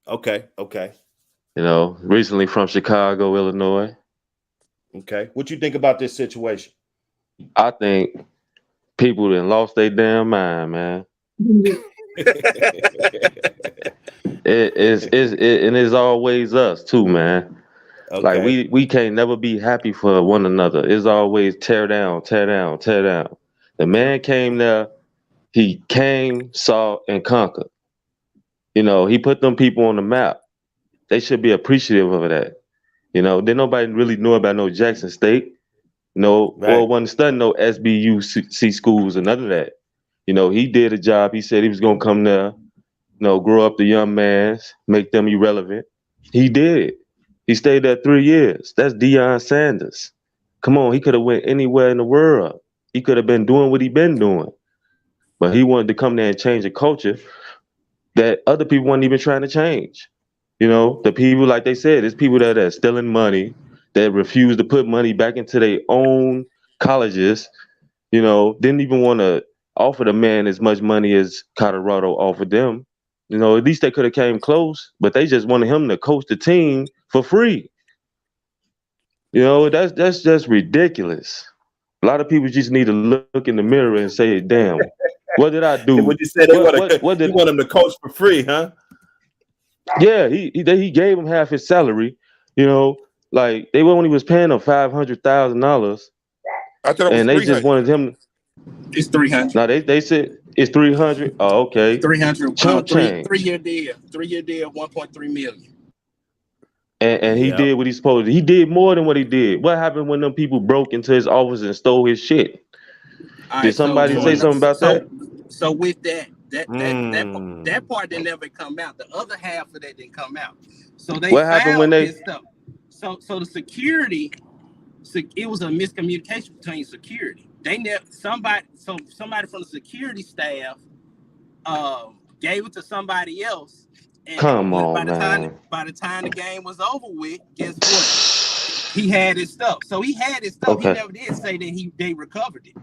Okay. You know, recently from Chicago, Illinois. Okay. What you think about this situation? I think people that lost their damn mind, man. It's always us too, man. Okay. Like we can't never be happy for one another. It's always tear down. The man came there, he came, saw, and conquered. You know, he put them people on the map. They should be appreciative of that. You know, then nobody really knew about no Jackson State, or wasn't studying no SBUC schools or none of that. You know, he did a job. He said he was gonna come there, grow up the young mans, make them irrelevant. He did. He stayed there 3 years. That's Deion Sanders. Come on, he could have went anywhere in the world. He could have been doing what he been doing. But he wanted to come there and change a culture that other people weren't even trying to change. You know, the people, like they said, it's people that are stealing money, that refuse to put money back into their own colleges, didn't even want to offer the man as much money as Colorado offered them. At least they could have came close, but they just wanted him to coach the team for free. That's just ridiculous. A lot of people just need to look in the mirror and say, damn, what did I do? When you said you want him to coach for free, huh? Yeah, he gave him half his salary. Like they only was paying him $500,000. I thought it was and they just wanted him. It's 300. No, they said it's 300. Oh, okay. 300. Chump change. 3-year deal. 3-year deal. 1.3 million. And he did what he's supposed to. He did more than what he did. What happened when them people broke into his office and stole his shit? Did somebody say something about that? So with that part didn't ever come out. The other half of that didn't come out. So they what happened when they stuff. So the security, it was a miscommunication between security. Somebody from the security staff gave it to somebody else. And by the time the game was over with, guess what? He had his stuff. So he had his stuff. Okay. He never did say that they recovered it.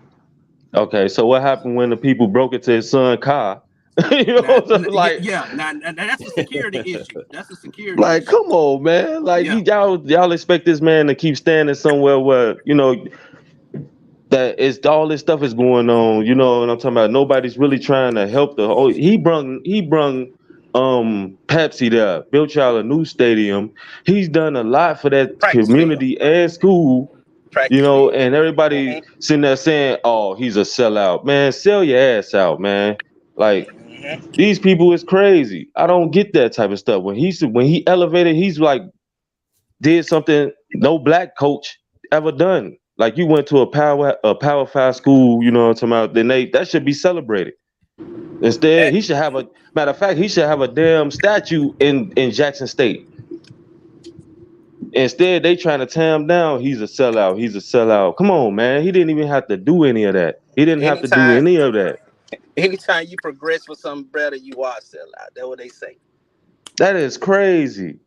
Okay, so what happened when the people broke into his son's car? Now, that's a security issue. That's a security issue. Come on, man. Y'all expect this man to keep standing somewhere where, that is all this stuff is going on, and I'm talking about nobody's really trying to help he brung Pepsi there, built y'all a new stadium. He's done a lot for that community and school. And everybody sitting there saying, "Oh, he's a sellout." Man, sell your ass out, man. These people is crazy. I don't get that type of stuff. When he elevated, he's did something no black coach ever done. Like you went to a Power 5 school, what I'm talking about? Then that should be celebrated. Instead, he should have he should have a damn statue in Jackson State. Instead, they trying to tear him down. He's a sellout. Come on, man. He didn't even have to do any of that. He didn't have to do any of that. Anytime you progress for something better, you are a sellout. That's what they say. That is crazy.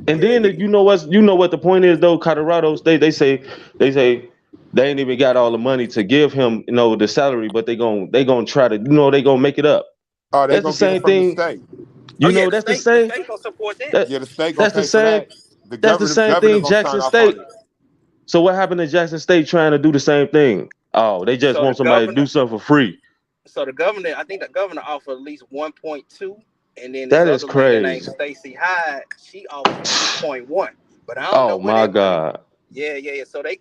And then you know what the point is though. Colorado State, they say they ain't even got all the money to give him, the salary, but they gonna try to, they gonna make it up. Oh, they that's gonna the same get it from thing. the state. That's the same. The state gonna support that. Yeah, the state gonna pay the same. for that. That's the same thing. Jackson State. So what happened to Jackson State trying to do the same thing? Oh, they just want somebody to do something for free. So I think the governor offered at least 1.2, and then that is crazy. Named Stacey Hyde, she offered 2.1. But I don't know. Oh my God. Yeah. So I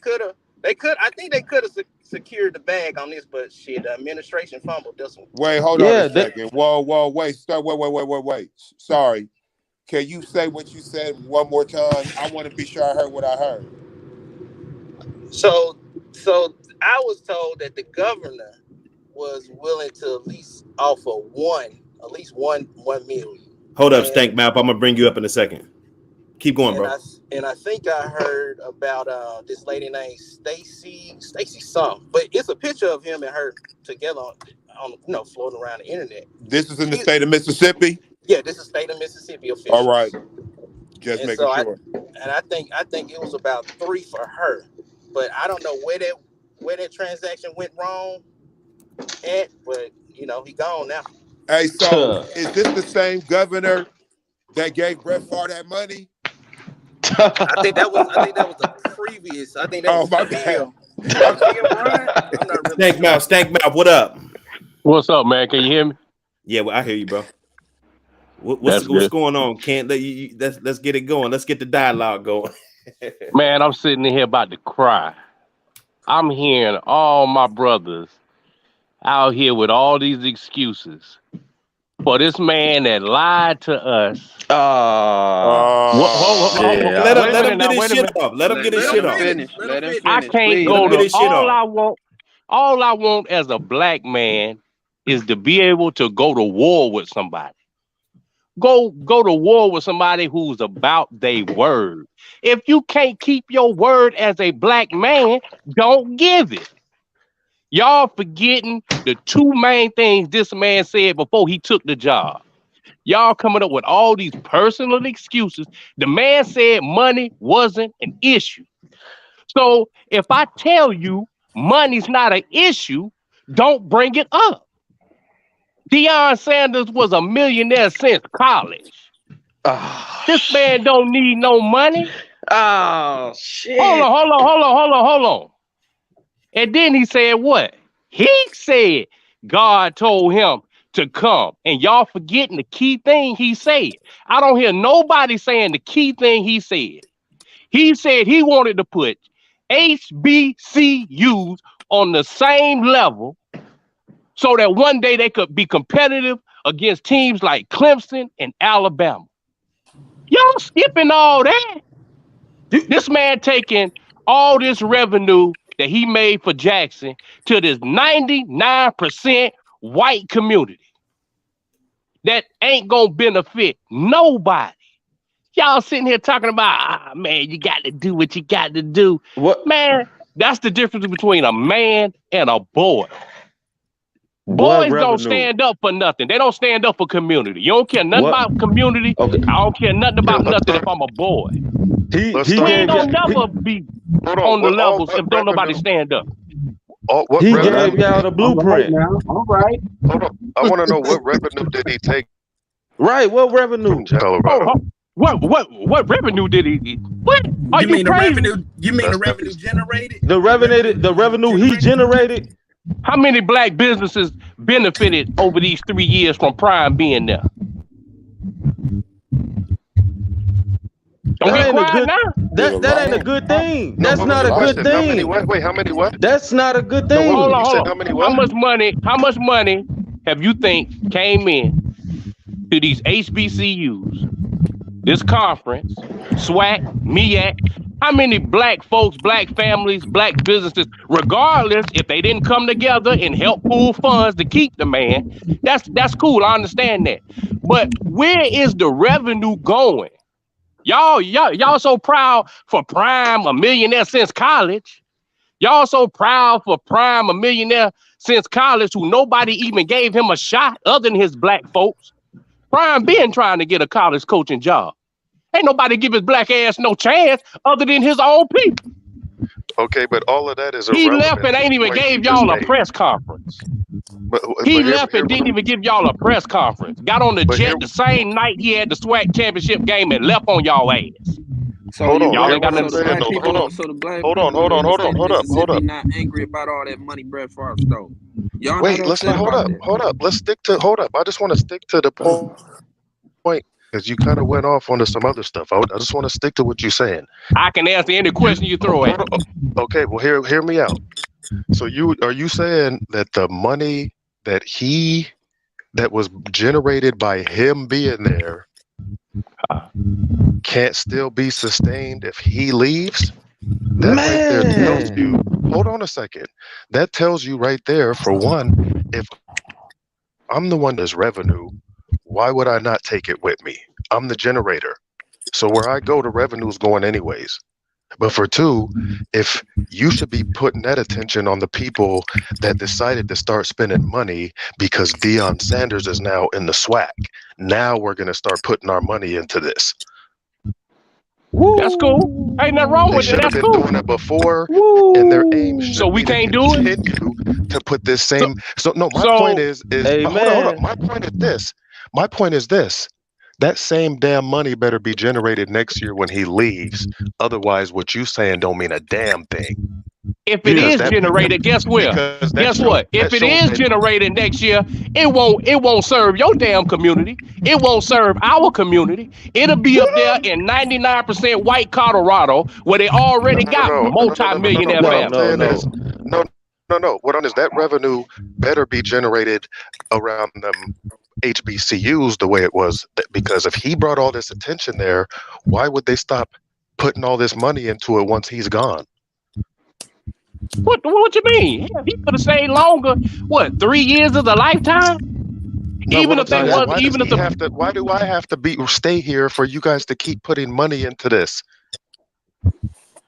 think they could have secured the bag on this, but shit, the administration fumbled this one. Wait, hold on a second. Whoa, wait, stop. Wait. Sorry. Can you say what you said one more time? I want to be sure I heard what I heard. So I was told that the governor was willing to at least offer one million. Hold up, Stank Map. I'm gonna bring you up in a second. Keep going, bro. I think I heard about this lady named Stacy something, but it's a picture of him and her together on floating around the internet. This is in the state of Mississippi. Yeah, this is state of Mississippi officials. All right, just making sure. I think it was about 3 for her, but I don't know where that transaction went wrong at. But he gone now. Hey, so is this the same governor that gave Brett Favre that money? I think that was the previous. I think that was my bad. Stank Mouth, what up? What's up, man? Can you hear me? Yeah, well, I hear you, bro. What's going on? Let's get it going. Let's get the dialogue going. Man, I'm sitting in here about to cry. I'm hearing all my brothers out here with all these excuses for this man that lied to us. Let him get his shit off. Let him get his shit off. Let him finish. I can't go to all I want as a black man is to be able to go to war with somebody. Go to war with somebody who's about their word. If you can't keep your word as a black man, don't give it. Y'all forgetting the 2 main things this man said before he took the job. Y'all coming up with all these personal excuses. The man said money wasn't an issue. So if I tell you money's not an issue, don't bring it up. Deion Sanders was a millionaire since college. This man don't need no money. Oh, shit. Hold on. And then he said what? He said God told him to come. And y'all forgetting the key thing he said. I don't hear nobody saying the key thing he said. He said he wanted to put HBCUs on the same level so that one day they could be competitive against teams like Clemson and Alabama. Y'all skipping all that. This man taking all this revenue that he made for Jackson to this 99% white community that ain't gonna benefit nobody. Y'all sitting here talking about, man, you got to do what you got to do. What? Man, that's the difference between a man and a boy. Boys don't stand up for nothing. They don't stand up for community. You don't care nothing about community. Okay. I don't care nothing about nothing if I'm a boy. We ain't gonna never be on the levels if don't nobody stand up. He gave y'all the blueprint. All right. Hold on. I want to know what revenue did he take? Right. What revenue? What revenue did he? What? Are you mean crazy? The revenue? You mean the revenue generated? The revenue he generated. How many black businesses benefited over these 3 years from Prime being there? Don't get quiet now. That ain't a good thing. That's not a good thing. Wait, how many what? That's not a good thing. Hold on. How much money have you think came in to these HBCUs, this conference, SWAC, MEAC? How many black folks, black families, black businesses, regardless if they didn't come together and help pool funds to keep the man, that's cool. I understand that. But where is the revenue going? Y'all so proud for Prime, a millionaire since college. Y'all so proud for Prime, a millionaire since college, who nobody even gave him a shot other than his black folks. Prime been trying to get a college coaching job. Ain't nobody give his black ass no chance other than his own people. Okay, but all of that is He irrelevant. left and ain't even gave y'all a press conference. He left and didn't even give y'all a press conference. Got on the jet the same night he had the SWAC championship game and left on y'all ass. So hold on, y'all ain't got so nothing the black to say. people, so the black hold on, not angry about all that money Brett Favre stole. Y'all wait, let's not hold up. Let's stick to I just want to stick to the point because you kind of went off onto some other stuff. I just want to stick to what you're saying. I can answer any question you throw at me. Okay, well hear me out. So are you saying that the money that was generated by him being there can't still be sustained if he leaves? That right there tells you, hold on a second. That tells you right there, for one, if I'm the one that's revenue, why would I not take it with me? I'm the generator. So where I go, the revenue's going anyways. But for two, if you should be putting that attention on the people that decided to start spending money because Deion Sanders is now in the SWAC. Now we're going to start putting our money into this. Woo. That's cool. Ain't nothing wrong with it. That's cool. They should have been doing it before, and their aim should so we be can't to do continue it to put this same. My point is hold on. My point is this. My point is this. That same damn money better be generated next year when he leaves. Otherwise, what you saying don't mean a damn thing. If it is generated, guess what? Guess what? If it is generated next year, it won't serve your damn community. It won't serve our community. It'll be up there in 99% white Colorado where they already got multi-millionaire families. No. What is that revenue better be generated around them HBCUs the way it was? Because if he brought all this attention there, why would they stop putting all this money into it once he's gone? What you mean? Hell, he could have stayed longer. What, 3 years is a lifetime? No, even if they was, even if why do I have to stay here for you guys to keep putting money into this?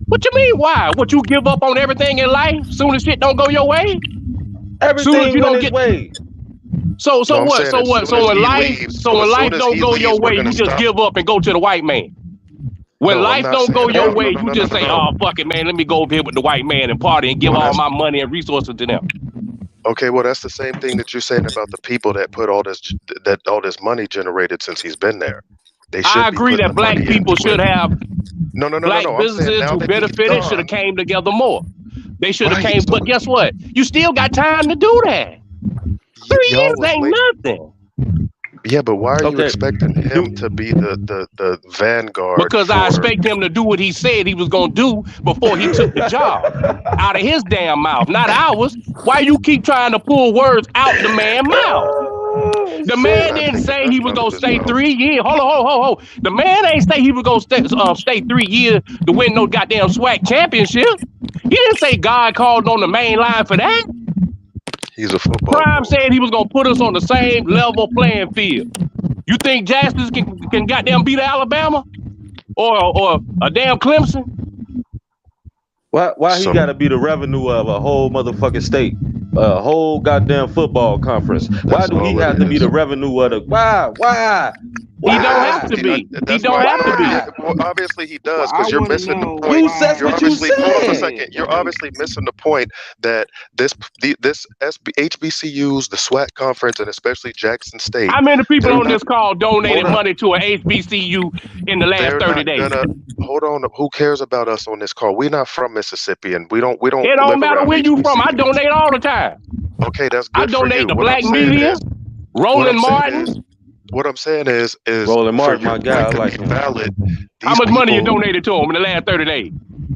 What you mean? Why? What, you give up on everything in life soon as shit don't go your way? Everything soon as you don't get way. So what? So when life don't go your way, you just give up and go to the white man. When life don't go your way, you just say, "Oh fuck it, man, let me go over here with the white man and party and give all my money and resources to them." Okay, well that's the same thing that you're saying about the people that put all this money generated since he's been there. I agree that black people should have black businesses who benefited should have came together more. They should have came, but guess what? You still got time to do that. 3 years ain't nothing. Yeah, but why are you expecting him to be the vanguard? Because I expect him to do what he said he was going to do before he took the job. Out of his damn mouth, not ours. Why you keep trying to pull words out the man's mouth? The man didn't say he was going to stay 3 years. Hold on. The man ain't say he was going to stay 3 years to win no goddamn SWAC championship. He didn't say God called on the main line for that. He's a football. Prime said he was gonna put us on the same level playing field. You think Jackson can goddamn beat Alabama or a damn Clemson? Why he gotta be the revenue of a whole motherfucking state, a whole goddamn football conference? Why do he have to be the revenue of the? Why? He don't have to be. He don't have to be. Well, obviously he does, because you're missing the point. You said what you said. Hold on a second. You're obviously missing the point that this HBCUs, the SWAC conference, and especially Jackson State. How many people on this call donated money to an HBCU in the last 30 days? Hold on. Who cares about us on this call? We're not from Mississippi, and we don't. It don't matter where you from. I donate all the time. Okay, that's good. I donate to Black Media, Roland Martin. What I'm saying is Roland Martin, my guy, I like him. Valid. How much money you donated to him in the last 30 days?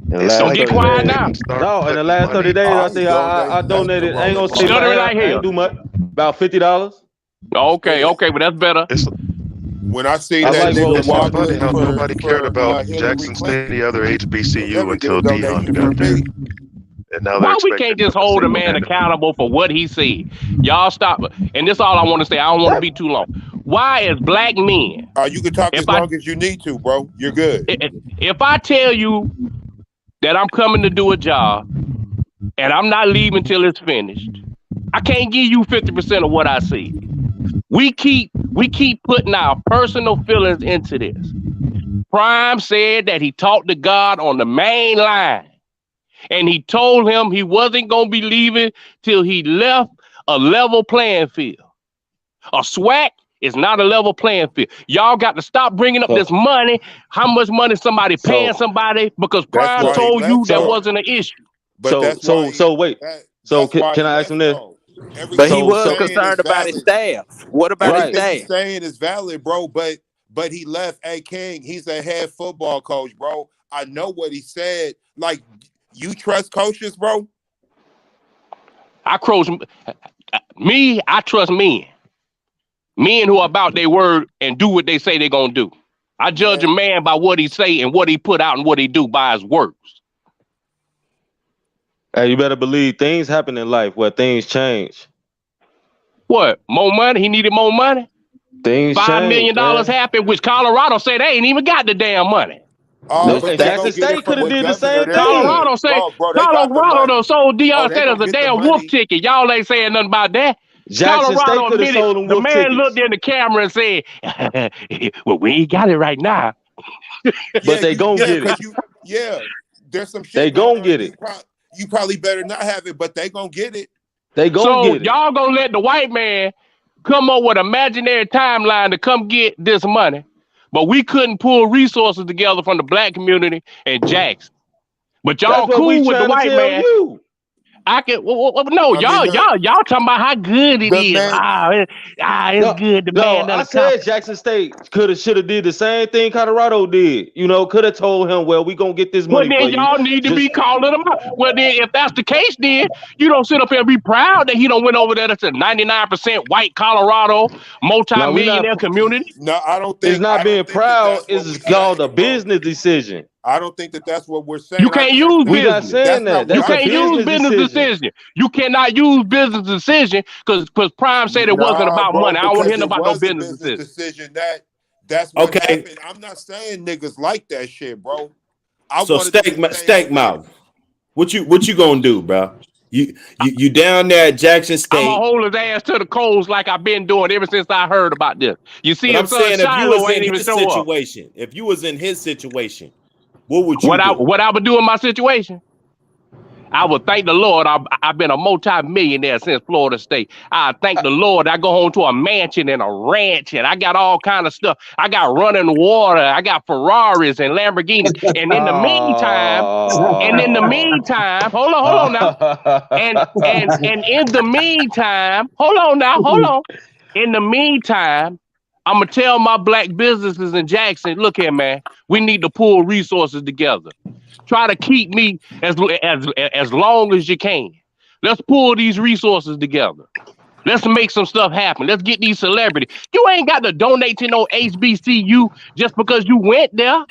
Don't get quiet now. No, in the last 30 days, I think I donated. I ain't gonna say I ain't do much. About $50. Okay, but that's better. When I see that nigga walking, how nobody cared about Jackson State, the other HBCU, until Deion got there. Why we can't just hold a man accountable for what he said? Y'all stop. And this is all I want to say. I don't want to be too long. Why, as black men? You can talk as long as you need to, bro. You're good. If I tell you that I'm coming to do a job and I'm not leaving till it's finished, I can't give you 50% of what I see. We keep putting our personal feelings into this. Prime said that he talked to God on the main line. And he told him he wasn't going to be leaving till he left a level playing field. A SWAC is not a level playing field. Y'all got to stop bringing up this money, how much money somebody paying somebody, because Prime told you that wasn't an issue. But wait. Can I ask him this? But he was concerned about his staff. What about his staff? He's saying is valid, bro, but he left. Hey, King, he's a head football coach, bro. I know what he said. Like, you trust coaches, bro? I trust men. Men who are about their word and do what they say they're going to do. I judge a man by what he say and what he put out and what he do by his words. Hey, you better believe things happen in life where things change. What? More money? He needed more money? Things $5 million happened, which Colorado said they ain't even got the damn money. Jackson State could have did the same thing. Colorado sold Deion Sanders a damn wolf ticket. Y'all ain't saying nothing about that. Jackson Colorado State could have sold them the wolf man tickets. looked in the camera and said, well, we ain't got it right now. But they gon' get it. There's some shit. They gon' get it. You probably better not have it, but they gon' get it. They gon' get it. Y'all gonna let the white man come up with an imaginary timeline to come get this money, but we couldn't pull resources together from the black community and Jackson. But y'all cool with the white man. I can y'all talking about how good it is. It's good. The man I said Jackson State should have did the same thing Colorado did. You know, could have told him, well, we gonna get this money. Well, then y'all need to be calling them out. Well, then if that's the case, then you don't sit up here and be proud that he don't went over there. That's a 99% white Colorado multi-millionaire community. No, I don't think it's not being proud. It's called a business decision. I don't think that's what we're saying. You can't use business. We're not saying that. You can't use business decision. You cannot use business decision because Prime said it wasn't about money. I don't want to hear about no business decision. That's what happened. I'm not saying niggas like that shit, bro. So steak mouth. What you gonna do, bro? You down there at Jackson State. I'm gonna hold his ass to the coals like I've been doing ever since I heard about this. You see, I'm saying if you was in his situation, if you was in his situation, what would you do? What I would do in my situation? I would thank the Lord. I've been a multi-millionaire since Florida State. I thank the Lord. I go home to a mansion and a ranch, and I got all kind of stuff. I got running water. I got Ferraris and Lamborghinis. And in the meantime, hold on now. And in the meantime, hold on. In the meantime, I'm gonna tell my black businesses in Jackson, look here, man, we need to pull resources together. Try to keep me as long as you can. Let's pull these resources together. Let's make some stuff happen. Let's get these celebrities. You ain't got to donate to no HBCU just because you went there.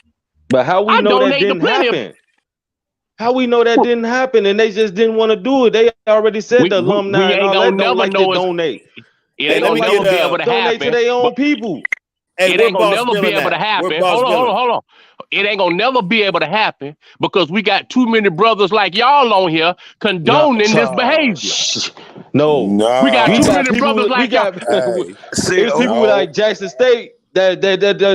But how we know that didn't happen? How we know that didn't happen and they just didn't want to do it? They already said the alumni and all that don't like to donate. It ain't gonna never be able to happen. Donate to their own people. It ain't gonna never be able to happen. Hold on. It ain't gonna never be able to happen because we got too many brothers like y'all on here condoning this behavior. No. We got too many brothers like y'all. There's people like Jackson State that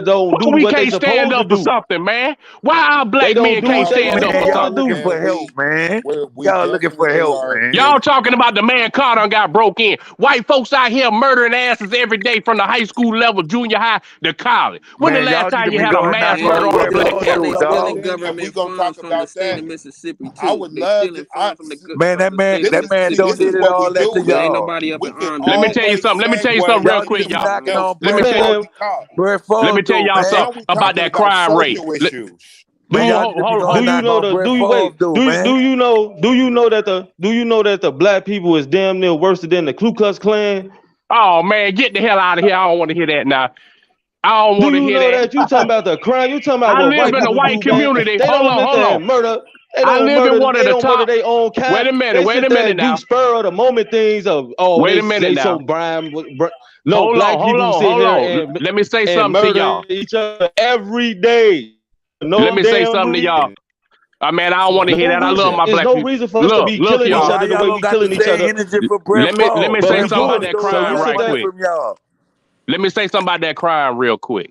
don't do what they supposed to do. We can't stand up for something, man. Why our black men can't stand up for something? Y'all looking for help, man. Y'all looking for help, man. Y'all talking about the man Carter and got broke in. White folks out here murdering asses every day from the high school level, junior high to college. When the last time you had a mass murder on a black government? We gonna talk about that in Mississippi too. I would love to. Man, that man don't did it all that to y'all. Ain't nobody up in arms. Let me tell you something real quick, y'all. Let me tell y'all something about that crime rate. Do you know that the black people is damn near worse than the Ku Klux Klan? Oh man, get the hell out of here! I don't want to hear that now. I don't want to hear that. You talking about the crime? You talking about? I live in a white community. Hold on. Murder. I live in one of the top. Wait a minute now. Spur of the moment things of wait a minute now. So Brian, hold on. Let me say something to y'all. Each other every day. Let me say something to y'all. I mean, I don't want to hear that. I love my black people. There's no reason for us to be killing each other the way we killing each other. Let me say something about that crime right quick. Let me say something about that crime real quick.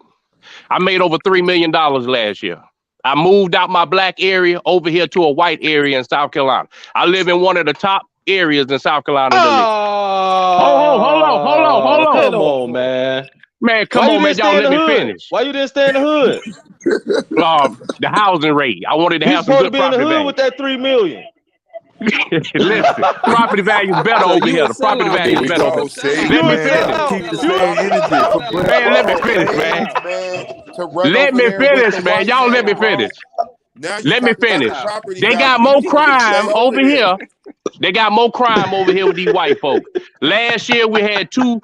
I made over $3 million last year. I moved out my black area over here to a white area in South Carolina. I live in one of the top areas in South Carolina. Oh, come on, man. Man, come on, man. Y'all let me finish. Why you didn't stay in the hood? The housing rate. I wanted to you have some good property value. You supposed to be in the hood with that $3 million. Listen, property value is better over here. The property value is better over here. Let me finish. Keep the same energy. Man, let me finish, man. Let me finish, man. Y'all let me finish. Let me finish. They got more crime over here. They got more crime over here with these white folks. Last year we had two.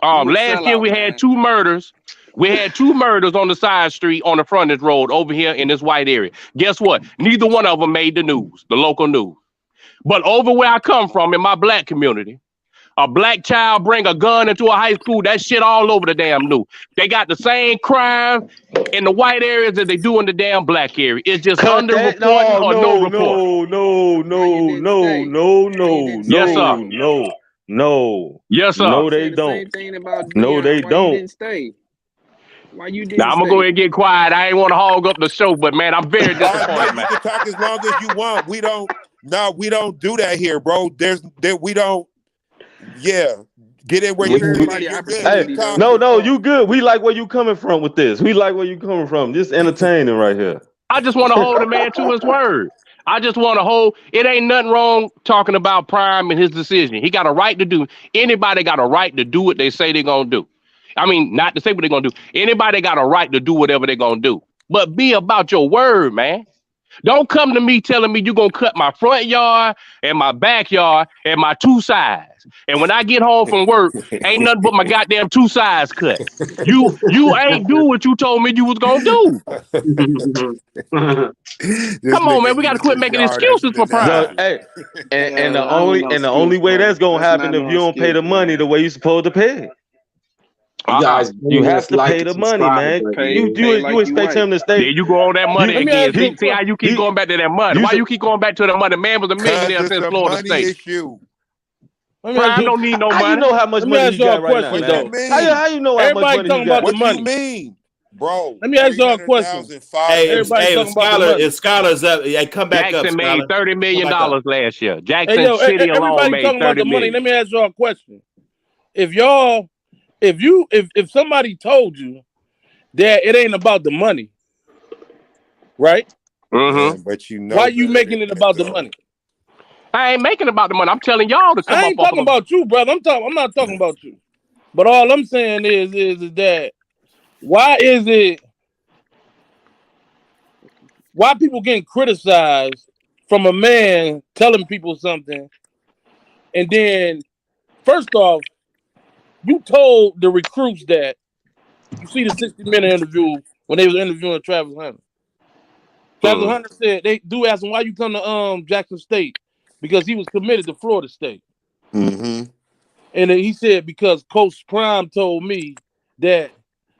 We had two murders. We had two murders on the side street on the frontage road over here in this white area. Guess what? Neither one of them made the news, the local news. But over where I come from in my black community, a black child bring a gun into a high school, that shit all over the damn news. They got the same crime in the white areas that they do in the damn black area. It's just underreporting or no report. No. Yes, sir. No. Yes, sir. No, they don't. No, they don't. Why you didn't Now, I'm going to go ahead and get quiet. I ain't want to hog up the show, but, man, I'm very disappointed, man. You can talk as long as you want. We don't do that here, bro. We don't. Yeah. Get in where you're Hey, no, you good. We like where you coming from with this. We like where you coming from. This entertaining right here. I just want to hold a man to his word. I just want to hold. It ain't nothing wrong talking about Prime and his decision. He got a right to do. Anybody got a right to do what they say they're going to do. I mean, not to say what they're going to do. Anybody got a right to do whatever they're going to do. But be about your word, man. Don't come to me telling me you're going to cut my front yard and my backyard and my two sides. And when I get home from work, ain't nothing but my goddamn two sides cut. You ain't do what you told me you was going to do. Come on, man. We got to quit making excuses for Prime. Hey, and the only way that's going to happen if you don't pay the money the way you're supposed to pay. You guys, you have to pay the money, man. You expect him to stay. There you go on that money again. See how you keep going back to that money. Why you keep going back to the money? Man was a millionaire since Florida State. Prime don't need no money. How you know how much money he got right now, man? How you know how much money he got? What you mean, bro? Let me ask y'all a question. Hey, if Scholar's up, come back up. Jackson made $30 million last year. Jackson City alone made $30 million. Let me ask y'all a question. If somebody told you that it ain't about the money, right? Mm-hmm. But you know, why you making it about the money? I ain't making it about the money. I'm telling y'all to come up. I ain't talking about you, brother. I'm not talking about you. But all I'm saying is that why people getting criticized from a man telling people something, and then first off, you told the recruits that you see the 60-minute interview when they was interviewing Travis Hunter. Travis Hunter said they do ask him why you come to Jackson State because he was committed to Florida State. Mm-hmm. And then he said because Coach Prime told me that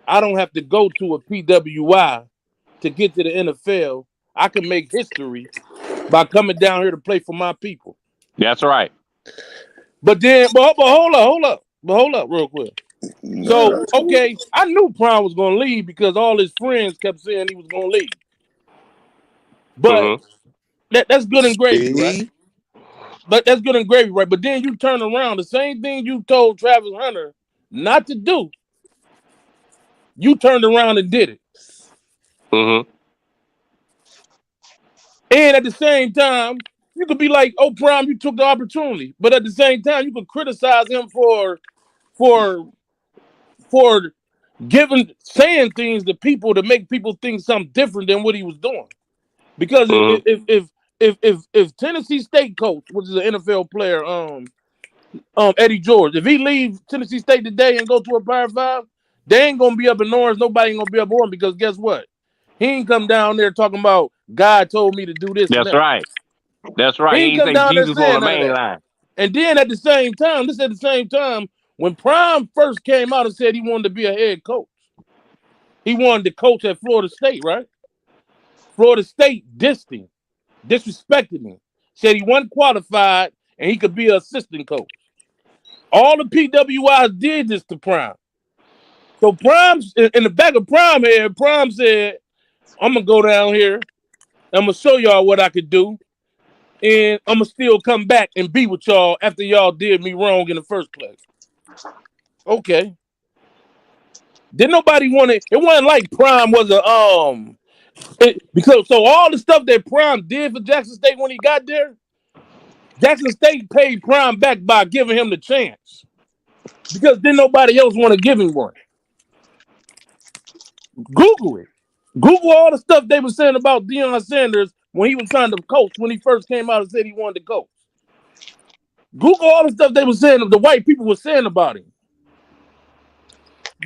I don't have to go to a PWI to get to the NFL. I can make history by coming down here to play for my people. That's right. But hold up real quick. So, okay, I knew Prime was going to leave because all his friends kept saying he was going to leave. But that's good and gravy, right? But that's good and gravy, right? But then you turn around, the same thing you told Travis Hunter not to do, you turned around and did it. Mm-hmm. And at the same time, you could be like, oh, Prime, you took the opportunity. But at the same time, you could criticize him for saying things to people to make people think something different than what he was doing. Because if Tennessee State coach, which is an NFL player, Eddie George, if he leaves Tennessee State today and go to a Power 5, they ain't gonna be up in Orange. Nobody ain't gonna be up on him because guess what? He ain't come down there talking about God told me to do this. That's right. That's right. He ain't come down Jesus on the main line. And then at the same time, when Prime first came out and said he wanted to be a head coach, he wanted to coach at Florida State, right? Florida State disrespected him, said he wasn't qualified and he could be an assistant coach. All the PWIs did this to Prime. So Prime's in the back of Prime here. Prime said, "I'm gonna go down here. I'm gonna show y'all what I could do, and I'm gonna still come back and be with y'all after y'all did me wrong in the first place." Okay. Didn't nobody want it? It wasn't like Prime was because all the stuff that Prime did for Jackson State when he got there, Jackson State paid Prime back by giving him the chance because then nobody else want to give him one. Google it. Google all the stuff they were saying about Deion Sanders when he was trying to coach when he first came out and said he wanted to coach. Google all the stuff they were saying, the white people were saying about him.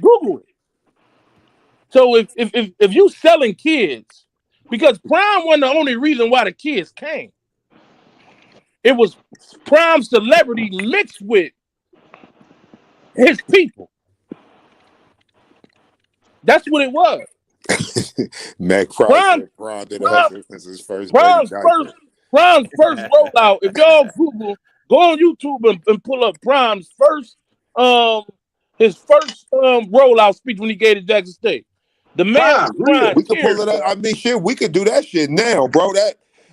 Google it. So if you selling kids, because Prime wasn't the only reason why the kids came. It was Prime celebrity mixed with his people. That's what it was. Mac Prime did a hustle since his first Prime's first rollout. If y'all Google, go on YouTube and pull up Prime's first his first rollout speech when he gave to Jackson State. The man we could pull it up. I mean, shit, we could do that shit now, bro.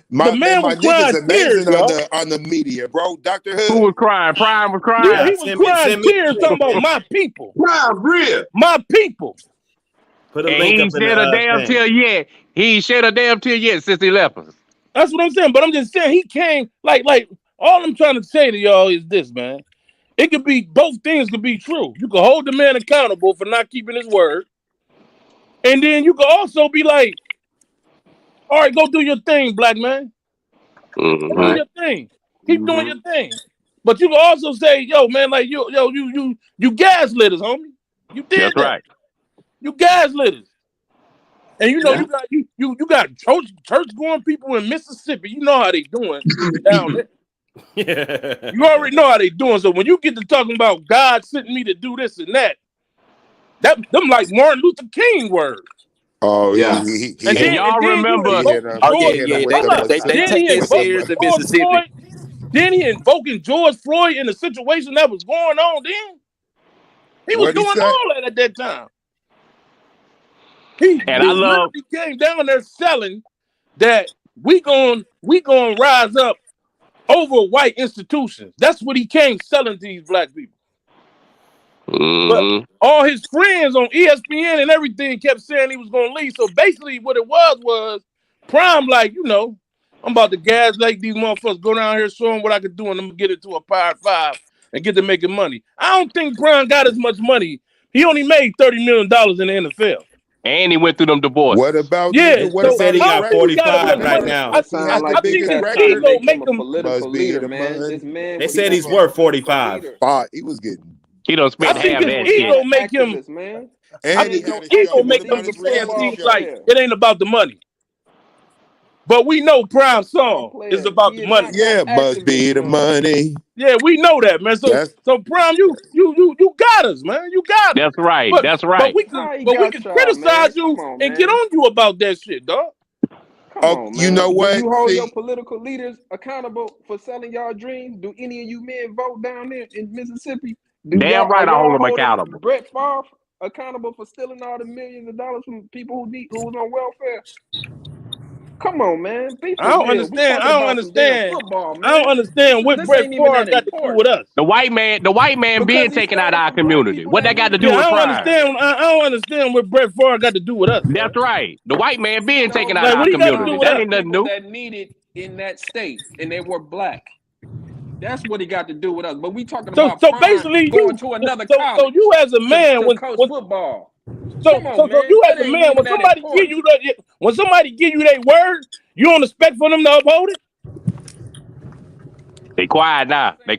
My nigga's amazing on the media, bro. Dr. Hood. Who was crying? Prime was crying. Yeah, he was crying tears talking about my people. Prime real. My people. Put a link up in the He ain't shed a damn tear yet since he left us. That's what I'm saying. But I'm just saying he came like all I'm trying to say to y'all is this, man. It could be both things could be true. You can hold the man accountable for not keeping his word. And then you can also be like, all right, go do your thing, black man. Mm-hmm. Go do your thing. Keep doing your thing. But you can also say, yo, man, like you gaslit us, homie. You did That's that. right. You gaslit us. And you know you got church going people in Mississippi. You know how they doing down there. Yeah. You already know how they doing. So when you get to talking about God sent me to do this and that them like Martin Luther King words. Oh yeah. And y'all remember? They take it serious in Mississippi. Then he invoking George Floyd in the situation that was going on then. He was doing all that at that time. He literally came down there selling that we gonna rise up over white institutions. That's what he came selling to these black people. Mm-hmm. But all his friends on ESPN and everything kept saying he was gonna leave. So basically what it was Prime like, I'm about to gaslight these motherfuckers, go down here, show them what I could do, and I'm gonna get it to a Power 5 and get to making money. I don't think Prime got as much money. He only made $30 million in the NFL. And he went through them divorces. What about said he got 45 right now? I think his ego make him political leader, man. This man. They said he's worth 45. He was getting. He don't spend half that shit. Ego make him, man. I think his ego make him say things like it ain't about the money. But we know Prime's song is about the money. Yeah, must be the money. Yeah, we know that, man. So Prime, you got us, man. You got us. That's right. That's right. But we can criticize you and get on you about that shit, dog. Come on, man. You know what? Do you hold your political leaders accountable for selling y'all dreams? Do any of you men vote down there in Mississippi? Damn right, I hold them accountable. Brett Favre accountable for stealing all the millions of dollars from people who was on welfare? Come on, man. I don't understand. Football, I don't understand what Brett Favre got to do with us. The white man being taken out of our community. What that got to do with Prime? I don't understand what Brett Favre got to do with us. That's right. The white man being taken out of our community. That ain't nothing new. That needed in that state, and they were black. That's what he got to do with us. But we talking about basically going to another college. So you as a man to coach football. So you as a man, when somebody give you their word, you don't expect for them to uphold it? They quiet now. I'm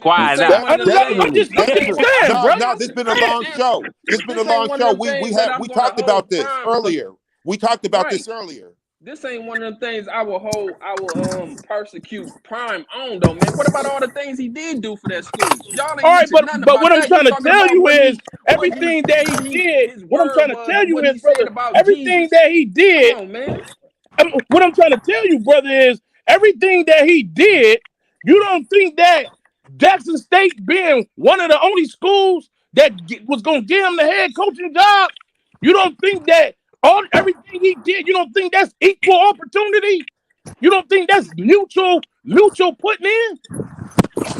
just saying, bro. No, this been a long show. We talked about this earlier. This ain't one of the things I will persecute Prime on though, man. What about all the things he did do for that school? Y'all ain't all right, but what I'm trying to tell you is everything that he did. What I'm trying to tell you is, brother, everything that he did. Come on, man. What I'm trying to tell you, brother, is everything that he did. You don't think that Jackson State being one of the only schools was going to give him the head coaching job? You don't think that everything he did, you don't think that's equal opportunity? You don't think that's mutual putting in?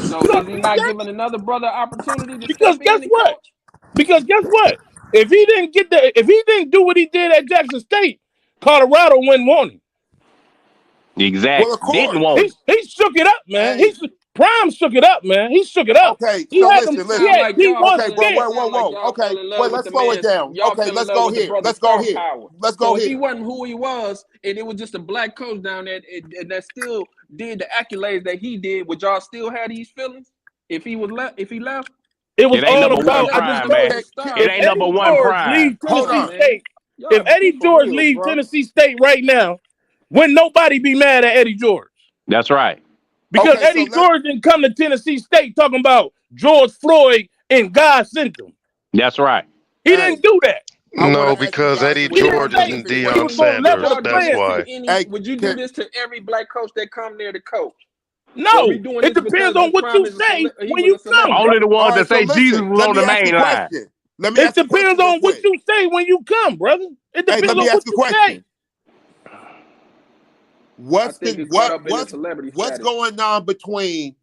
So is he not giving another brother opportunity to because guess what? Coach? Because guess what? If he didn't do what he did at Jackson State, Colorado wouldn't want him. Exactly. Well, of course. Didn't want him. He shook it up, man. Hey. Prime shook it up, man. He shook it up. Okay, he so listen. Okay, whoa. Okay, wait, let's slow it down. Okay, let's go here. Let's go here. So if he wasn't who he was, and it was just a black coach down there, and that still did the accolades that he did, would y'all still have these feelings if he left? It was all about Prime, man. It ain't number one Prime. If Eddie George leaves Tennessee State right now, wouldn't nobody be mad at Eddie George? That's right. Because Eddie George didn't come to Tennessee State talking about George Floyd and God sent him. That's right. He didn't do that. No, because Eddie George isn't Deion Sanders. That's why. Would you do this to every black coach that come there to coach? No, it depends on what you say when you come. Only the ones that say Jesus was on the main line. It depends on what you say when you come, brother. It depends on what you say. What's going on between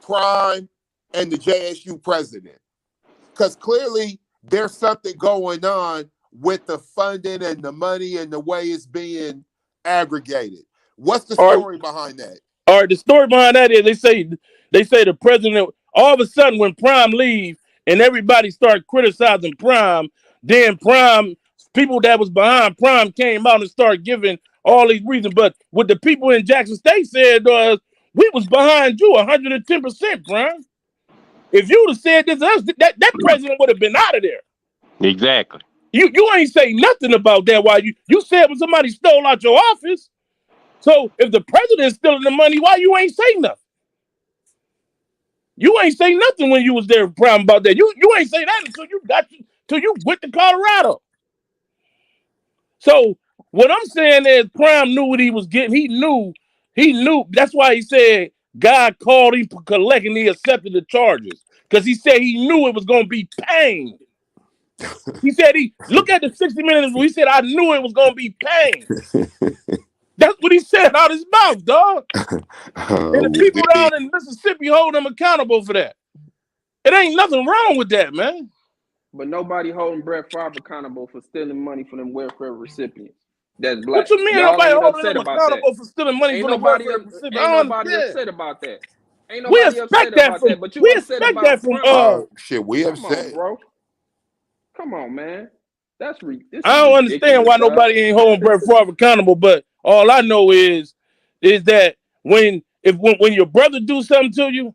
Prime and the JSU president? Because clearly there's something going on with the funding and the money and the way it's being aggregated. What's the story behind that? All right, the story behind that is they say the president, all of a sudden when Prime leaves and everybody started criticizing Prime, then Prime, people that was behind Prime came out and started giving all these reasons. But what the people in Jackson State said was, we was behind you 110%, Prime. If you would have said this, that president would have been out of there. Exactly. You ain't say nothing about that. Why you said when somebody stole out your office. So if the president's stealing the money, why you ain't say nothing? You ain't say nothing when you was there, Prime, about that. You ain't say that until you went to Colorado. So what I'm saying is Prime knew what he was getting. He knew. That's why he said God called him for collecting. He accepted the charges because he said he knew it was going to be pain. He said look at the 60 Minutes. He said I knew it was going to be pain. That's what he said out his mouth, dog. And the people down in Mississippi hold him accountable for that. It ain't nothing wrong with that, man. But nobody holding Brett Favre accountable for stealing money from them welfare recipients. That's black. What you mean nobody holding him accountable for stealing money from the welfare recipients? Ain't nobody upset about that. Ain't nobody upset about that. But you upset about from shit. We upset, bro. Come on, man. I don't understand why nobody ain't holding Brett Favre accountable, but all I know is that when your brother do something to you,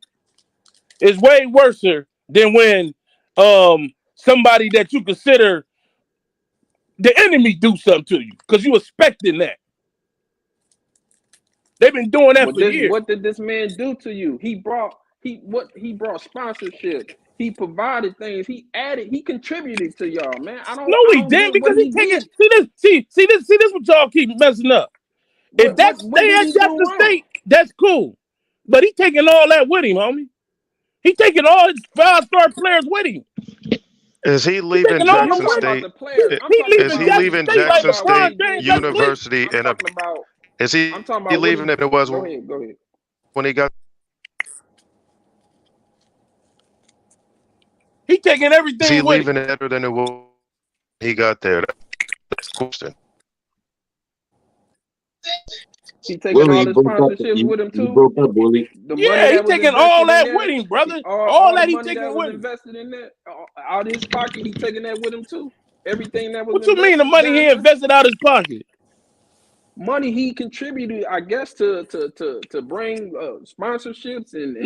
it's way worse than when somebody that you consider the enemy do something to you because you expecting that. They've been doing that for years. What did this man do to you? He brought sponsorship. He provided things. He contributed to y'all, man. He didn't because he taking. See this what y'all keep messing up. If that's stay at Jackson State, that's cool. But he taking all that with him, homie. He taking all his 5-star players with him. Is he leaving Jackson State? Is he leaving Jackson State University in a? Is he leaving it? It was go ahead. When he got. He taking everything. Is he leaving it better than it was when he got there? That's the question. He taking all his sponsorships with him too. He taking all that with him, brother. All that he taking with him. Invested in that, out of his pocket, he taking that with him too. Everything that was. What you mean the money he invested out his pocket? Money he contributed, I guess, to bring sponsorships and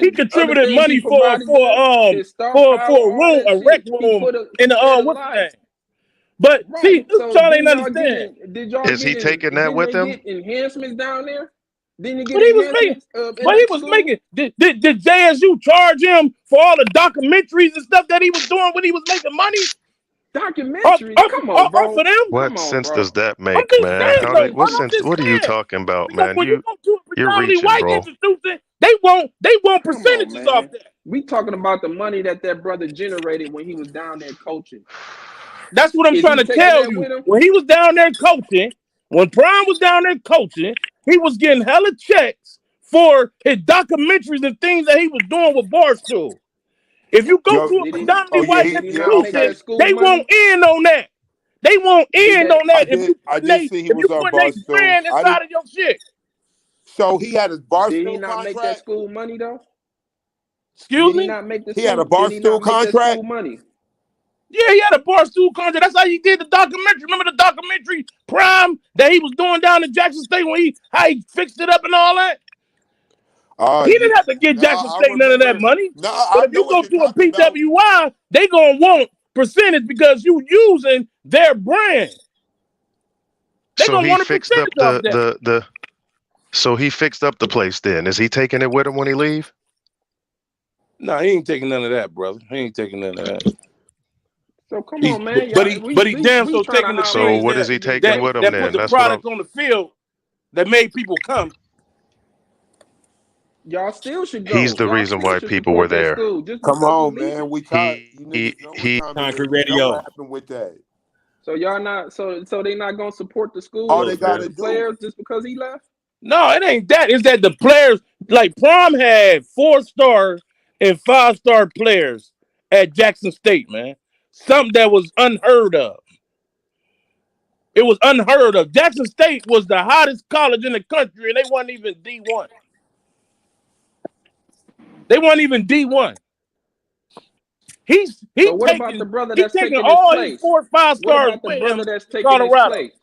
he contributed money for a room, a rec room in the what's the name? But see, this y'all ain't understand. Is he taking that with him? Enhancements down there? Didn't you get? But he was making. Did JSU charge him for all the documentaries and stuff that he was doing when he was making money? Documentary? Come on, bro. For them? What sense does that make, man? What are you talking about, man? You're reaching, bro. They want percentages off that. We talking about the money that brother generated when he was down there coaching. That's what I'm trying to tell you. When he was down there coaching, when Prime was down there coaching, he was getting hella checks for his documentaries and things that he was doing with Barstool. If you go to a predominantly white institution, they won't end on that. They won't end on that if you put their brand inside of your shit. So he had his Barstool Did he not contract? make that school money though? Excuse me? He had a Barstool contract? Money? Yeah, he had a Barstool contract. That's how he did the documentary. Remember the documentary Prime that he was doing down in Jackson State when how he fixed it up and all that? He didn't have to get Jackson State none of that money. But if you go to a PWI, they gonna want percentage because you using their brand. They so gonna he want a fixed percentage up off that. So he fixed up the place then. Is he taking it with him when he leave? No, he ain't taking none of that, brother. He ain't taking none of that. So come on, man. But he damn so taking the So what is he taking with him that then? put the That's product on the field that made people come. Y'all still should go. He's the reason why people were there. Come on, man. We tired. Concrete Radio. What happened with that? So y'all not so they not gonna support the school. All they gotta do players just because he left. No, it ain't that. It's that the players like Prom had 4-star and 5-star players at Jackson State, man. Something that was unheard of. It was unheard of. Jackson State was the hottest college in the country, and they weren't even D1. They weren't even D1. He's what about the brother that's taking all his his 4 or 5 stars with him that's taking Colorado. His place?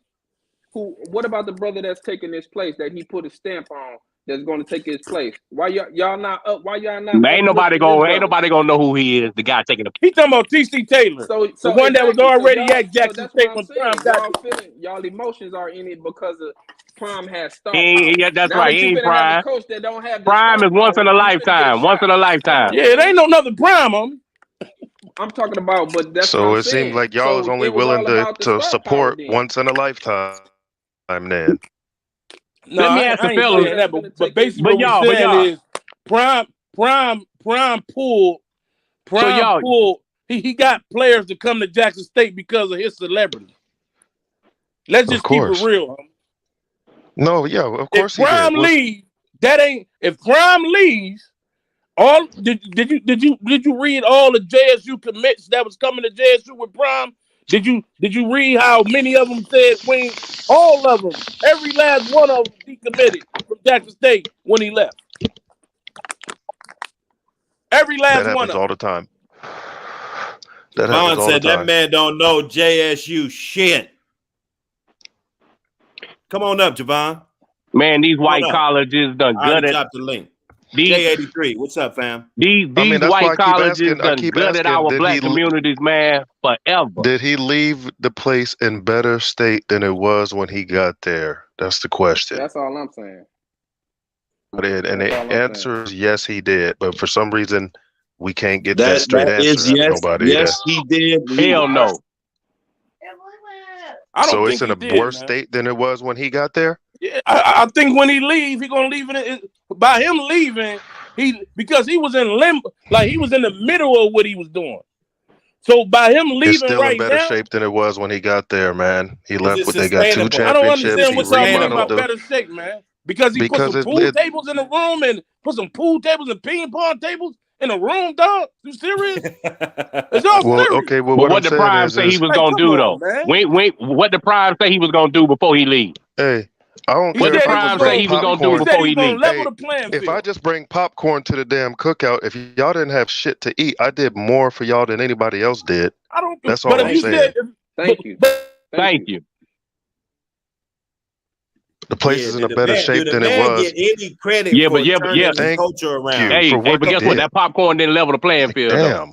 What about the brother that's taking his place that he put a stamp on that's going to take his place? Why y'all not up? Why y'all not? Ain't nobody gonna know who he is. The guy taking the. He talking about TC Taylor, so the one that was already at Jackson State when Prime got y'all emotions are in it because of Prime has star. Yeah, that's now right. That he ain't Prime. Coach that don't have Prime is once in a lifetime. Once in a lifetime. Yeah, it ain't no another Prime on me. I'm talking about, but that's so what it seemed like y'all is only willing to support once in a lifetime. Then no, let me ask the fellas. But basically, what we're saying is Prime pulled. He got players to come to Jackson State because of his celebrity. Let's just keep it real. No, yeah, of course. If Prime leaves, if Prime leaves. Did you read all the JSU commits that was coming to JSU with Prime? Did you read how many of them said when all of them, every last one of them decommitted from Jackson State when he left? Every last one of them. All the time. Vaughn said that man don't know JSU shit. Come on up, Javon. Man, these white colleges done gutted. Drop the link. J83, what's up, fam? These white colleges done gutted our black communities, man, forever. Did he leave the place in better state than it was when he got there? That's the question. That's all I'm saying. And the answer is yes, he did. But for some reason, we can't get that straight answer. Yes, he did. Hell no. So it's in a worse state than it was when he got there? Yeah, I think when he leave, he gonna leave it. By him leaving, because he was in limbo, like he was in the middle of what he was doing. So by him leaving, it's still in better shape than it was when he got there, man. He left when they got 2 championships. I don't understand what's talking about better shape, man. Because he put some pool tables in the room and put some pool tables and ping pong tables in the room, dog. You serious? It's all serious. Okay, well, what did Prime say he was gonna do though? What did Prime say he was gonna do before he leave? Hey. I don't care if I say he was gonna do before he leave. If I just bring popcorn to the damn cookout, if y'all didn't have shit to eat, I did more for y'all than anybody else did. That's all I'm saying. Thank you. Thank you. The place is in a better shape than it was. Get any credit Thank culture around. Hey, but guess what? That popcorn didn't level the playing field. Damn.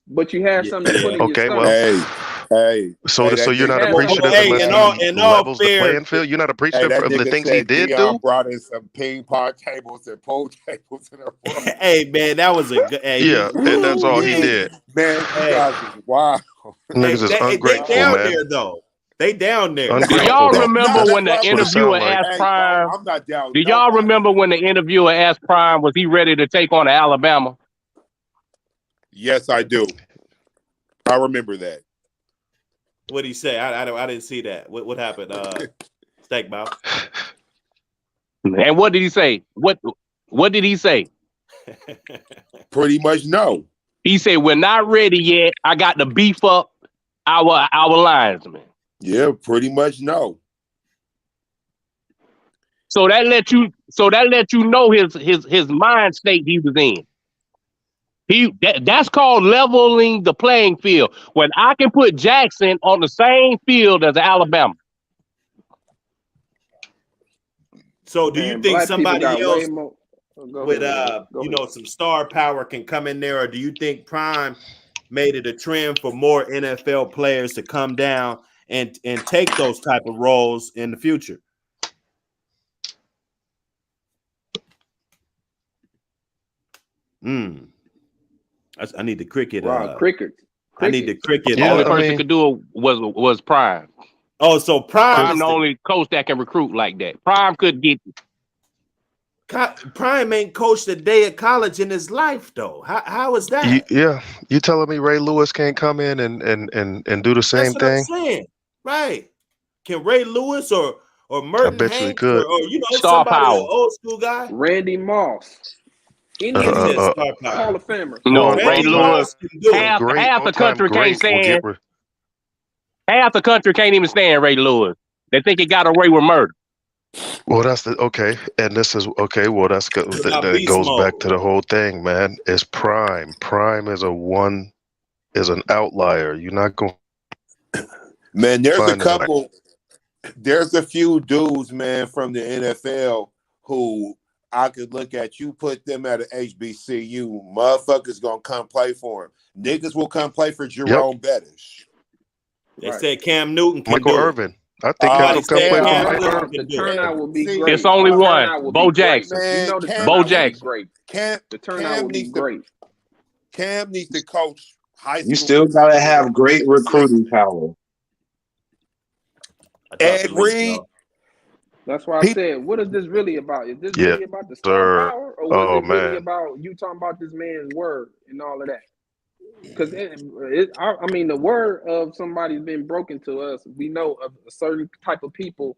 But you have something to put in okay, your well. Hey, so you're not appreciative unless he levels the playing field? You're not appreciative of the things he did do? Brought in some ping pong tables and pool tables in a room. Hey, man, that was a good... that's all he did. Man, you guys is wild. Niggas is ungrateful, down man. there, though. They down there. Do y'all remember when the That's what interviewer it sound like. asked Hey, Prime? I'm not down. Do y'all remember when the interviewer asked Prime, was he ready to take on Alabama? Yes, I do. I remember that. What did he say? I didn't see that. What happened? Steakmouth. And what did he say? What did he say? Pretty much no. He said, "We're not ready yet. I got to beef up our linesmen." Yeah, pretty much no. So that let you know his mind state he was in. That's called leveling the playing field. When I can put Jackson on the same field as Alabama. So do you think somebody else with some star power can come in there, or do you think Prime made it a trend for more NFL players to come down and take those type of roles in the future? I need the cricket. Cricket. I need the cricket. The only person could do it was Prime. Oh, so Prime the only coach that can recruit like that. Prime could get. Prime ain't coached a day of college in his life, though. How is that? You telling me Ray Lewis can't come in and do the same thing? That's what I'm saying. Right? Can Ray Lewis or Merton I bet Hanks you he could. or Star somebody power. an old school guy? Randy Moss. Hall of Famer. No, Ray Lewis. Half the country can't stand. Half the country can't even stand Ray Lewis. They think he got away with murder. Well, that's and this is okay. Well, that goes back to the whole thing, man. It's Prime. Prime is an outlier. You're not going. Man, there's a few dudes, man, from the NFL who I could look at. You put them at an HBCU, motherfuckers gonna come play for him. Niggas will come play for Jerome Bettis. They said Cam Newton can Michael do Irvin. I think Cam will come play for him. The turnout will be great. It's only one. Bo Jackson. Bo Jackson. The turnout will be great. Cam needs to coach high school. You still gotta have great recruiting power. Ed Reed. That's why I said, what is this really about? Is this really about the star power, or was it really about you talking about this man's word and all of that? Because I mean, the word of somebody's been broken to us. We know of a certain type of people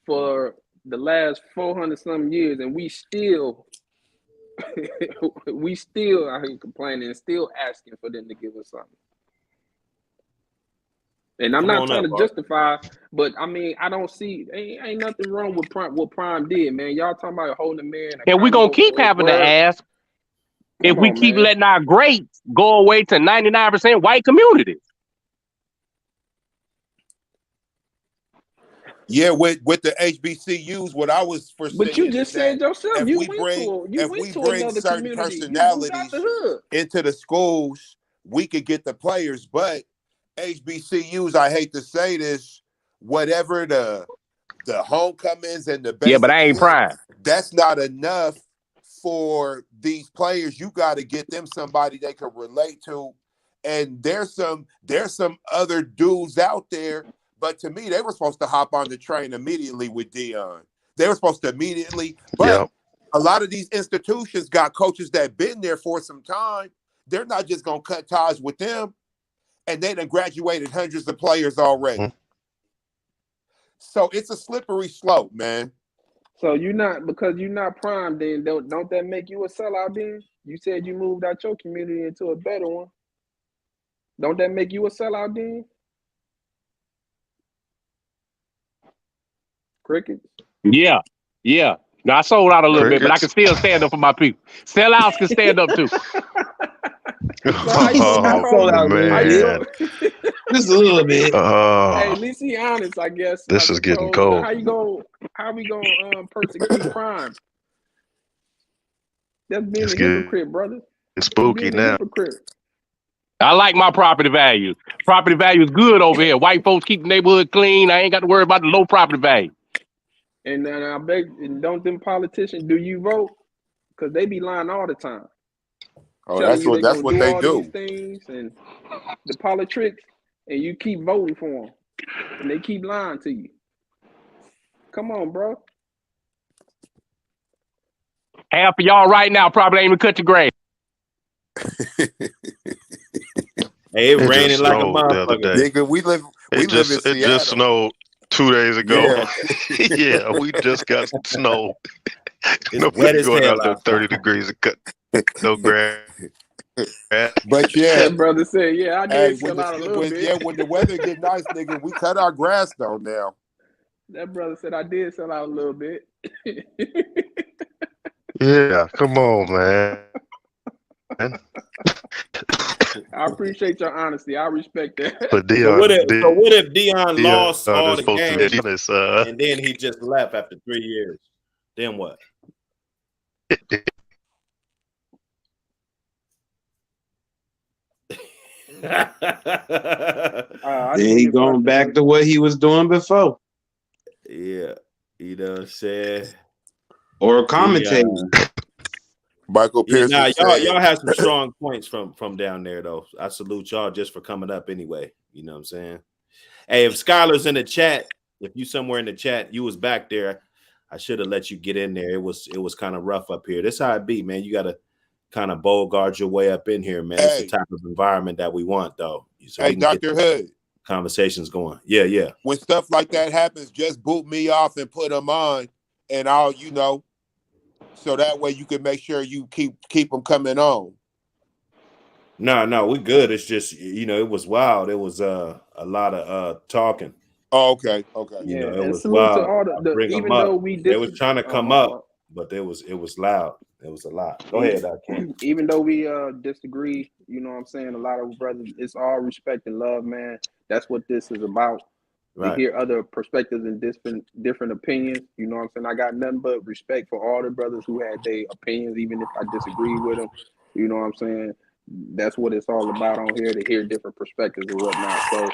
for the last 400 some years, and we still out here complaining and still asking for them to give us something. And I'm not trying to justify, but I mean, I don't see ain't nothing wrong with what Prime did, man. Y'all talking about holding a man. And we're gonna keep having to ask if we keep letting our greats go away to 99% white communities. Yeah, with the HBCUs, what I was foreseeing. But you just said yourself, if we bring certain personalities into the schools, we could get the players. But HBCUs, I hate to say this, whatever the homecomings and the basic, but I ain't Prime. That's not enough for these players. You got to get them somebody they can relate to. And there's some other dudes out there, but to me, they were supposed to hop on the train immediately with Deion. They were supposed to immediately, but a lot of these institutions got coaches that been there for some time. They're not just gonna cut ties with them. And they done graduated hundreds of players already. Mm-hmm. So it's a slippery slope, man. So because you're not Prime, then don't that make you a sellout then? You said you moved out your community into a better one. Don't that make you a sellout then? Crickets? Yeah. Now I sold out a little bit, but I can still stand up for my people. Sellouts can stand up too. Man. Just a little bit. Hey, at least he honest, I guess. This is getting cold. How we gonna persecute Prime? That's being a hypocrite, brother. It's spooky now. I like my property values. Property value is good over here. White folks keep the neighborhood clean. I ain't got to worry about the low property value. And then I beg, don't them politicians, do you vote? Because they be lying all the time. Oh, that's what they do. These things and the politics, and you keep voting for them. And they keep lying to you. Come on, bro. Half of y'all right now probably ain't even cut your grass. Hey, it raining like a motherfucker. Nigga, we live in Seattle. It just snowed 2 days ago. Yeah, we just got snow. Nobody going out there 30 degrees and cut no grass. But yeah, that brother said, "Yeah, I did sell out a little bit." Yeah, when the weather get nice, nigga, we cut our grass though now. That brother said, "I did sell out a little bit." Yeah, come on, man. I appreciate your honesty. I respect that. But Deion, so what if Deion lost all the games honest, and then he just left after 3 years? Then what? Then he going back to what he was doing before. Yeah, you know what I'm saying? Or commentating. Michael Pearson. Y'all have some strong points from down there, though. I salute y'all just for coming up anyway. You know what I'm saying? Hey, if Skylar's in the chat, if you somewhere in the chat, you was back there, I should have let you get in there. It was kind of rough up here. This how it be, man. You got to kind of guard your way up in here, man. It's the type of environment that we want, though. So hey, Dr. Hood. Conversations going. Yeah. When stuff like that happens, just boot me off and put them on, and I'll, so that way you can make sure you keep them coming on. No, we good. It's just, it was wild. It was a lot of talking. Oh, okay. Yeah, it was salute wild. to all even though they was trying to come up, but it was loud. It was a lot. Go ahead, Ken. Even though we disagree, you know what I'm saying? A lot of brothers, it's all respect and love, man. That's what this is about. Right. To hear other perspectives and different opinions, you know what I'm saying? I got nothing but respect for all the brothers who had their opinions, even if I disagree with them. You know what I'm saying? That's what it's all about on here, to hear different perspectives and whatnot. So,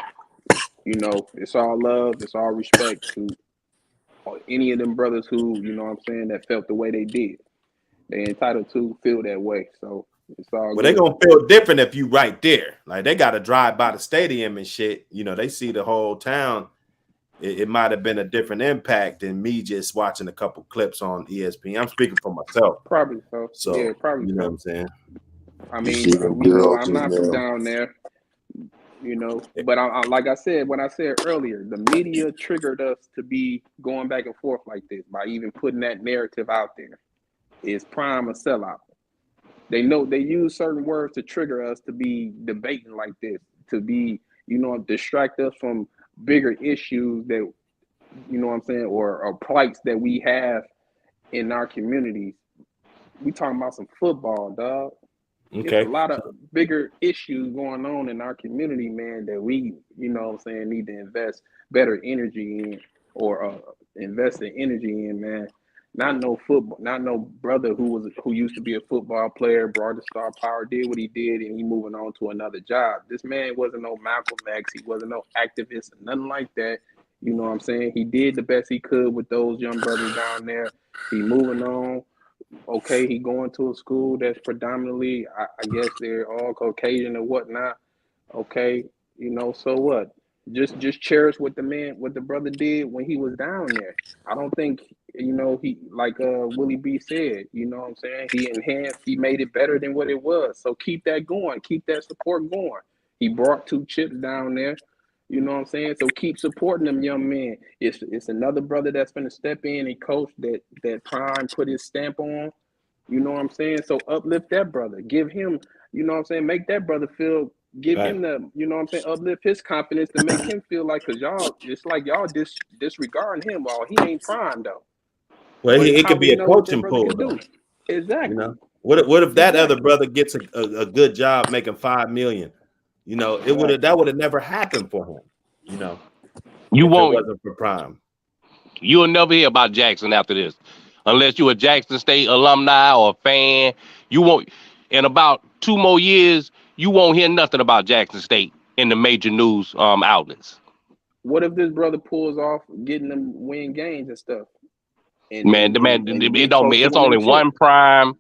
it's all love, it's all respect to any of them brothers who, you know what I'm saying, that felt the way they did. They're entitled to feel that way. So it's all good. They're gonna feel different if you right there. Like, they gotta drive by the stadium and shit. They see the whole town. It might have been a different impact than me just watching a couple clips on ESPN. I'm speaking for myself. Probably so. So yeah, probably. You know what I'm saying? I mean, I'm not from down there, but I like I said, when I said earlier, the media triggered us to be going back and forth like this by even putting that narrative out there. Is Prime a sellout? They know they use certain words to trigger us to be debating like this, to be, distract us from bigger issues that, you know what I'm saying, or plights that we have in our communities. We talking about some football, dog. Okay. There's a lot of bigger issues going on in our community, man, that we, need to invest better energy in, or invest the energy in, man. Not no football, not no brother who used to be a football player, brought the star power, did what he did, and he moving on to another job. This man wasn't no Malcolm X, he wasn't no activist or nothing like that. You know what I'm saying? He did the best he could with those young brothers down there. He moving on. Okay, he going to a school that's predominantly, I guess they're all Caucasian and whatnot. Okay, so what? Just cherish what the brother did when he was down there. I don't think, he, like Willie B said, you know what I'm saying? He made it better than what it was. So keep that going, keep that support going. He brought 2 chips down there. You know what I'm saying? So keep supporting them young men. It's another brother that's going to step in and coach that Prime put his stamp on. You know what I'm saying? So uplift that brother. Give him, you know what I'm saying? Make that brother feel, give him the, you know what I'm saying? Uplift his confidence to make him feel like, because y'all, it's like y'all disregarding him. Well, he ain't Prime though. Well, it could be a coaching pool though. Exactly. What if that other brother gets a good job making $5 million? That would have never happened for him. You won't. If it wasn't for Prime. You'll never hear about Jackson after this, unless you're a Jackson State alumni or a fan. You won't. In about 2 more years, you won't hear nothing about Jackson State in the major news outlets. What if this brother pulls off getting them win games and stuff? It don't mean it's only one Prime.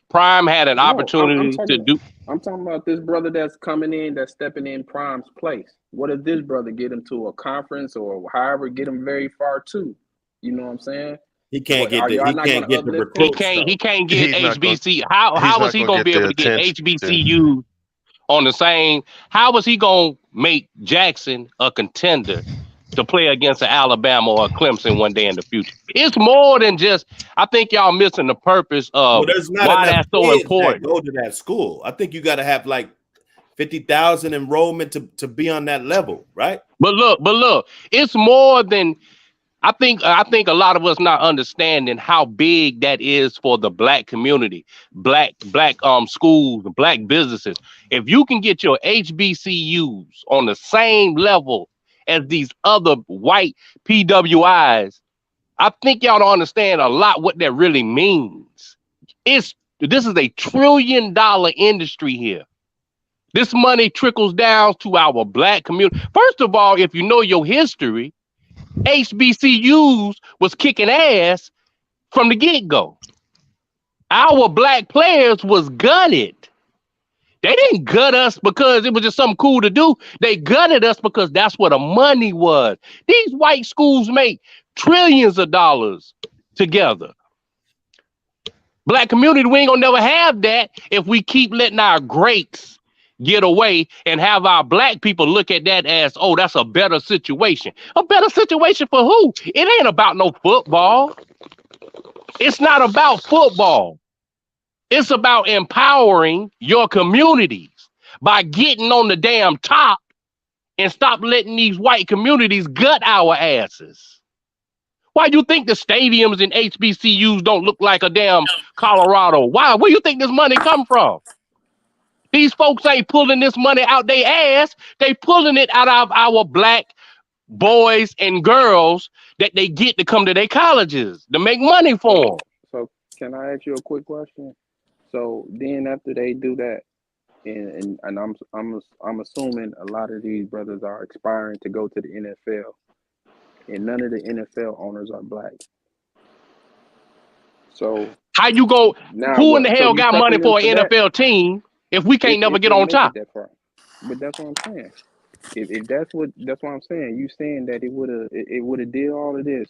Prime had an opportunity to do. I'm talking about this brother that's coming in, that's stepping in Prime's place. What if this brother get him to a conference or however get him very far too? You know what I'm saying? He can't get the recruits. He can't get HBC. How is he gonna be able to get HBCU on the same? How is he gonna make Jackson a contender to play against an Alabama or a Clemson one day in the future? It's more than just. I think y'all missing the purpose of why that's so important. That go to that school. I think you got to have like 50,000 enrollment to be on that level, right? But look, it's more than. I think a lot of us not understanding how big that is for the black community, black schools, black businesses. If you can get your HBCUs on the same level as these other white PWIs, I think y'all don't understand a lot what that really means. This is a $1 trillion industry here. This money trickles down to our black community. First of all, if you know your history, HBCUs was kicking ass from the get-go. Our black players was gutted. They didn't gut us because it was just something cool to do. They gutted us because that's where the money was. These white schools make trillions of dollars together. Black community, we ain't gonna never have that if we keep letting our greats get away and have our black people look at that as, oh, that's a better situation. A better situation for who? It ain't about no football. It's not about football. It's about empowering your communities by getting on the damn top and stop letting these white communities gut our asses. Why do you think the stadiums and HBCUs don't look like a damn Colorado? Why? Where do you think this money come from? These folks ain't pulling this money out their ass. They pulling it out of our black boys and girls that they get to come to their colleges to make money for them. So can I ask you a quick question? So then after they do that, and I'm assuming a lot of these brothers are aspiring to go to the NFL, and none of the NFL owners are black. So how you go? Who in the hell got money for an NFL team if we can't never get on top? But that's what I'm saying. If that's what I'm saying. You saying that it would have did all of this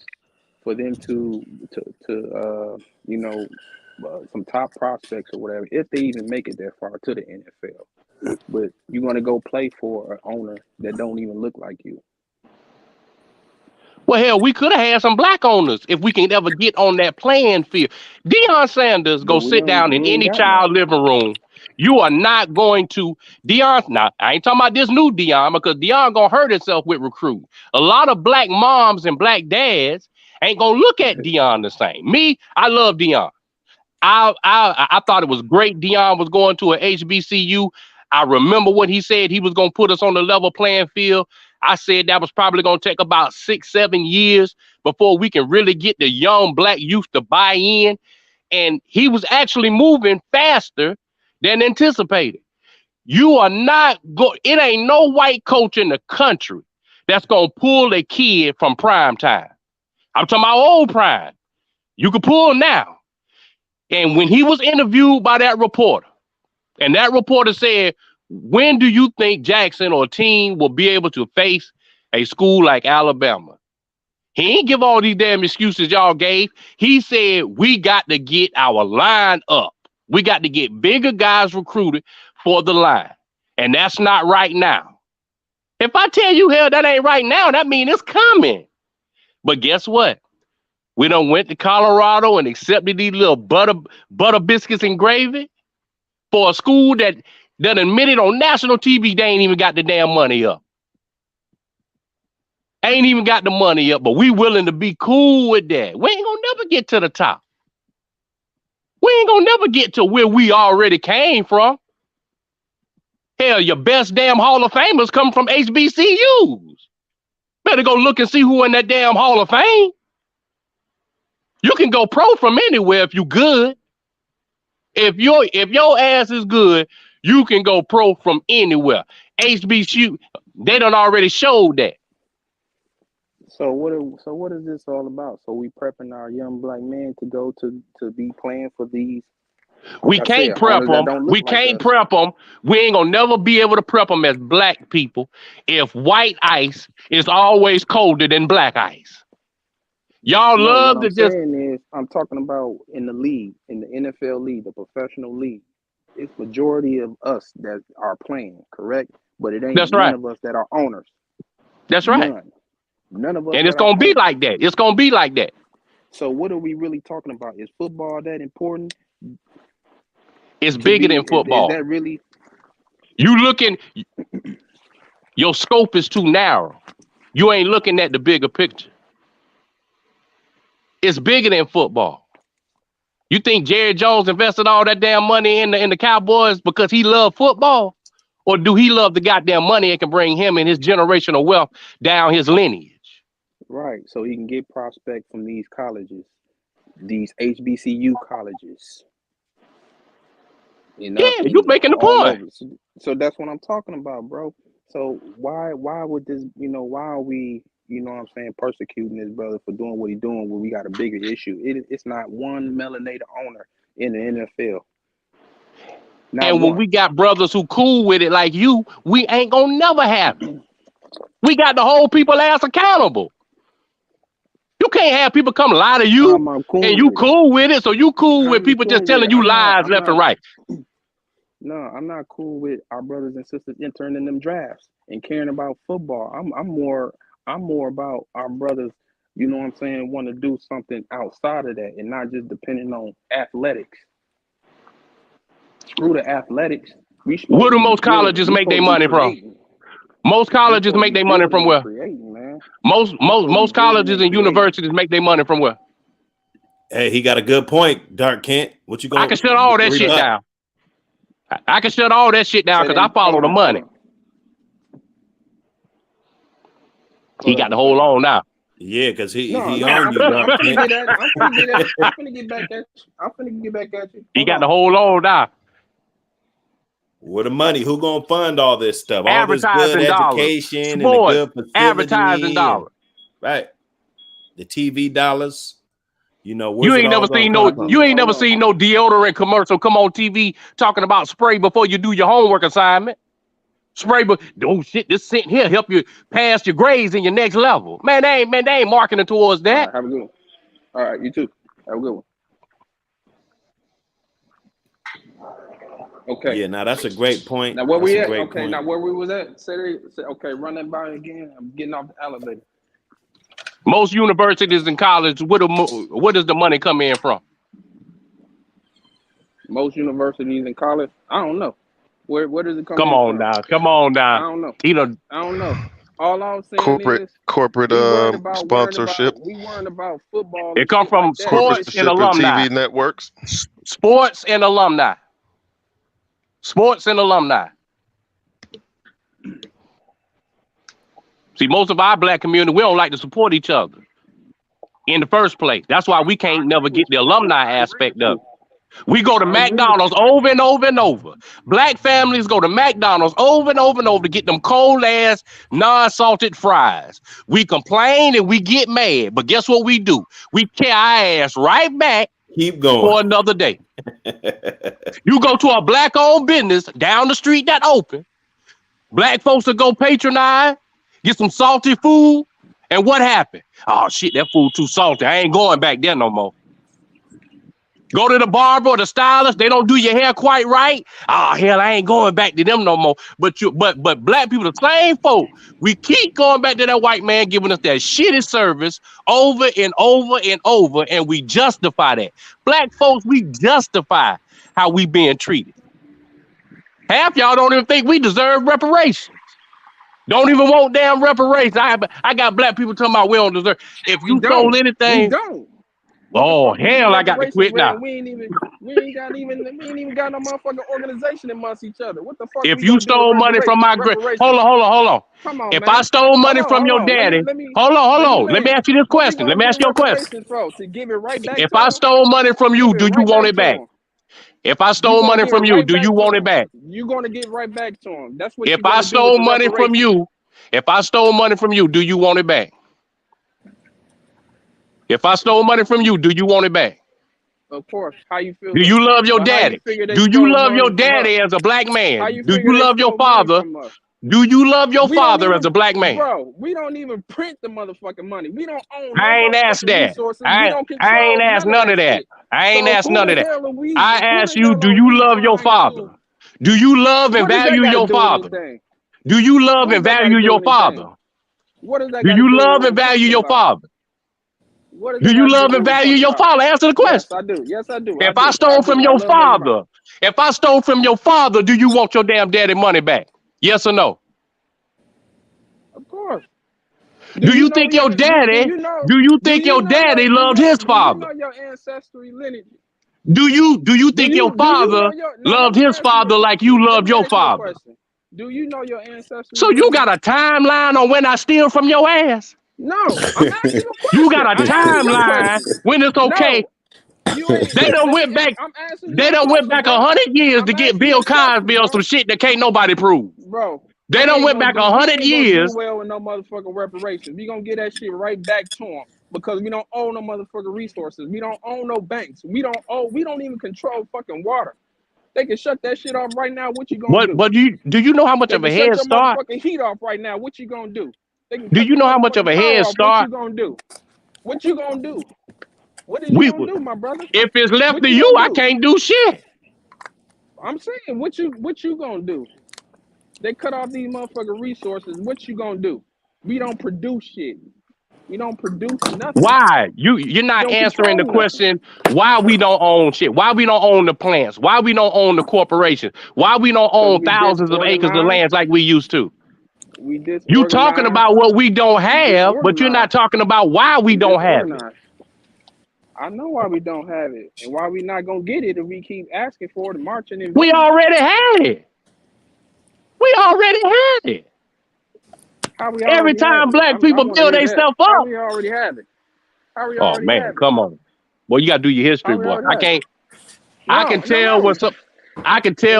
for them to some top prospects or whatever, if they even make it that far to the NFL. But you want to go play for an owner that don't even look like you. Well, hell, we could have had some black owners if we can ever get on that playing field. Deion Sanders go sit down in any child living room. You are not going to Deion. Now, I ain't talking about this new Deion because Deion gonna hurt himself with recruiting. A lot of black moms and black dads ain't gonna look at Deion the same. Me, I love Deion. I thought it was great Deion was going to an HBCU. I remember when he said he was going to put us on the level playing field. I said that was probably going to take about 6-7 years before we can really get the young black youth to buy in. And he was actually moving faster than anticipated. You are not going, it ain't no white coach in the country that's going to pull a kid from prime time. I'm talking about old prime. You can pull now. And when he was interviewed by that reporter, and that reporter said, when do you think Jackson or team will be able to face a school like Alabama? He ain't give all these damn excuses y'all gave. He said, we got to get our line up. We got to get bigger guys recruited for the line. And that's not right now. If I tell you, hell, that ain't right now, that means it's coming. But guess what? We done went to Colorado and accepted these little butter biscuits and gravy for a school that admitted on national TV they ain't even got the damn money up. Ain't even got the money up, but we willing to be cool with that. We ain't gonna never get to the top. We ain't gonna never get to where we already came from. Hell, your best damn Hall of Famers come from HBCUs. Better go look and see who in that damn Hall of Fame. You can go pro from anywhere if you good. If your ass is good, you can go pro from anywhere. HBCU, they done already showed that. So what is this all about? So we prepping our young black men to go to be playing for these We can't prep them. We can't prep them. We ain't gonna never be able to prep them as black people if white ice is always colder than black ice. Y'all love to just. I'm talking about in the league, in the NFL league, the professional league. It's majority of us that are playing, correct? But it ain't none of us that are owners. That's right. None of us. And it's gonna be like that. It's gonna be like that. So what are we really talking about? Is football that important? It's bigger than football. Is that really? You looking, your scope is too narrow. You ain't looking at the bigger picture. It's bigger than football. You think Jerry Jones invested all that damn money in the Cowboys because he loved football? Or do he love the goddamn money it can bring him and his generational wealth down his lineage? Right. So he can get prospects from these colleges, these HBCU colleges. You know, yeah, you're making the point. So that's what I'm talking about, bro. So why would this, why are we, persecuting this brother for doing what he's doing when we got a bigger issue? It's not one melanated owner in the NFL. And when we got brothers who cool with it like you, we ain't gonna never have it. We got to hold people ass accountable. You can't have people come lie to you and you cool with it. So you cool with people just telling you lies left and right. No, I'm not cool with our brothers and sisters entering in them drafts and caring about football. I'm more about our brothers, want to do something outside of that and not just depending on athletics. Screw the athletics. Where do most colleges make their money from? Most colleges make their money from where? Most colleges and universities make their money from where? Hey, he got a good point, Dark Kent. What you going? I can shut all that shit down. I can shut all that shit down because I follow the money. He got to hold on now. Yeah, because he on you, Dark Kent. I'm finna get back at you. He got to hold on now. Where the money? Who gonna fund all this stuff? All this advertising good dollars, education sports, and the good advertising dollars, right? The TV dollars. You ain't never seen no deodorant commercial come on TV talking about spray before you do your homework assignment. Spray, but don't shit. This scent here help you pass your grades in your next level. Man, they ain't marketing towards that. All right, have a good one. All right, you too. Have a good one. Okay. Yeah, now that's a great point. Now where we at? Okay, now where we was at? Say, okay, run that by again. I'm getting off the elevator. Most universities and colleges, where does the money come in from? Most universities and college, I don't know. Where does it come? Come on now. I don't know. I don't know. All I'm saying is corporate sponsorship. We weren't about football. It come from like sports and alumni. TV networks. Sports and alumni. Sports and alumni. See, most of our black community, we don't like to support each other in the first place. That's why we can't never get the alumni aspect of it. We go to McDonald's over and over and over. Black families go to McDonald's over and over and over to get them cold-ass, non-salted fries. We complain and we get mad, but guess what we do? We carry our ass right back. Keep going for another day. You go to a black-owned business down the street that open. Black folks will go patronize, get some salty food, and what happened? Oh, shit, that food too salty. I ain't going back there no more. Go to the barber or the stylist, they don't do your hair quite right. Oh, hell, I ain't going back to them no more. But black people, the same folk, we keep going back to that white man giving us that shitty service over and over and over, and we justify that. Black folks, we justify how we being treated. Half y'all don't even think we deserve reparations. Don't even want damn reparations. I got black people talking about we don't deserve. If you stole anything, we don't. Oh hell! I got to quit now. We ain't even got no motherfucking organization amongst each other. What the fuck? If you stole money from my hold on. Come on, if man. I stole money from your daddy, hold on. Let me ask you this question. Let me ask you a question. To give it right back if I stole money from you, do you want it back? If I stole money from you, do you want it back? You're gonna get right back to him. That's what. If I stole money from you, do you want it back? If I stole money from you, do you want it back? Of course. How you feel? Do you love your daddy? Do you love your daddy as a black man? Do you love your father? Do you love your father as a black man? Bro, we don't even print the motherfucking money. We don't own I ain't asked that. resources. I ain't asked none of that. I ain't asked none of that. I asked you, do you love your father? Do you love and value your father? Do you love and value your father? Do you love and value your father? Do you love and value your father? Answer the question. Yes, I do. Yes, I do. If I stole from your father, do you want your damn daddy money back? Yes or no? Of course. Do you think your daddy? Do you think your daddy loved his father? Do you know your ancestry lineage? Do you think your father loved his father like you loved your father? Do you know your ancestry? So you got a timeline on when I steal from your ass? No, I'm asking you a question. You got a timeline when it's okay. They done went back. They done went back 100 years to get Bill Cosby on some shit that can't nobody prove. Bro, they done went back 100 years. Well, with no motherfucking reparations, we gonna get that shit right back to them because we don't own no motherfucking resources. We don't own no banks. We don't even control fucking water. They can shut that shit off right now. What you gonna do? But do you know how much of a head start? Shut your motherfucking heat off right now. What you gonna do? Do you know how much of a head start? What you gonna do? What you gonna do? What are you gonna do, my brother? If it's left to you, I can't do shit. I'm saying, what you gonna do? They cut off these motherfucking resources. What you gonna do? We don't produce shit. We don't produce nothing. Why? You're not answering the question why we don't own shit. Why we don't own the plants? Why we don't own the corporations? Why we don't own thousands of acres of land like we used to? You talking about what we don't have, but you're not talking about why we don't have it. I know why we don't have it and why we not gonna get it if we keep asking for it and marching and we already had it. We already had it. Every time black people build themselves up. How we already have it? How we already have it? Come on. Well, you gotta do your history, boy. I can tell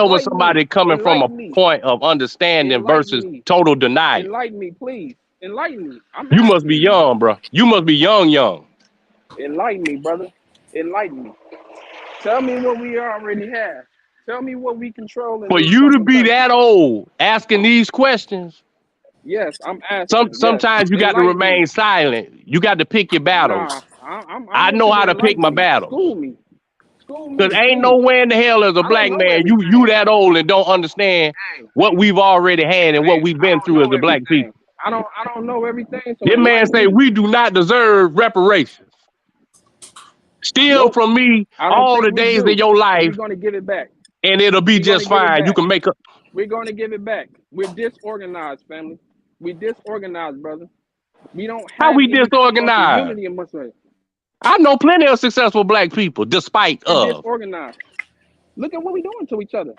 when somebody coming from a point of understanding versus total denial. Enlighten me, please. Enlighten me. You must be young, bro. You must be young. Enlighten me, brother. Enlighten me. Tell me what we already have. Tell me what we control. For you to be that old asking these questions. Yes, I'm asking. Sometimes you got to remain silent. You got to pick your battles. I know how to pick my battles. School me. Because ain't nowhere in the hell as a black man you that old and don't understand what we've already had and what we've been through as the black people. I don't know everything. So this man say we do not deserve reparations. Steal from me all the days of your life. We're gonna give it back. And it'll be just fine. You can make up. We're gonna give it back. We're disorganized, family. We disorganized, brother. We don't have how we disorganized. I know plenty of successful black people, despite disorganized. Look at what we're doing to each other.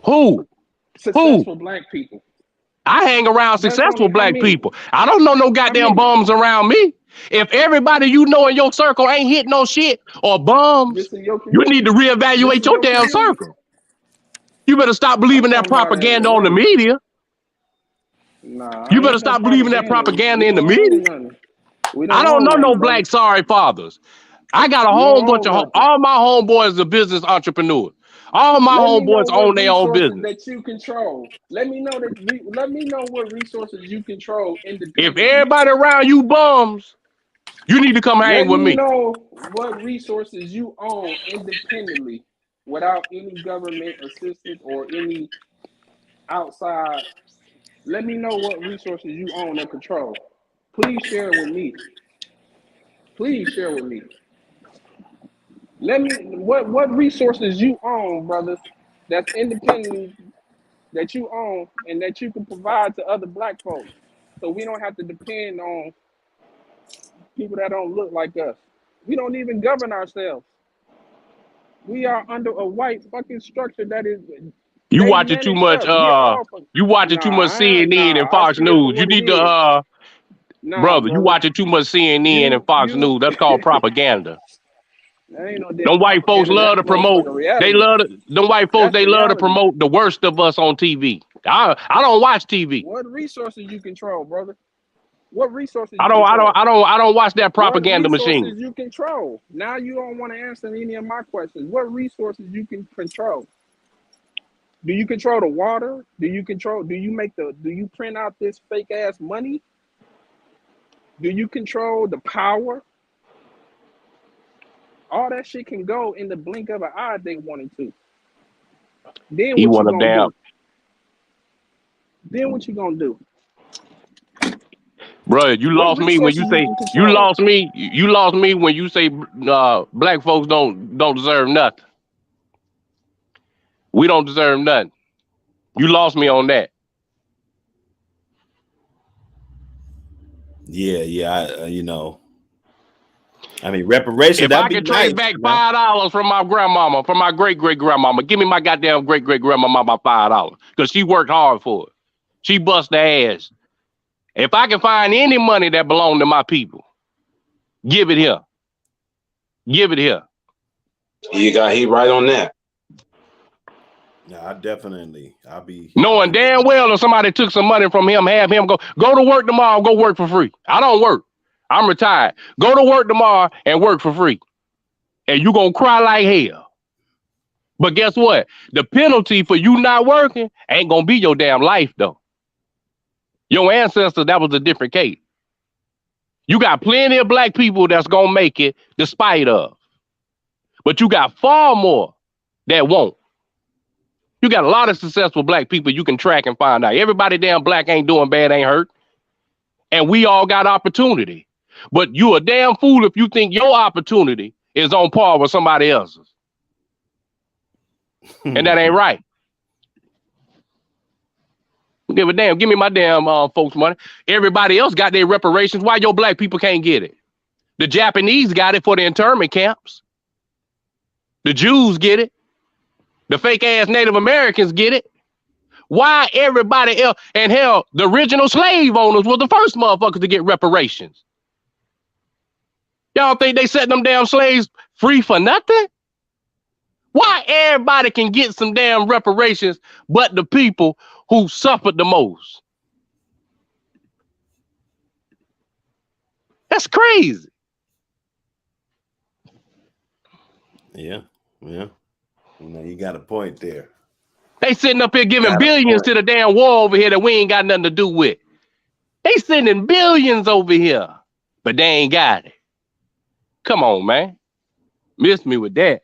Who? Successful black people. I hang around successful black people. I don't know no goddamn bums around me. If everybody you know in your circle ain't hitting no shit or bums, you need to reevaluate your damn circle. You better stop believing that propaganda on the media. You better stop believing that propaganda in the media. I don't know no black sorry fathers. I got a whole bunch of all my homeboys are business entrepreneurs. All my homeboys own their own business. That you control. Let me know what resources you control independently. If everybody around you bums, you need to come hang with me. Let me know what resources you own independently without any government assistance or any outside. Let me know what resources you own and control. Please share it with me. Please share with me. Let me what resources you own, brothers, that's independent, that you own and that you can provide to other black folks. So we don't have to depend on people that don't look like us. We don't even govern ourselves. We are under a white fucking structure that is. You watching too much. You watching too much CNN and Fox News. You need to, brother. You watching too much CNN and Fox News. That's called propaganda. Them white folks love to promote. They love to. Them white folks. They love to promote the worst of us on TV. I don't watch TV. What resources you control, brother? What resources? I don't watch that propaganda machine. What resources you control? Now you don't want to answer any of my questions. What resources you can control? Do you control the water? Do you print out this fake ass money? Do you control the power? All that shit can go in the blink of an eye if they wanted to. Then what you gonna do? Then what you gonna do? Bro, you lost me when you say you lost me. You lost me when you say black folks don't deserve nothing. We don't deserve nothing. You lost me on that. Yeah. You know, I mean, reparations. If I could trace back $5 from my grandmama, from my great grandmama, give me my goddamn great grandmama $5 because she worked hard for it. She bust the ass. If I can find any money that belonged to my people, give it here. Give it here. He right on that. Yeah, I'll be knowing damn well if somebody took some money from him, have him go to work tomorrow, go work for free. I don't work. I'm retired. Go to work tomorrow and work for free. And you gonna cry like hell. But guess what? The penalty for you not working ain't gonna be your damn life though. Your ancestors, that was a different case. You got plenty of black people that's gonna make it despite of. But you got far more that won't. You got a lot of successful black people you can track and find out. Everybody damn black ain't doing bad, ain't hurt. And we all got opportunity. But you a damn fool if you think your opportunity is on par with somebody else's. And that ain't right. Give a damn. Give me my damn folks' money. Everybody else got their reparations. Why your black people can't get it? The Japanese got it for the internment camps. The Jews get it. The fake ass Native Americans get it. Why everybody else? And hell, the original slave owners were the first motherfuckers to get reparations. Y'all think they set them damn slaves free for nothing? Why everybody can get some damn reparations but the people who suffered the most? That's crazy. Yeah. You know, you got a point there. They sitting up here giving billions to the damn war over here that we ain't got nothing to do with. They sending billions over here, but they ain't got it. Come on, man. Miss me with that.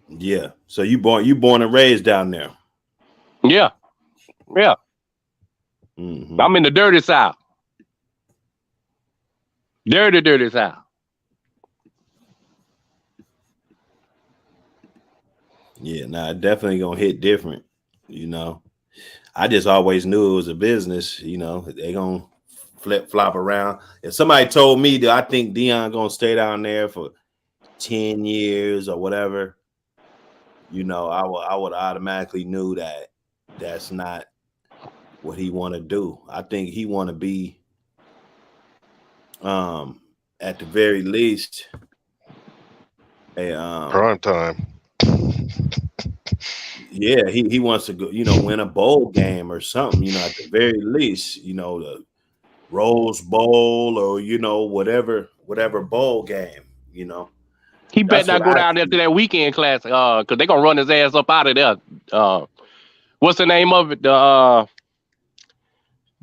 Yeah. So you born and raised down there. Yeah. Mm-hmm. I'm in the dirty South. Dirty South. Yeah, definitely gonna hit different. You know, I just always knew it was a business. You know, they gonna flip-flop around. If somebody told me that I think Deion gonna stay down there for 10 years or whatever, you know, I would automatically knew that that's not what he want to do. I think he want to be, at the very least, a prime time. Yeah, he wants to go, you know, win a bowl game or something, you know, at the very least, you know, the Rose Bowl or, you know, whatever bowl game, you know. He better not go down there to that weekend class, because they're gonna run his ass up out of there. What's the name of it? The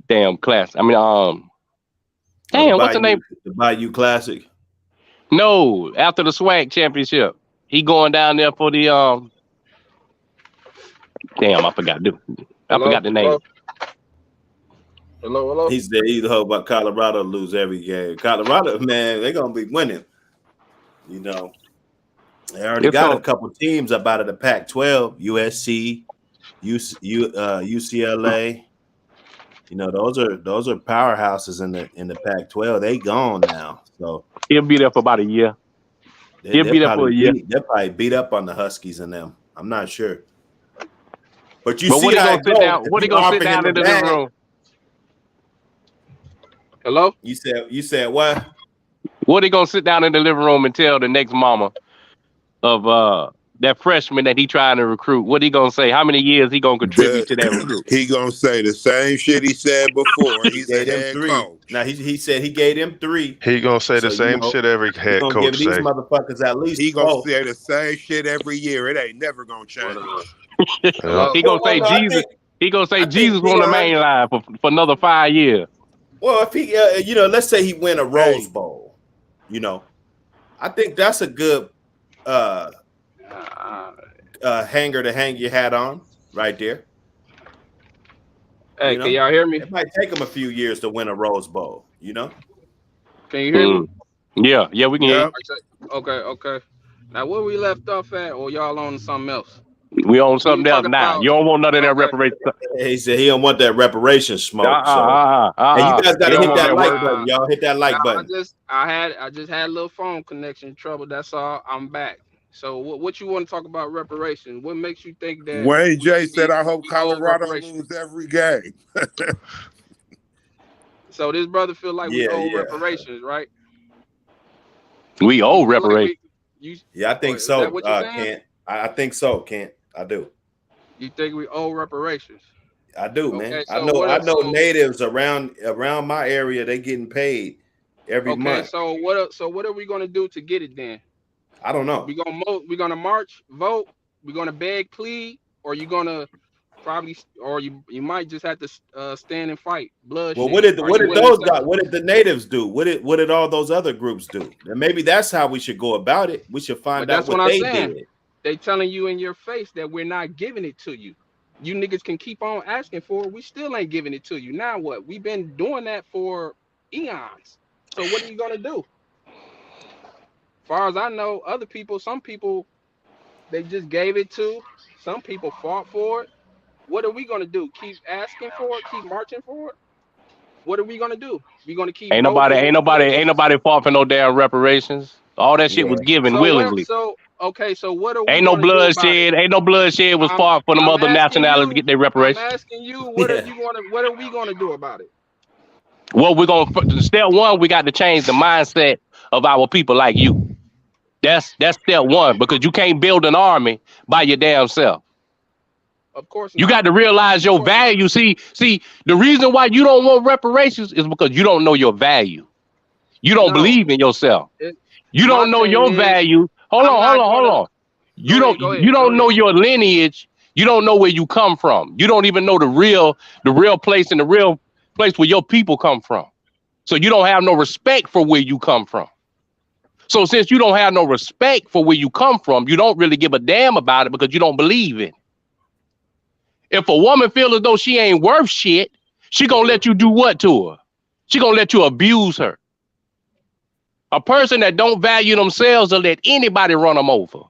damn class. I mean, damn, what's the name? The Bayou Classic. No, after the SWAC championship. He going down there for the damn, I forgot the name. Hello. He said he's the hope about Colorado lose every game. Colorado, man, they're gonna be winning. You know, they already got a couple teams up out of the Pac-12, USC, UCLA. You know, those are powerhouses in the Pac-12. They gone now, so he'll be there for about a year. He'll be there for a year. They'll probably beat up on the Huskies and them. I'm not sure. But see what how it goes. What he gonna sit down in the living room? Hello? You said what? What he gonna sit down in the living room and tell the next mama of that freshman that he trying to recruit? What he gonna say? How many years he gonna contribute to that recruit? He gonna say the same shit he said before. He's a head coach. Now he said he gave them 3. He gonna say the same shit every head gonna coach give these say. motherfuckers at least. He gonna 4. say the same shit every year. It ain't never gonna change. He gonna say Jesus. He gonna say Jesus on the main line for another 5 years. Well, if he, let's say he win a Rose Bowl, I think that's a good hanger to hang your hat on right there. Hey, can y'all hear me? It might take him a few years to win a Rose Bowl, Can you hear me? Yeah, we can hear you. Okay. Now, where we left off at, or y'all on something else? We on something else now. You don't want none of that reparations. He said he don't want that reparation smoke. Hey, you guys gotta hit that like button, y'all. Hit that like button. I just had a little phone connection trouble. That's all. I'm back. So what you want to talk about reparations? What makes you think that Wayne J said, I hope Colorado lose every game. So this brother feel like we owe reparations, right? We owe reparations. I think so, Kent. I think so, Kent. I do. You think we owe reparations? I do, man. So I know natives around my area, they getting paid every month. So what are we gonna do to get it then? I don't know. We're gonna march, vote. We're gonna beg, plead, or you gonna probably, or you might just have to stand and fight. Bloodshed. Well, what did those guys? What did the natives do? What did all those other groups do? And maybe that's how we should go about it. We should find out what they did. They telling you in your face that we're not giving it to you. You niggas can keep on asking for it. We still ain't giving it to you. Now what? We've been doing that for eons. So what are you gonna do? As far as I know, some people, they just gave it to. Some people fought for it. What are we gonna do? Keep asking for it? Keep marching for it? What are we gonna do? We gonna keep? Ain't nobody fought for no damn reparations. All that shit was given willingly. So what are we? Ain't no bloodshed. Ain't no bloodshed was fought for the other nationalities to get their reparations. I'm asking you, what are we gonna do about it? Well, step one, we got to change the mindset of our people like you. That's step one, because you can't build an army by your damn self. Of course not. You got to realize your value. See, the reason why you don't want reparations is because you don't know your value. You don't believe in yourself. You don't know your value. Hold on. You don't know your lineage. You don't know where you come from. You don't even know the real place and the real place where your people come from. So you don't have no respect for where you come from. So since you don't have no respect for where you come from, you don't really give a damn about it because you don't believe in it. If a woman feels as though she ain't worth shit, she gonna let you do what to her? She gonna let you abuse her. A person that don't value themselves will let anybody run them over.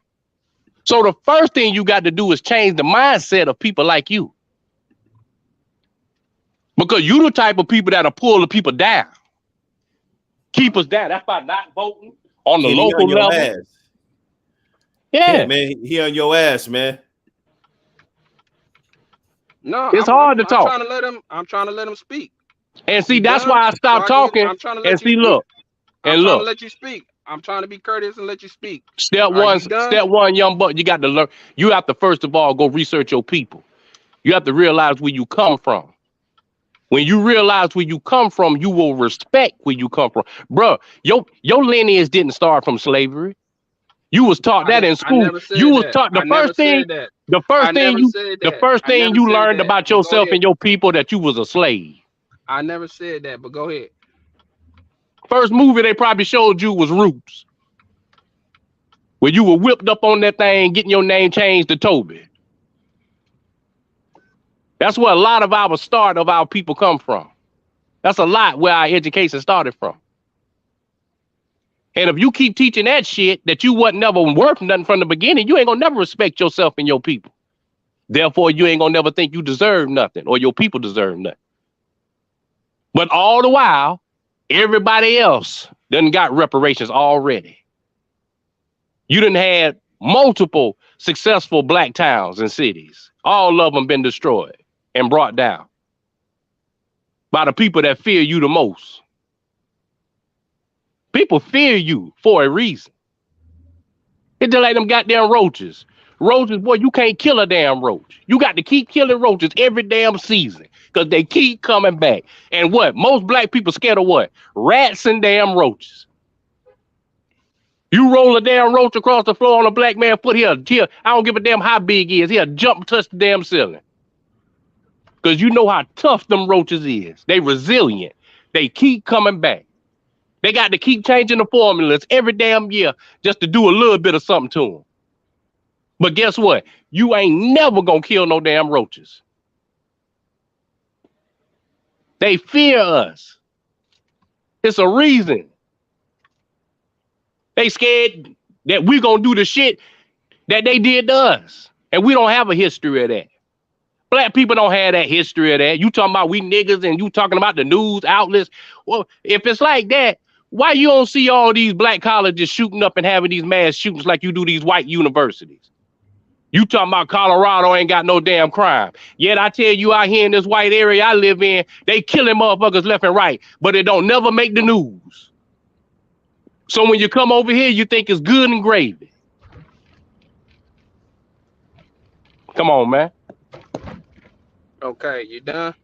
So the first thing you got to do is change the mindset of people like you. Because you the type of people that'll pull the people down. Keep us down. That's by not voting on the local level. Yeah, man, he on your ass, man. No, it's hard to talk. I'm trying to let him speak. And see, that's why I stopped talking. And see, look. I'm trying to let you speak. I'm trying to be courteous and let you speak. Step one, young buck, you got to learn. You have to first of all go research your people. You have to realize where you come from. When you realize where you come from, you will respect where you come from. Bruh, your lineage didn't start from slavery. You was taught that in school. You was taught the first thing you learned about yourself and your people, that you was a slave. I never said that, but go ahead. First movie they probably showed you was Roots, where you were whipped up on that thing, getting your name changed to Toby. That's where a lot of our start of our people come from. That's a lot where our education started from. And if you keep teaching that shit that you wasn't never worth nothing from the beginning, you ain't gonna never respect yourself and your people. Therefore, you ain't gonna never think you deserve nothing or your people deserve nothing. But all the while, everybody else done got reparations already. You done had multiple successful black towns and cities. All of them been destroyed and brought down by the people that fear you the most. People fear you for a reason. It's just like them goddamn roaches. Roaches, boy, you can't kill a damn roach. You got to keep killing roaches every damn season because they keep coming back. And what? Most black people scared of what? Rats and damn roaches. You roll a damn roach across the floor on a black man's foot, I don't give a damn how big he is. He'll jump and touch the damn ceiling. Because you know how tough them roaches is. They resilient. They keep coming back. They got to keep changing the formulas every damn year just to do a little bit of something to them. But guess what? You ain't never gonna kill no damn roaches. They fear us. It's a reason. They scared that we gonna do the shit that they did to us. And we don't have a history of that. Black people don't have that history of that. You talking about we niggas and you talking about the news outlets. Well, if it's like that, why you don't see all these black colleges shooting up and having these mass shootings like you do these white universities? You talking about Colorado ain't got no damn crime. Yet I tell you out here in this white area I live in, they killing motherfuckers left and right, but it don't never make the news. So when you come over here, you think it's good and gravy. Come on, man. Okay, you done?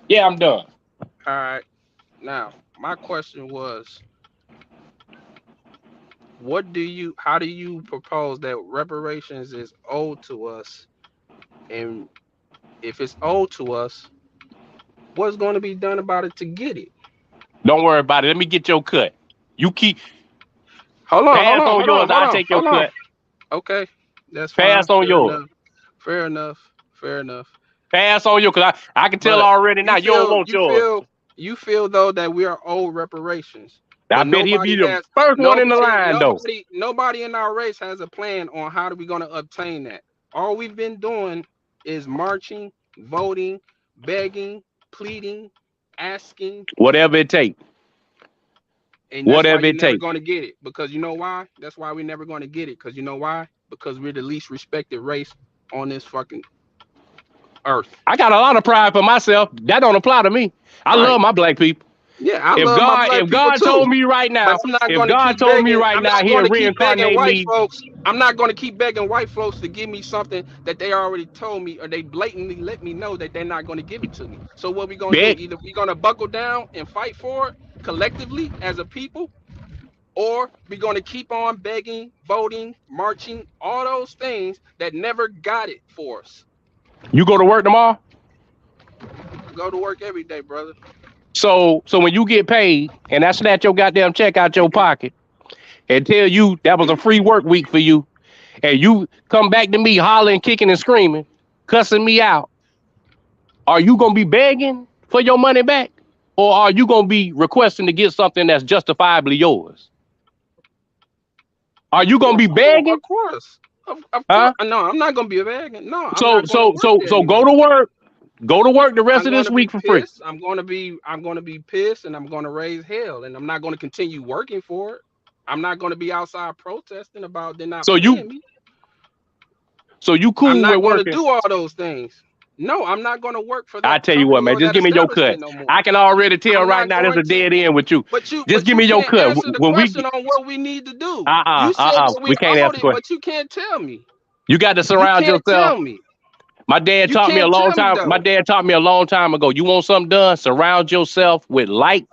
Yeah, I'm done. All right. Now, my question was, how do you propose that reparations is owed to us? And if it's owed to us, what's going to be done about it to get it? Don't worry about it. Let me get your cut. You keep. Hold on. I'll take your cut. Okay, that's fine. Pass on yours. Fair enough. Pass on you, because I can tell already now you don't want yours. You feel though that we are owed reparations. I bet he'll be the first one in the line though. Nobody in our race has a plan on how we're going to obtain that. All we've been doing is marching, voting, begging, pleading, asking. Whatever it takes. And that's whatever it takes. Never going to get it. Because you know why? That's why we're never going to get it. Because you know why? Because we're the least respected race on this fucking earth. I got a lot of pride for myself. That don't apply to me. I love my black people. Yeah, if God told me right now, here reincarnate me, folks, I'm not going to keep begging white folks to give me something that they already told me, or they blatantly let me know that they're not going to give it to me. So what we going to do? Either we're going to buckle down and fight for it collectively as a people, or we're going to keep on begging, voting, marching, all those things that never got it for us. You go to work tomorrow? I go to work every day, brother. So when you get paid and I snatch your goddamn check out your pocket and tell you that was a free work week for you, and you come back to me hollering, kicking, and screaming, cussing me out, are you gonna be begging for your money back, or are you gonna be requesting to get something that's justifiably yours? Are you gonna be begging? Of course. Of course. No, I'm not gonna be begging. No. So go to work. Go to work the rest of this week for free. I'm gonna be pissed, and I'm gonna raise hell, and I'm not gonna continue working for it. I'm not gonna be outside protesting about they're not paying me. So you cool with working? I'm not gonna do all those things. No, I'm not gonna work for that. I tell you what, man, just give me your cut. No, I can already tell right now there's a dead end with you. Just give me your cut. When we on what we need to do. We can't answer questions. But you can't tell me. You got to surround yourself. Tell me. My dad taught me a long time. My dad taught me a long time ago. You want something done? Surround yourself with like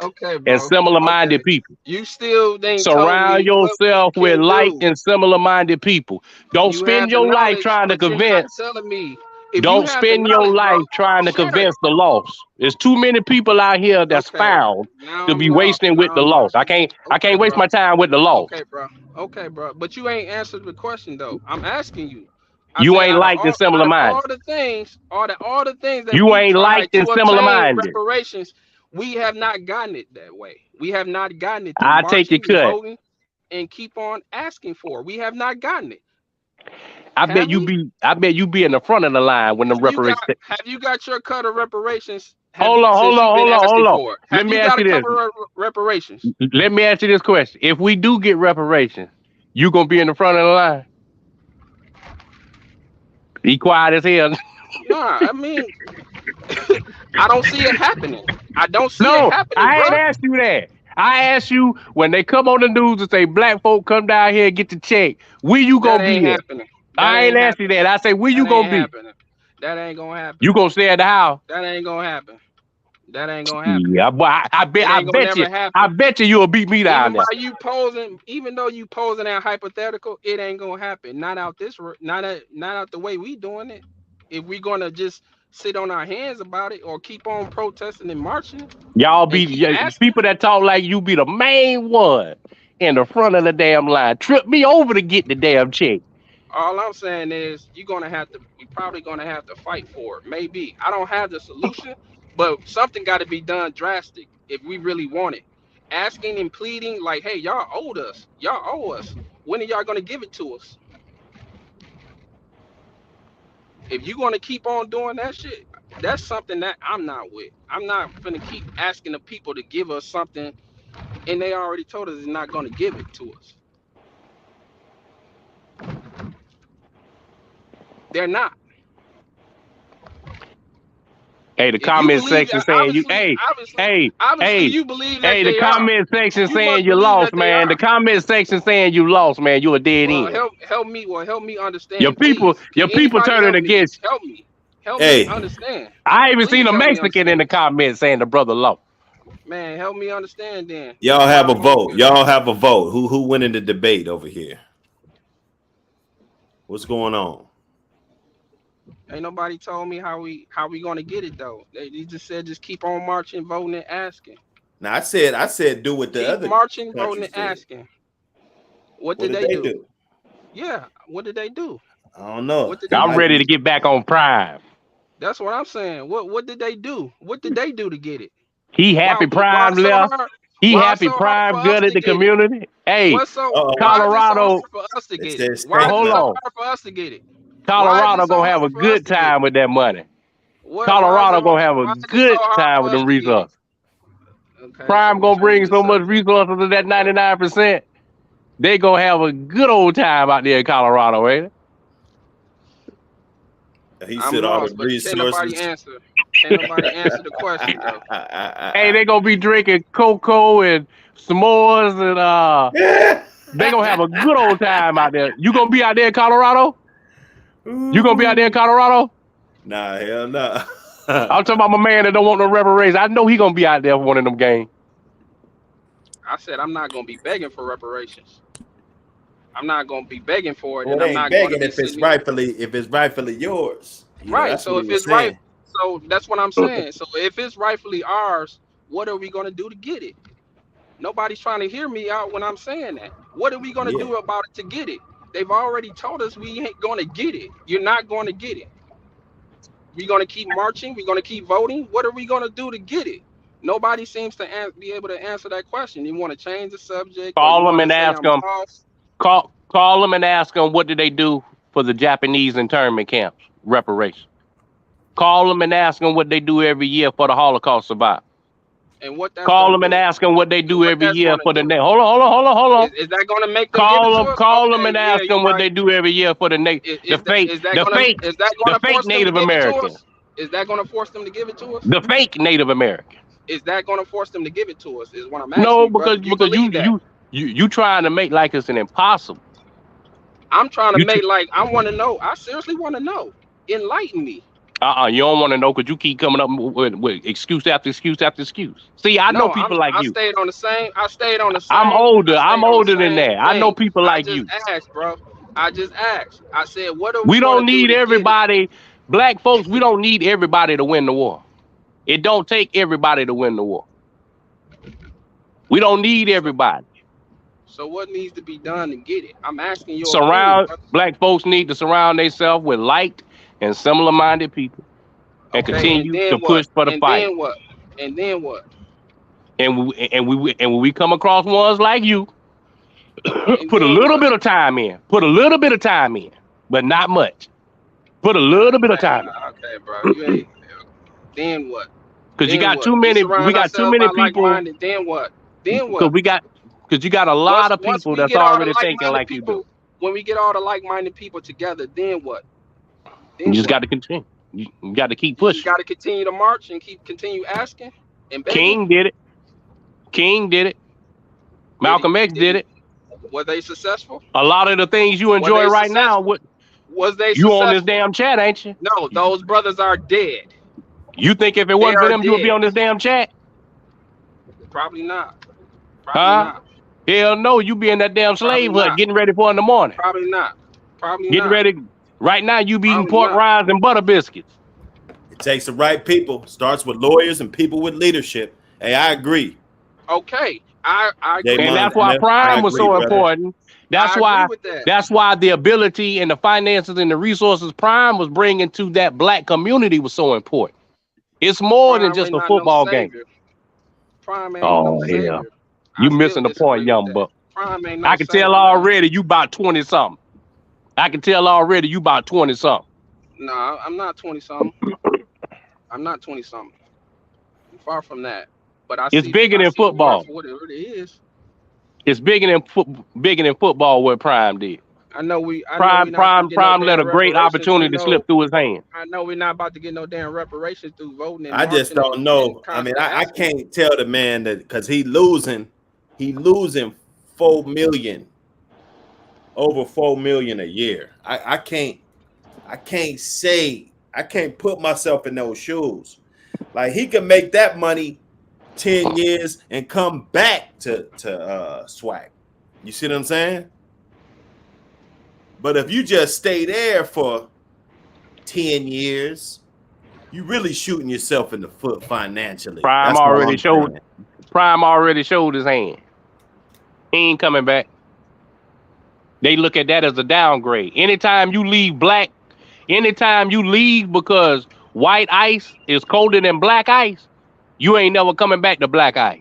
and similar-minded people. You still surround yourself with like and similar-minded people. Don't spend your life trying to convince. Don't spend your life trying to convince the lost. There's too many people out here that's found to be wasting with the lost. I can't waste my time with the lost. Okay, bro. But you ain't answered the question though. I'm asking you. You ain't liked and similar minded. All the things that you ain't liked and similar minded. Reparations, we have not gotten it that way. We have not gotten it. I take your cut and keep on asking for it. We have not gotten it. I bet you be in the front of the line when the reparations. Have you got your cut of reparations? Hold on. Let me ask you this. Reparations. Let me ask you this question. If we do get reparations, you gonna be in the front of the line? Be quiet as hell. Nah, I mean, I don't see it happening. I don't see it happening. I ain't asked you that. I ask you when they come on the news and say black folk come down here and get the check, where you gonna be at? I ain't asking that. I say where you gonna be? That ain't gonna happen. You gonna stay at the house? That ain't gonna happen. That ain't gonna happen. Yeah, but I bet you. I bet you'll beat me down there. Even though you posing that hypothetical, it ain't gonna happen. Not out the way we doing it. If we gonna just sit on our hands about it or keep on protesting and marching, y'all be people that talk like you be the main one in the front of the damn line. Trip me over to get the damn check. All I'm saying is we probably gonna have to fight for it. Maybe I don't have the solution, but something got to be done drastic if we really want it. Asking and pleading like, hey, y'all owe us. When are y'all gonna give it to us? If you're gonna keep on doing that shit, that's something that I'm not with. I'm not gonna keep asking the people to give us something, and they already told us they're not gonna give it to us. They're not. Hey, the comment section saying you. Obviously, you believe that. The comment section saying you lost, man. The comment section saying you lost, man. You a dead end. Help me understand. Your people turning against. Help me understand. I even seen a Mexican in the comments saying the brother lost. Man, help me understand then. Y'all have a vote. Who winning the debate over here? What's going on? Ain't nobody told me how we gonna get it though. They just said just keep on marching, voting, and asking. Now I said do what the keep other marching, voting, and asking. What did they do? Yeah, what did they do? I don't know. I'm ready to get back on Prime. That's what I'm saying. What did they do? What did they do to get it? He happy Prime left. He happy Prime gutted the community. Hey, Colorado. Hold on. For us to get it. Colorado gonna have a good time with that money. Colorado gonna have a good time with them resources. Prime gonna bring so much resources to that 99%. They gonna have a good old time out there in Colorado, ain't it? He said all the resources. Can't nobody answer the question though. Hey, they gonna be drinking cocoa and s'mores and they gonna have a good old time out there. You gonna be out there in Colorado? You gonna be out there in Colorado? Nah, hell no. I'm talking about my man that don't want no reparations. I know he gonna be out there for one of them games. I said I'm not gonna be begging for reparations. I'm not gonna be begging for it. Well, and I'm not begging if it's rightfully yours. Right. So if it's right, so that's what I'm saying. So if it's rightfully ours, what are we gonna do to get it? Nobody's trying to hear me out when I'm saying that. What are we gonna do about it to get it? They've already told us we ain't gonna get it. You're not gonna get it. We're gonna keep marching. We're gonna keep voting. What are we gonna do to get it? Nobody seems to be able to answer that question. You want to change the subject? Call them and ask them. Call them and ask them what did they do for the Japanese internment camps? Reparations. Call them and ask them what they do every year for the Holocaust survivors. And what call them and ask them what they do every year for the next. Hold on. Is that going to make them call them and ask them what they do every year for the next the fake Native Americans. Is that going to force them to give it to us? The fake Native Americans. Is that going to force them to give it to us? Is what I'm asking. No, because you trying to make like it's an impossible. I'm trying to make like I want to know. I seriously want to know. Enlighten me. You don't want to know because you keep coming up with excuse after excuse after excuse. See, I know people like you. I stayed on the same. I'm older than that. I know people like you. I just asked. I said, what are we don't need everybody. Black folks, we don't need everybody to win the war. It don't take everybody to win the war. We don't need everybody. So what needs to be done to get it? I'm asking you. Black folks need to surround themselves with like and similar-minded people, and continue to push for the fight. And then what? And when we come across ones like you, put a little bit of time in. Put a little bit of time in, but not much. Put a little bit of time in. Okay, bro. Then what? Because you got too many. We got too many people. Then what? Because you got a lot of people that's already thinking like you do. When we get all the like-minded people together, then what? You just got to continue. You got to keep pushing. You got to continue to march and continue asking. And King did it. Malcolm X did it. Were they successful? A lot of the things you enjoy right now, was they you successful? on this damn chat, ain't you? No, those brothers are dead. You think if it wasn't for them, you would be on this damn chat? Probably not. Probably not. Hell no, you be in that damn slave hut getting ready for in the morning. Probably not. Probably getting not. ready. Right now, you be eating pork rinds and butter biscuits. It takes the right people. Starts with lawyers and people with leadership. Hey, I agree. Okay, I agree. And that's why Prime was so important. That's why the ability and the finances and the resources Prime was bringing to that black community was so important. It's more than just a football game. Prime ain't no savior. Hell. You missing the point, young buck. I can tell already you about 20 something. I can tell already you about 20 something. No, I'm not 20 something. I'm not 20 something. I'm far from that. But it's bigger than football. Whatever it is. It's bigger than football what Prime did. I know Prime let a great opportunity slip through his hand. I know we're not about to get no damn reparations through voting. I just don't know. I mean, I can't tell the man that because he losing 4 million, over 4 million a year. I can't put myself in those shoes. Like he can make that money 10 years and come back to swag. You see what I'm saying? But if you just stay there for 10 years, you really shooting yourself in the foot financially. Prime already showed his hand. He ain't coming back. They look at that as a downgrade. Anytime you leave because white ice is colder than black ice, you ain't never coming back to black ice.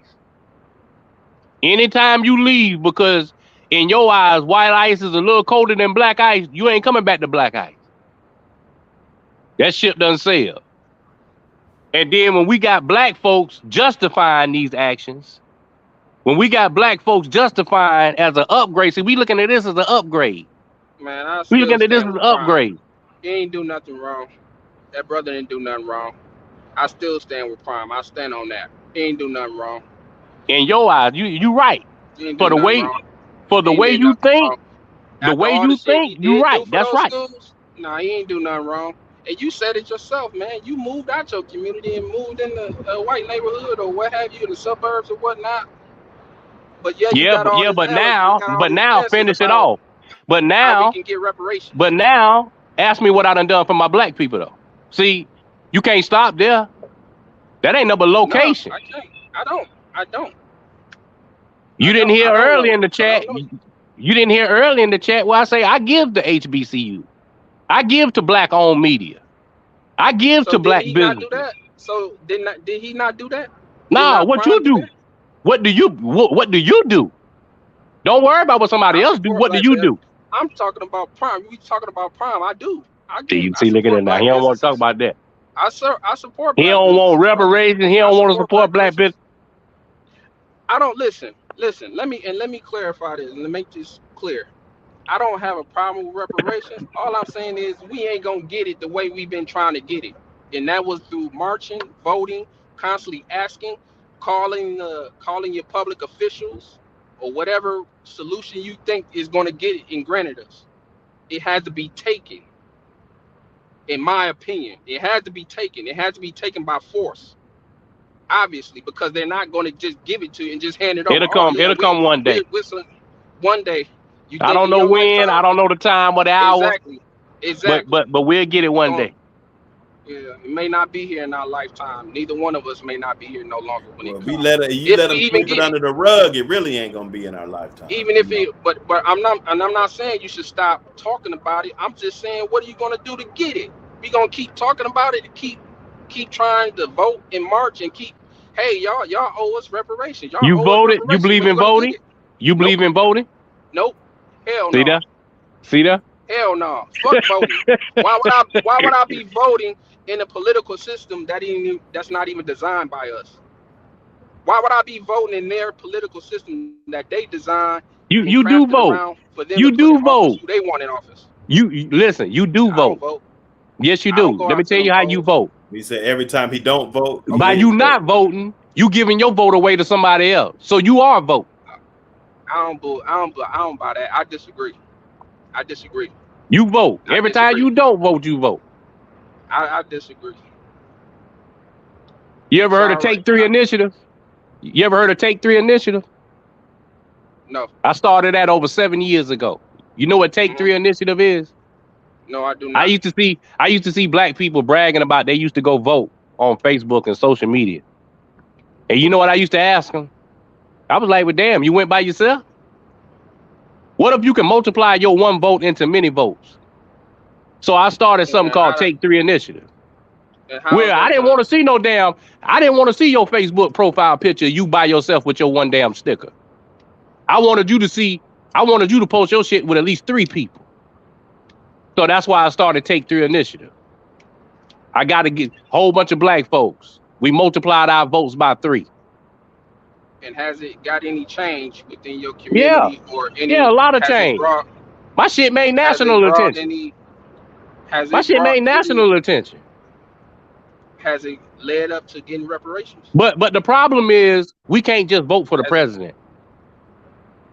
Anytime you leave because in your eyes, white ice is a little colder than black ice, you ain't coming back to black ice. That shit doesn't sell. And then when we got black folks justifying these actions, when we got black folks justifying as an upgrade, see, we looking at this as an upgrade. Man, we looking at this as an upgrade. He ain't do nothing wrong. That brother didn't do nothing wrong. I still stand with Prime. I stand on that. He ain't do nothing wrong. In your eyes, you right. For the way you think, you right. That's right. Nah, he ain't do nothing wrong. And you said it yourself, man. You moved out your community and moved in a white neighborhood or what have you, in the suburbs or whatnot. But but now finish it off. But now we can get reparations. But now ask me what I done for my black people though. See, you can't stop there. That ain't no location. No, I can't. I don't. You didn't hear early in the chat. You didn't hear early in the chat where I say I give to HBCU. I give to black-owned media. I give to black business. So did he not do that? Nah, what you do? What do you do? Don't worry about what somebody else do. What do you do? I'm talking about Prime. We talking about Prime. I do. See, look at it now. He don't want to talk about that. I support. He don't want reparations. He don't want to support black business. I don't listen. Let me clarify this and to make this clear. I don't have a problem with reparations. All I'm saying is we ain't gonna get it the way we've been trying to get it, and that was through marching, voting, constantly asking, calling your public officials, or whatever solution you think is gonna get it and granted us. It has to be taken. In my opinion, it has to be taken. It has to be taken by force. Obviously, because they're not going to just give it to you and just hand it over. It'll come one day. One day. I don't know when. I don't know the time or the hour. Exactly. But we'll get it one day. Yeah, it may not be here in our lifetime. Neither one of us may not be here no longer when it comes. Let them sweep it under the rug. It really ain't gonna be in our lifetime. Even if but I'm not saying you should stop talking about it. I'm just saying, what are you gonna do to get it? We gonna keep talking about it and keep trying to vote and march and keep. Hey, y'all owe us reparations. You voted. You believe in voting? You believe in voting? Nope. Hell no. See that? Hell no. Fuck voting. Why would I be voting in a political system that's not even designed by us? Why would I be voting in their political system that they design? You do vote. You do vote. Who they want in office. You listen. You do vote. Yes, you do. Let me tell you how you vote. He said every time he don't vote. By you not voting, you giving your vote away to somebody else. So you are voting. I don't buy that. I disagree. You vote. I Every time disagree. you don't vote, you vote. I disagree. You ever heard of Sorry. Take 3 Initiative? You ever heard of Take 3 Initiative? No. I started that over 7 years ago. You know what Take 3 Initiative is? No, I do not. I used to see black people bragging about they used to go vote on Facebook and social media. And you know what I used to ask them? I was like, well, damn, you went by yourself? What if you can multiply your one vote into many votes? So I started something called Take 3 Initiative. Where I didn't want to see I didn't want to see your Facebook profile picture, you by yourself with your one damn sticker. I wanted you to post your shit with at least 3 people. So that's why I started Take 3 Initiative. I got to get a whole bunch of black folks. We multiplied our votes by 3. And has it got any change within your community or any? Yeah, a lot of change. My shit made national attention. My shit made national attention. Has it led up to getting reparations? But the problem is we can't just vote for the president.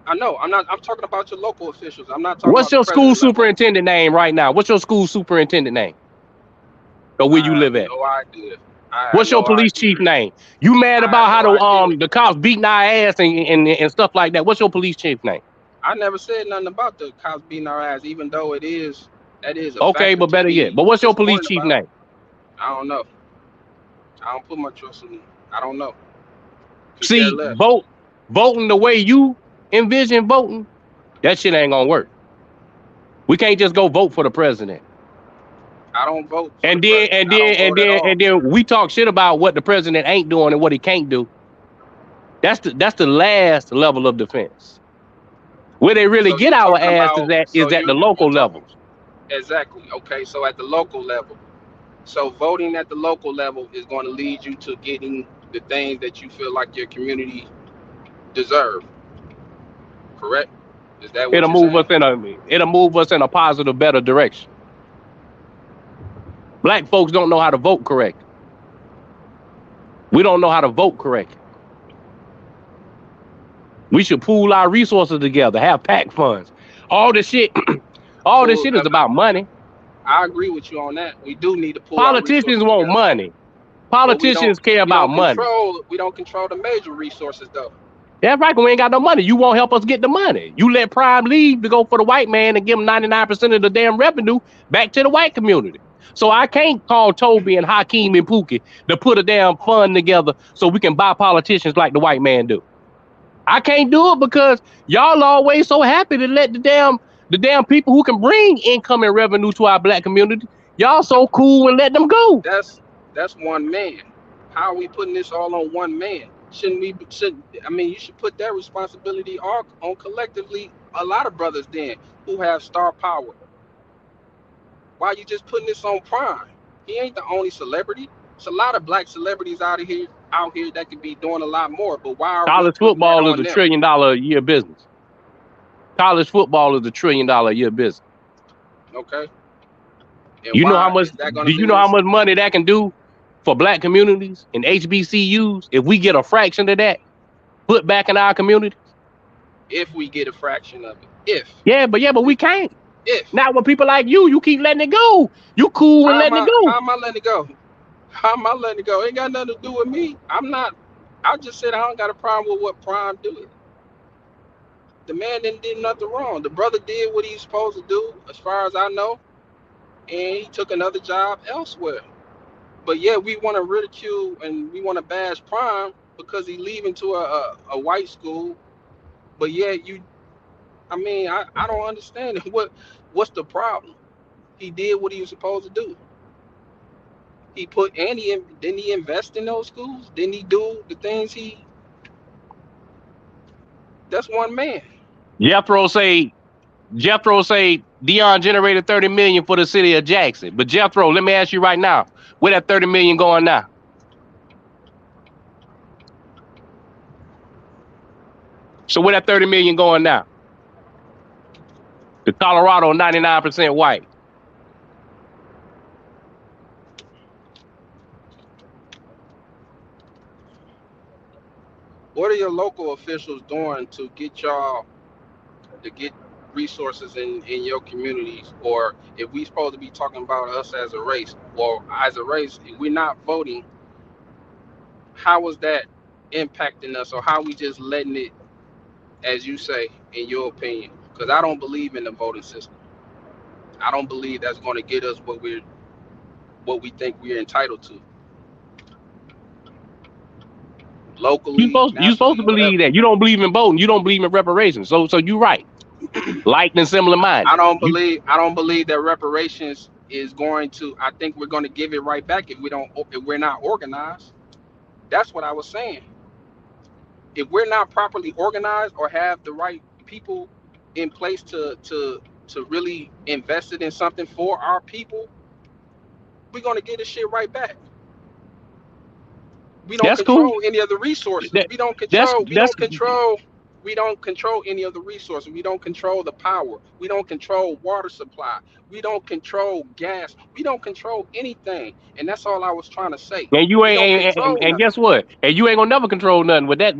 I know. I'm talking about your local officials. I'm not talking. What's your school superintendent name right now? What's your school superintendent name? Or where you live at? No idea. What's your police chief name? You mad about how the cops beating our ass and stuff like that? What's your police chief name? I never said nothing about the cops beating our ass, even though that is a okay, but better yet. But what's your police chief name? I don't know. I don't put my trust in them. I don't know. See, voting the way you envision voting, that shit ain't gonna work. We can't just go vote for the president. I don't vote. And then we talk shit about what the president ain't doing and what he can't do. That's the last level of defense. Where they really get our ass is at the local levels. Exactly. Okay, so at the local level. So voting at the local level is going to lead you to getting the things that you feel like your community deserve. Correct? Is that what it'll move us in a positive, better direction. Black folks don't know how to vote correctly. We don't know how to vote correctly. We should pool our resources together, have PAC funds. All this shit, this shit is about money. I agree with you on that. We do need to pool. Politicians want money. Politicians care about money. We don't control the major resources though. That's right, we ain't got no money. You won't help us get the money. You let Prime leave to go for the white man and give him 99% of the damn revenue back to the white community. So I can't call Toby and Hakeem and Pookie to put a damn fund together so we can buy politicians like the white man do. I can't do it because y'all always so happy to let the damn people who can bring income and revenue to our black community, y'all so cool and let them go. That's one man. How are we putting this all on one man? You should put that responsibility on collectively a lot of brothers then who have star power. Why are you just putting this on Prime? He ain't the only celebrity. It's a lot of black celebrities out here that could be doing a lot more. But why are college football is $1 trillion a year business? College football is $1 trillion a year business. Okay. And you know how much? Do you know how much money that can do for black communities and HBCUs if we get a fraction of that put back in our communities? If we get a fraction of it, but we can't. Not with people like you keep letting it go. You cool with letting it go. How am I letting it go? How am I letting it go? Ain't got nothing to do with me. I just said I don't got a problem with what Prime do. The man didn't did nothing wrong. The brother did what he's supposed to do, as far as I know, and he took another job elsewhere. But yeah, we want to ridicule and we want to bash Prime because he leaving to a white school. But yeah, I don't understand it. What's the problem? He did what he was supposed to do. Didn't he invest in those schools? Didn't he do the things that's one man. Jethro say Deion generated $30 million for the city of Jackson. But Jethro, let me ask you right now, where that $30 million going now? So where that $30 million going now? The Colorado 99% white. What are your local officials doing to get resources in your communities? Or if we supposed to be talking about us as a race, well, as a race, if we're not voting, how is that impacting us, or how we just letting it, as you say, in your opinion? Because I don't believe in the voting system. I don't believe that's going to get us what we think we're entitled to, locally, You supposed nationally, to whatever. believe that. You don't believe in voting. You don't believe in reparations. So you're right. Like and similar minded. I don't believe that reparations is going to. I think we're going to give it right back if we're not organized. That's what I was saying. If we're not properly organized or have the right people in place to really invest it in something for our people, we're going to get this shit right back. We don't That's cool. control any of the resources. We don't That's control any of the resources. We don't control the power. We don't control water supply. We don't control gas. We don't control anything. And that's all I was trying to say. And you We don't ain't control and nothing. guess what? And you ain't gonna never control nothing with that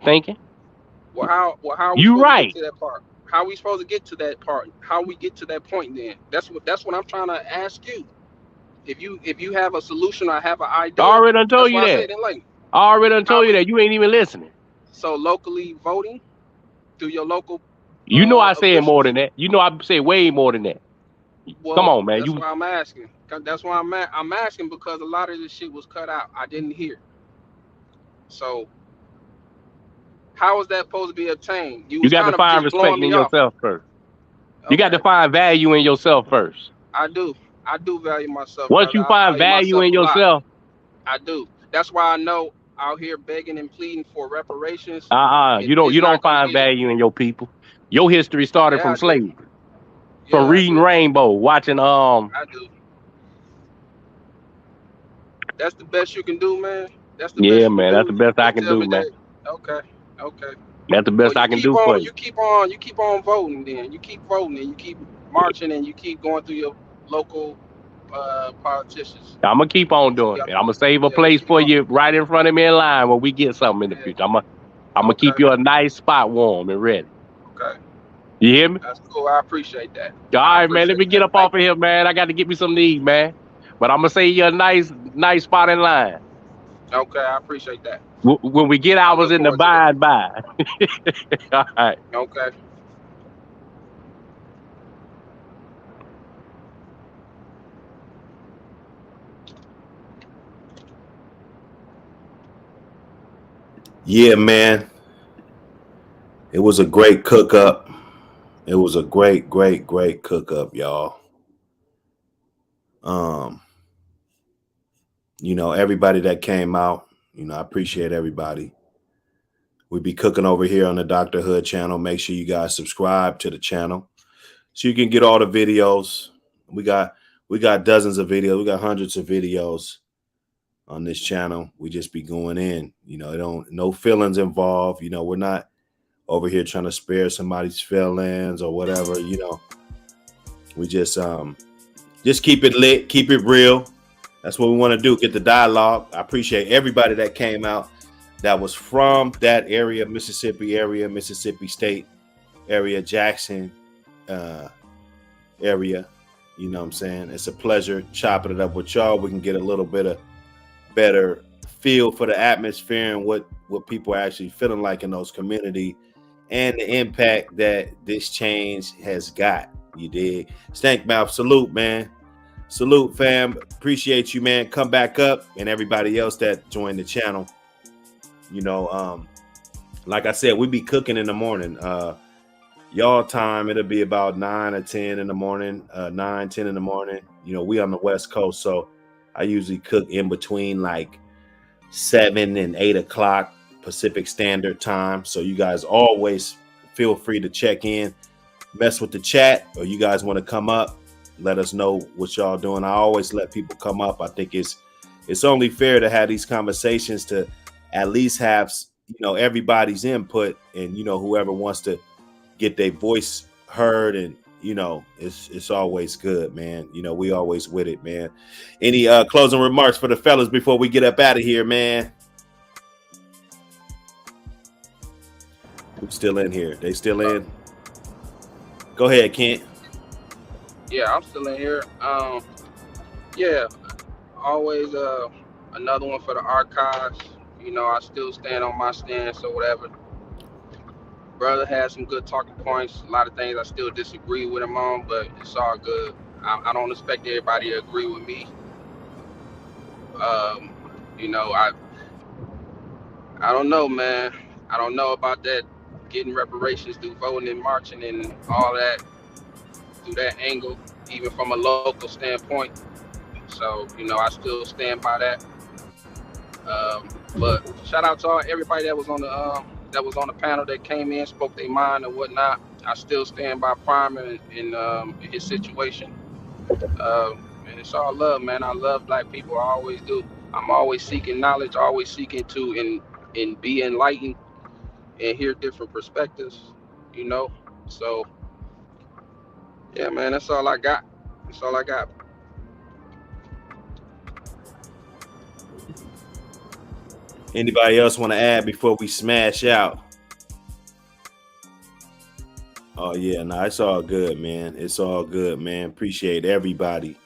thinking. Well, how are we You supposed right. to get to that part? How are we supposed to get to that part? How we get to that point then? That's what I'm trying to ask you. If you have a solution or have an idea, I already done told that's you why I that. said it late. I already done told you that. You ain't even listening. So locally voting through your local You know I said officials? more than that. You know I said way more than that. Well, come on, man. That's why I'm asking. That's why I'm asking, because a lot of this shit was cut out. I didn't hear. So how is that supposed to be obtained? You You was got to kind of find just blowing respect in me off. yourself first. You got Okay. to find value in yourself first. I do value myself, Once brother. you I find value value myself in a lot. yourself, I do. That's why I know out here begging and pleading for reparations. you don't find value in your people. Your history started Yeah, from I do. slavery. Yeah, From I reading do. Rainbow, watching I do. That's the best you can do, man. That's the best Yeah, you can man, that's do. the best I Gonna can tell do, me man. that. Okay. Okay. That's the Well, best I can do for you. you keep on voting. Then you keep voting, and you keep marching, and you keep going through your local politicians. I'm gonna keep on doing it. I'm gonna save a place for you right in front of me in line when we get something in the future. I'm gonna keep you a nice spot warm and ready. Okay. You hear me? That's cool. I appreciate that. All right, man. Let me get up off of here, man. I got to get me some knees, man. But I'm gonna save you a nice spot in line. Okay, I appreciate that. When we get ours in the by. All right. Okay. Yeah, man. It was a great cook up. It was a great cook up, y'all. Everybody that came out, I appreciate everybody. We be cooking over here on the Dr. Hood channel. Make sure you guys subscribe to the channel so you can get all the videos. We got dozens of videos. We got hundreds of videos on this channel. We just be going in, no feelings involved. We're not over here trying to spare somebody's feelings or whatever. We just keep it lit, keep it real. That's what we want to do. Get the dialogue. I appreciate everybody that came out that was from that area, Mississippi State area, Jackson area. You know what I'm saying? It's a pleasure chopping it up with y'all. We can get a little bit of better feel for the atmosphere and what people are actually feeling like in those communities and the impact that this change has got. You dig? Stank Mouth, salute, man. Salute, fam. Appreciate you, man. Come back up, and everybody else that joined the channel. Like I said, we be cooking in the morning. Y'all time, it'll be about 9 or 10 in the morning, 9, 10 in the morning. We on the West Coast, so I usually cook in between like 7 and 8 o'clock Pacific Standard Time. So you guys always feel free to check in, mess with the chat, or you guys want to come up, let us know what y'all doing. I always let people come up. I think it's only fair to have these conversations to at least have everybody's input, and whoever wants to get their voice heard, and it's always good, man. We always with it, man. Any closing remarks for the fellas before we get up out of here, man? Who's still in here? They still in? Go ahead, Kent. Yeah, I'm still in here. Yeah, always another one for the archives. You know, I still stand on my stance or whatever. Brother had some good talking points. A lot of things I still disagree with him on, but it's all good. I don't expect everybody to agree with me. You know, I don't know, man. I don't know about that getting reparations through voting and marching and all that through that angle, even from a local standpoint. So, you know, I still stand by that. But shout out to everybody that was on the panel that came in, spoke their mind and whatnot. I still stand by Prime in his situation. And it's all love, man. I love black people. I always do. I'm always seeking knowledge, always seeking to and be enlightened and hear different perspectives, you know. So yeah, man, that's all I got. That's all I got. Anybody else want to add before we smash out? Oh yeah, no, it's all good, man. It's all good, man. Appreciate everybody.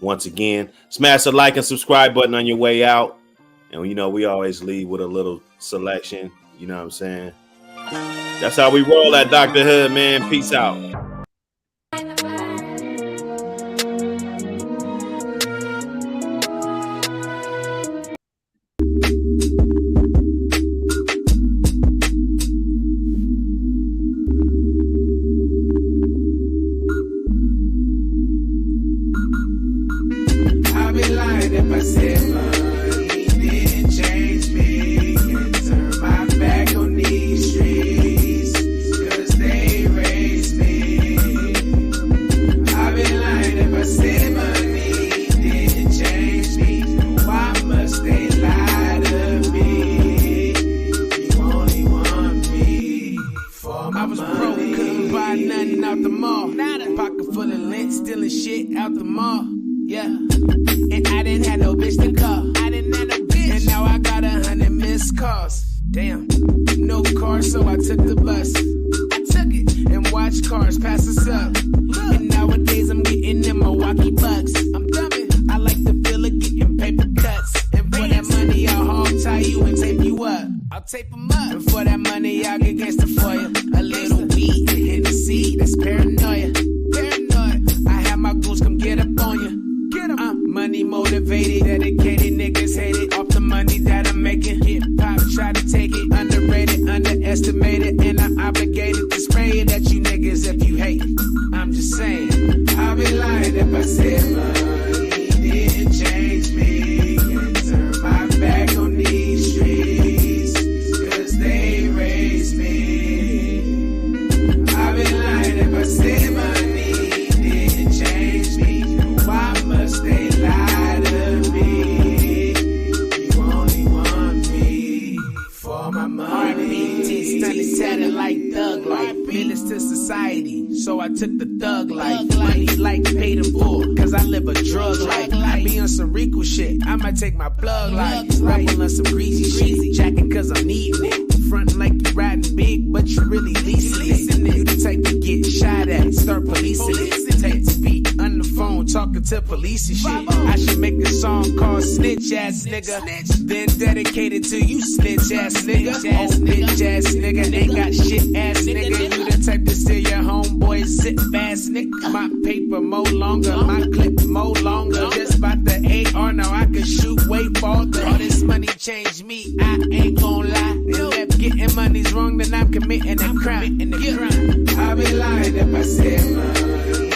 Once again, smash the like and subscribe button on your way out. And you know, we always leave with a little selection. You know what I'm saying? That's how we roll at Dr. Hood, man. Peace out. Take my plug like rapping on some greasy shit, jacking cause I'm needing it. Front like you riding big, but you really leasing it. You the type to get shot at, start policing it. Take to be on the phone talking to police and shit. I should make a song called Snitch Ass Nigga, then dedicated to you snitch ass nigga. Oh bitch ass nigga, ain't got shit ass nigga. You the type to steal your homeboy zip ass nigga. My paper more longer, my clip more longer. Just about the AR, now I can shoot way farther. All this money changed me, I ain't gon' lie. If getting money's wrong, then I'm committing a crime. I be lying if I say money